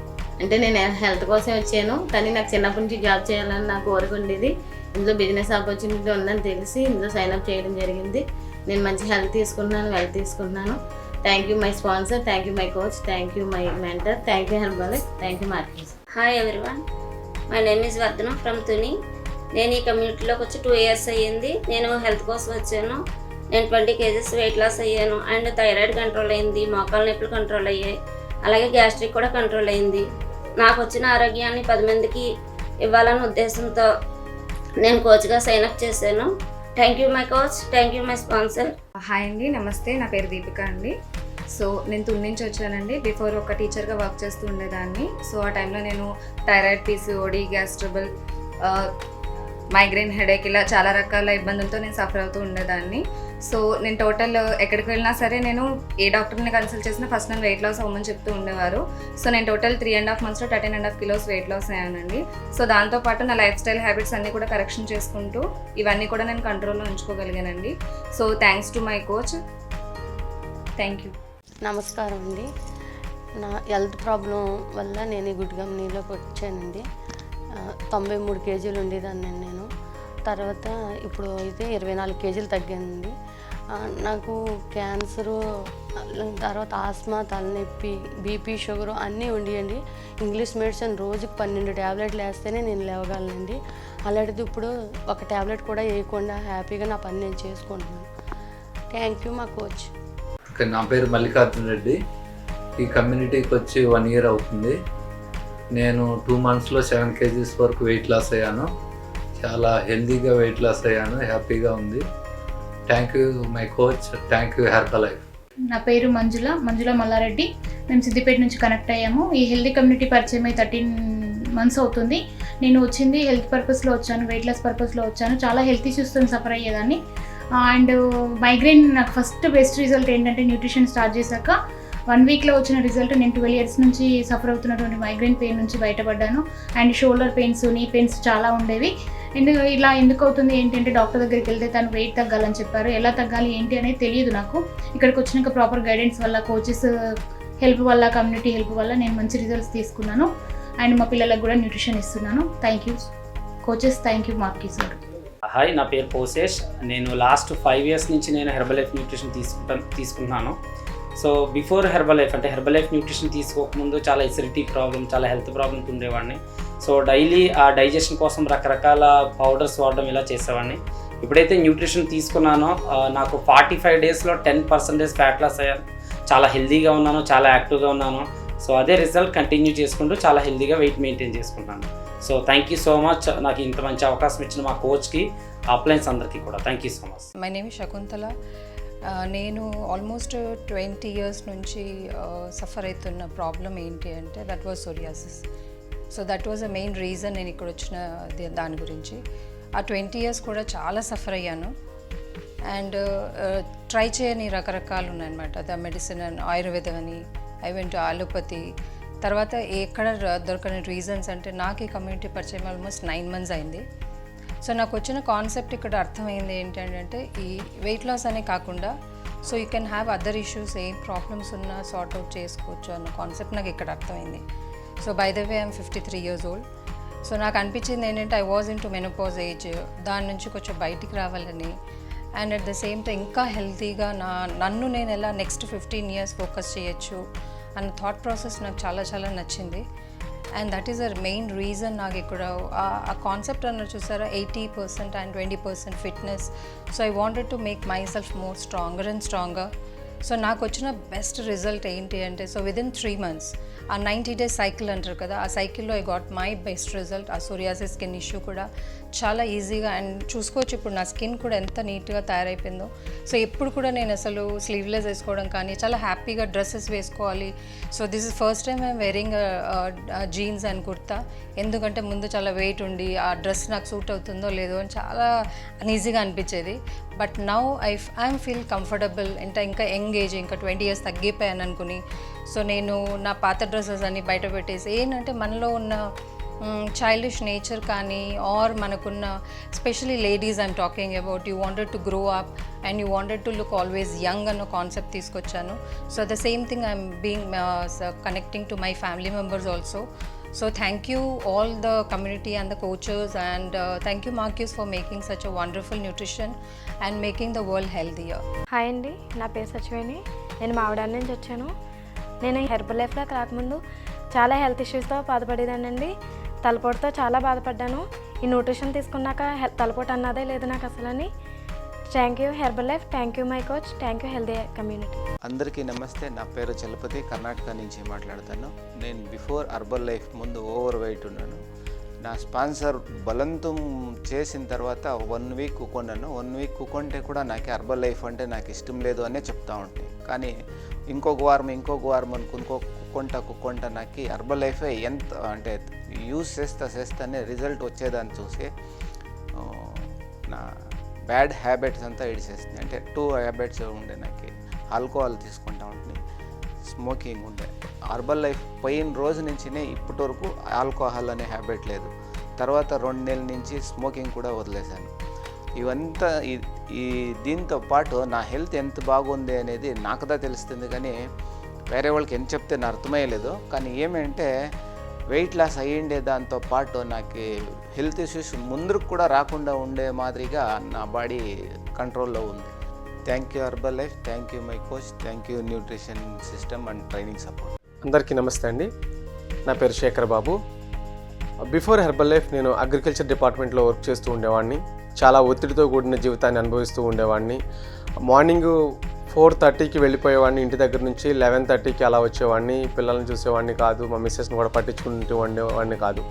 అంటే నేను హెల్త్ కోసం వచ్చాను, కానీ నాకు చిన్నప్పటి నుంచి జాబ్ చేయాలని నాకు కోరిక ఉండేది. ఇందులో బిజినెస్ ఆపర్చునిటీ ఉందని తెలిసి ఇందులో సైన్అప్ చేయడం జరిగింది. నేను మంచి హెల్త్ తీసుకున్నాను, వెల్త్ తీసుకున్నాను. Thank you my sponsor, thank you my coach, thank you my mentor, thank you Herbalife, thank you Markus. Hi everyone, my name is Vardhana from Tuni. నేను ఈ కమ్యూనిటీలోకి వచ్చి 2 years అయ్యింది. నేను హెల్త్ కోసం వచ్చాను. నేను 20 kgs వెయిట్ లాస్ అయ్యాను. అండ్ థైరాయిడ్ కంట్రోల్ అయింది, మోకాళ్ళ నొప్పులు కంట్రోల్ అయ్యాయి, అలాగే గ్యాస్ట్రిక్ కూడా కంట్రోల్ అయింది. నాకు వచ్చిన ఆరోగ్యాన్ని 10 మందికి ఇవ్వాలన్న ఉద్దేశంతో నేను కోచ్గా సైన్అప్ చేశాను. Thank you my coach, thank you my sponsor. Hi అండి, నమస్తే. నా పేరు దీపిక అండి. సో నేను తుని నుంచి వచ్చానండి. బిఫోర్ ఒక టీచర్గా వర్క్ చేస్తూ ఉండేదాన్ని. సో ఆ టైంలో నేను thyroid, PCOD, gas trouble, migraine, headache ఇలా చాలా రకాల ఇబ్బందులతో నేను సఫర్ అవుతూ ఉండేదాన్ని. సో నేను టోటల్ ఎక్కడికి వెళ్ళినా సరే నేను ఏ డాక్టర్ని కన్సల్ట్ చేసినా ఫస్ట్ నేను వెయిట్ లాస్ అవ్వమని చెప్తూ ఉండేవారు. సో నేను టోటల్ 3.5 monthsలో 13.5 kilos వెయిట్ లాస్ అయ్యానండి. సో దాంతోపాటు నా లైఫ్ స్టైల్ హ్యాబిట్స్ అన్నీ కూడా కరెక్షన్ చేసుకుంటూ ఇవన్నీ కూడా నేను కంట్రోల్లో ఉంచుకోగలిగానండి. So thanks to my coach, thank you. నమస్కారం అండి. నా హెల్త్ ప్రాబ్లం వల్ల నేను ఈ గుడ్ కంపెనీలోకి వచ్చానండి. 93 kgs ఉండేదాన్ని నేను. తర్వాత ఇప్పుడు అయితే 24 కేజీలు తగ్గింది. నాకు క్యాన్సరు, తర్వాత ఆస్మా, తలనొప్పి, బీపీ, షుగరు అన్నీ ఉండేయండి. ఇంగ్లీష్ మెడిసిన్ రోజుకి 12 ట్యాబ్లెట్లు వేస్తేనే నేను లేవగలనండి. అలాంటిది ఇప్పుడు ఒక ట్యాబ్లెట్ కూడా వేయకుండా హ్యాపీగా నా పని నేను చేసుకుంటున్నాను. థ్యాంక్ యూ మా కోచ్. నా పేరు మల్లికార్జున రెడ్డి. ఈ కమ్యూనిటీకి వచ్చి 1 ఇయర్ అవుతుంది. నేను 2 మంత్స్లో 7 కేజీస్ వరకు వెయిట్ లాస్ అయ్యాను. చాలా హెల్తీగా వెయిట్ లాస్ అయ్యాను. హ్యాపీగా ఉంది. Thank you my coach. Thank you Herbalife. నా పేరు మంజుల మల్లారెడ్డి. మేము సిద్దిపేట నుంచి కనెక్ట్ అయ్యాము. ఈ హెల్తీ కమ్యూనిటీ పరిచయం అయి 13 మంత్స్ అవుతుంది. నేను వచ్చింది హెల్త్ పర్పస్లో వచ్చాను, వెయిట్ లాస్ పర్పస్లో వచ్చాను. చాలా హెల్త్ ఇష్యూస్తో సఫర్ అయ్యేదాన్ని. అండ్ మైగ్రేన్ నాకు ఫస్ట్ బెస్ట్ రిజల్ట్ ఏంటంటే న్యూట్రిషన్ స్టార్ట్ చేశాక 1 వీక్లో వచ్చిన రిజల్ట్. నేను 12 ఇయర్స్ నుంచి సఫర్ అవుతున్నటువంటి మైగ్రేన్ పెయిన్ నుంచి బయటపడ్డాను. And shoulder pains, knee pains చాలా ఉండేవి. ఇలా ఎందుకు అవుతుంది ఏంటంటే డాక్టర్ దగ్గరికి వెళ్తే తను వెయిట్ తగ్గాలని చెప్పారు. ఎలా తగ్గాలి ఏంటి అనేది తెలియదు నాకు. ఇక్కడికి వచ్చినాక ప్రాపర్ గైడెన్స్ వల్ల, కోచెస్ హెల్ప్ వల్ల, కమ్యూనిటీ హెల్ప్ వల్ల నేను మంచి రిజల్ట్స్ తీసుకున్నాను. అండ్ మా పిల్లలకు కూడా న్యూట్రిషన్ ఇస్తున్నాను. Thank you coaches. Thank you marquee sir. Hi, నా పేరు పోసేష్. నేను లాస్ట్ 5 ఇయర్స్ నుంచి నేను హెర్బలైఫ్ న్యూట్రిషన్ తీసుకుంటున్నాను. సో బిఫోర్ హెర్బలైఫ్ అంటే హెర్బలైఫ్ న్యూట్రిషన్ తీసుకోకముందు చాలా ఎసిడిటీ ప్రాబ్లం, చాలా హెల్త్ ప్రాబ్లమ్స్ ఉండేవాడిని. సో డైలీ ఆ డైజెషన్ కోసం రకరకాల పౌడర్స్ వాడడం ఇలా చేసేవాడిని. ఎప్పుడైతే న్యూట్రిషన్ తీసుకున్నానో నాకు 45 డేస్లో 10% ఫ్యాట్ లాస్ అయ్యాను. చాలా హెల్తీగా ఉన్నాను, చాలా యాక్టివ్గా ఉన్నాను. సో అదే రిజల్ట్ కంటిన్యూ చేసుకుంటూ చాలా హెల్తీగా వెయిట్ మెయింటైన్ చేసుకుంటాను. So thank you so much నాకు ఇంత మంచి అవకాశం ఇచ్చిన మా కోచ్కి, అప్లయన్స్ అందరికీ కూడా thank you so much. My name Shakuntala. నేను ఆల్మోస్ట్ 20 ఇయర్స్ నుంచి సఫర్ అవుతున్న ప్రాబ్లం ఏంటి అంటే that was psoriasis. So that was a main reason నేను ఇక్కడ వచ్చిన దాని గురించి. ఆ 20 ఇయర్స్ కూడా చాలా సఫర్ అయ్యాను. అండ్ ట్రై చేయని రకరకాలు ఉన్నాయన్నమాట. ద మెడిసిన్ అండ్ ఆయుర్వేద అని, ఐ వెంట్ టు అలోపతి. తర్వాత ఎక్కడ దొరకని రీజన్స్ అంటే నాకు ఈ కమ్యూనిటీ పరిచయం ఆల్మోస్ట్ 9 మంత్స్ అయింది. సో నాకు వచ్చిన కాన్సెప్ట్ ఇక్కడ అర్థమైంది ఏంటంటే ఈ వెయిట్ లాస్ అనే కాకుండా so you can have other issues, ఏం ప్రాబ్లమ్స్ ఉన్నా సార్ట్ అవుట్ చేసుకోవచ్చు అన్న కాన్సెప్ట్ నాకు ఇక్కడ అర్థమైంది. So by the way I'm 53 years old. So నాకు అనిపించింది ఏంటంటే I was in to menopause age, దాని నుంచి కొంచెం బయటికి రావాలని. And at the same time ఇంకా హెల్తీగా నన్ను నేను ఎలా నెక్స్ట్ 15 years ఫోకస్ చేయొచ్చు అన్న థాట్ ప్రాసెస్ నాకు చాలా చాలా నచ్చింది. And that is a main reason నాకు ఇక్కడ ఆ కాన్సెప్ట్ అన్నారు చూసారా, 80% and 20% fitness. So I wanted to make my self more stronger and stronger. So నాకు వచ్చిన బెస్ట్ రిజల్ట్ ఏంటి అంటే సో విదిన్ 3 months ఆ 90 days సైకిల్ అంటారు కదా, ఆ సైకిల్లో I got my best result. ఆ సోరియాసిస్ స్కిన్ ఇష్యూ కూడా చాలా ఈజీగా అండ్ చూసుకోవచ్చు ఇప్పుడు నా స్కిన్ కూడా ఎంత నీట్గా తయారైపోయిందో. సో ఎప్పుడు కూడా నేను అసలు స్లీవ్లెస్ వేసుకోవడం కానీ చాలా హ్యాపీగా డ్రెస్సెస్ వేసుకోవాలి. So this is first time I'm wearing jeans and kurta. ఎందుకంటే ముందు చాలా వెయిట్ ఉండి ఆ డ్రెస్ నాకు సూట్ అవుతుందో లేదో అని చాలా అన్ఈజీగా అనిపించేది. But now I'm feel comfortable. ఇంకా యంగ్ ఏజ్, ఇంకా 20 years తగ్గిపోయాను అనుకుని. సో నేను నా పాత డ్రెస్సెస్ అన్ని బయట పెట్టేసి ఏంటంటే మనలో ఉన్న చైల్డిష్ నేచర్ కానీ ఆర్ మనకున్న especially ladies I'm talking about you wanted to grow up and you wanted to look always young అన్న కాన్సెప్ట్ తీసుకొచ్చాను. So the same thing I'm being connecting to my family members also. So thank you all the community and the coaches and thank you Marcus for making such a wonderful nutrition and making the world healthier. Hi అండి, నా పేరు సచివేణి. నేను మావిడాల నుంచి వచ్చాను. నేను హెర్బల్ లైఫ్లోకి రాకముందు చాలా హెల్త్ ఇష్యూస్తో బాధపడేదానండి. తలపోటుతో చాలా బాధపడ్డాను. ఈ న్యూట్రిషన్ తీసుకున్నాక తలపోటు అన్నదే లేదు నాకు అసలని. Thank you Herbalife, thank you my coach, thank you healthy community. అందరికీ నమస్తే. నా పేరు చలపతి, కర్ణాటక నుంచి మాట్లాడుతాను. నేను బిఫోర్ హెర్బల్ లైఫ్ ముందు ఓవర్ వెయిట్ ఉన్నాను. నా స్పాన్సర్ బలంతం చేసిన తర్వాత 1 week కుక్కున్నాను. 1 week కుక్కుంటే కూడా నాకు హెర్బల్ లైఫ్ అంటే నాకు ఇష్టం లేదు అనే చెప్తా ఉంటాయి. కానీ ఇంకొక వారం అనుకుని కుక్కుంటా నాకు హెర్బల్ లైఫే ఎంత అంటే యూజ్ చేస్తానే రిజల్ట్ వచ్చేదాన్ని చూసి నా బ్యాడ్ హ్యాబిట్స్ అంతా ఇడిసేస్తుంది. అంటే 2 హ్యాబిట్స్ ఉండే నాకు. ఆల్కహాల్ తీసుకుంటా ఉంటుంది, స్మోకింగ్ ఉండే. హెర్బల్ లైఫ్ పోయిన రోజు నుంచినే ఇప్పటి వరకు ఆల్కహాల్ అనే హ్యాబిట్ లేదు. తర్వాత 2 నెలల నుంచి స్మోకింగ్ కూడా వదిలేశాను. ఇవంతా ఈ దీంతో పాటు నా హెల్త్ ఎంత బాగుంది అనేది నాకుదా తెలుస్తుంది, కానీ వేరే వాళ్ళకి ఎంత చెప్తే నా అర్థమయ్యలేదు. కానీ ఏమంటే వెయిట్ లాస్ అయ్యిండే దాంతో పాటు నాకు హెల్త్ ఇష్యూస్ ముందుకు కూడా రాకుండా ఉండే మాదిరిగా నా బాడీ కంట్రోల్లో ఉంది. Thank you Herbalife, thank you my coach, thank you nutrition system and training support. అందరికీ నమస్తే అండి. నా పేరు శేఖర్ బాబు. బిఫోర్ హెర్బల్ లైఫ్ నేను అగ్రికల్చర్ డిపార్ట్మెంట్లో వర్క్ చేస్తూ ఉండేవాడిని. చాలా ఒత్తిడితో కూడిన జీవితాన్ని అనుభవిస్తూ ఉండేవాడిని. మార్నింగ్ 4:30కి వెళ్ళిపోయేవాడిని ఇంటి దగ్గర నుంచి. 11:30కి అలా వచ్చేవాడిని. పిల్లల్ని చూసేవాడిని కాదు, మా మిస్సెస్ని కూడా పట్టించుకుంటూ ఉండేవాడిని కాదు.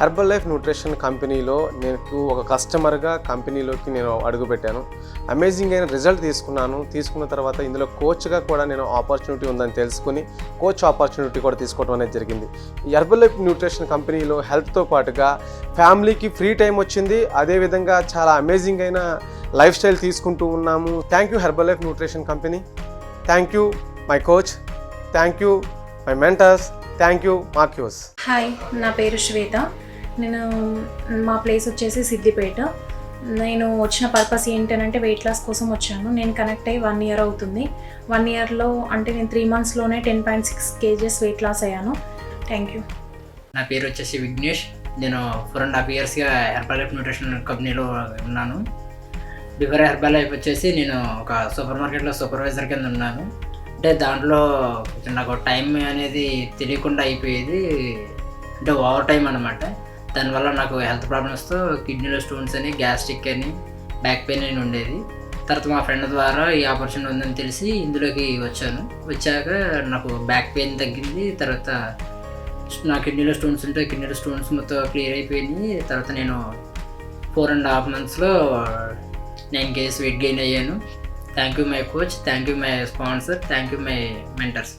హెర్బల్ లైఫ్ న్యూట్రిషన్ కంపెనీలో నేను ఒక కస్టమర్గా కంపెనీలోకి నేను అడుగుపెట్టాను. అమేజింగ్ అయిన రిజల్ట్ తీసుకున్నాను. తీసుకున్న తర్వాత ఇందులో కోచ్గా కూడా నేను ఆపర్చునిటీ ఉందని తెలుసుకుని కోచ్ ఆపర్చునిటీ కూడా తీసుకోవడం అనేది జరిగింది. ఈ హెర్బల్ లైఫ్ న్యూట్రిషన్ కంపెనీలో హెల్త్తో పాటుగా ఫ్యామిలీకి ఫ్రీ టైం వచ్చింది. అదేవిధంగా చాలా అమేజింగ్ అయిన లైఫ్ స్టైల్ తీసుకుంటూ ఉన్నాము. Thank you Herbalife nutrition company, thank you my coach, thank you my mentors, thank you Mark Hughes. Hi, నా పేరు శ్వేత. నేను మా ప్లేస్ వచ్చేసి సిద్దిపేట. నేను వచ్చిన పర్పస్ ఏంటంటే వెయిట్ లాస్ కోసం వచ్చాను. నేను కనెక్ట్ అయ్యి 1 year అవుతుంది. 1 yearలో అంటే నేను 3 monthsలోనే 10.6 kgs వెయిట్ లాస్ అయ్యాను. Thank you. నా పేరు వచ్చేసి విఘ్నేష్. నేను 4.5 yearsగా హెర్బల్ లైఫ్ న్యూట్రిషన్ కంపెనీలో ఉన్నాను. బిఫోర్ హెర్బల్ లైఫ్ వచ్చేసి నేను ఒక సూపర్ మార్కెట్లో సూపర్వైజర్ కింద ఉన్నాను. అంటే దాంట్లో కొంచెం నాకు టైం అనేది తెలియకుండా అయిపోయేది, అంటే ఓవర్ టైం అనమాట. దానివల్ల నాకు హెల్త్ ప్రాబ్లమ్స్తో కిడ్నీలో స్టోన్స్ అని, గ్యాస్ట్రిక్ అని, బ్యాక్ పెయిన్ అని ఉండేది. తర్వాత మా ఫ్రెండ్ ద్వారా ఈ ఆపర్చునిటీ ఉందని తెలిసి ఇందులోకి వచ్చాను. వచ్చాక నాకు బ్యాక్ పెయిన్ తగ్గింది. తర్వాత నా కిడ్నీలో స్టోన్స్ ఉంటే కిడ్నీలో స్టోన్స్ మొత్తం క్లియర్ అయిపోయినాయి. తర్వాత నేను 4.5 monthsలో 9 kgs వెయిట్ గెయిన్ అయ్యాను. Thank you my coach, thank you my sponsor, thank you my mentors.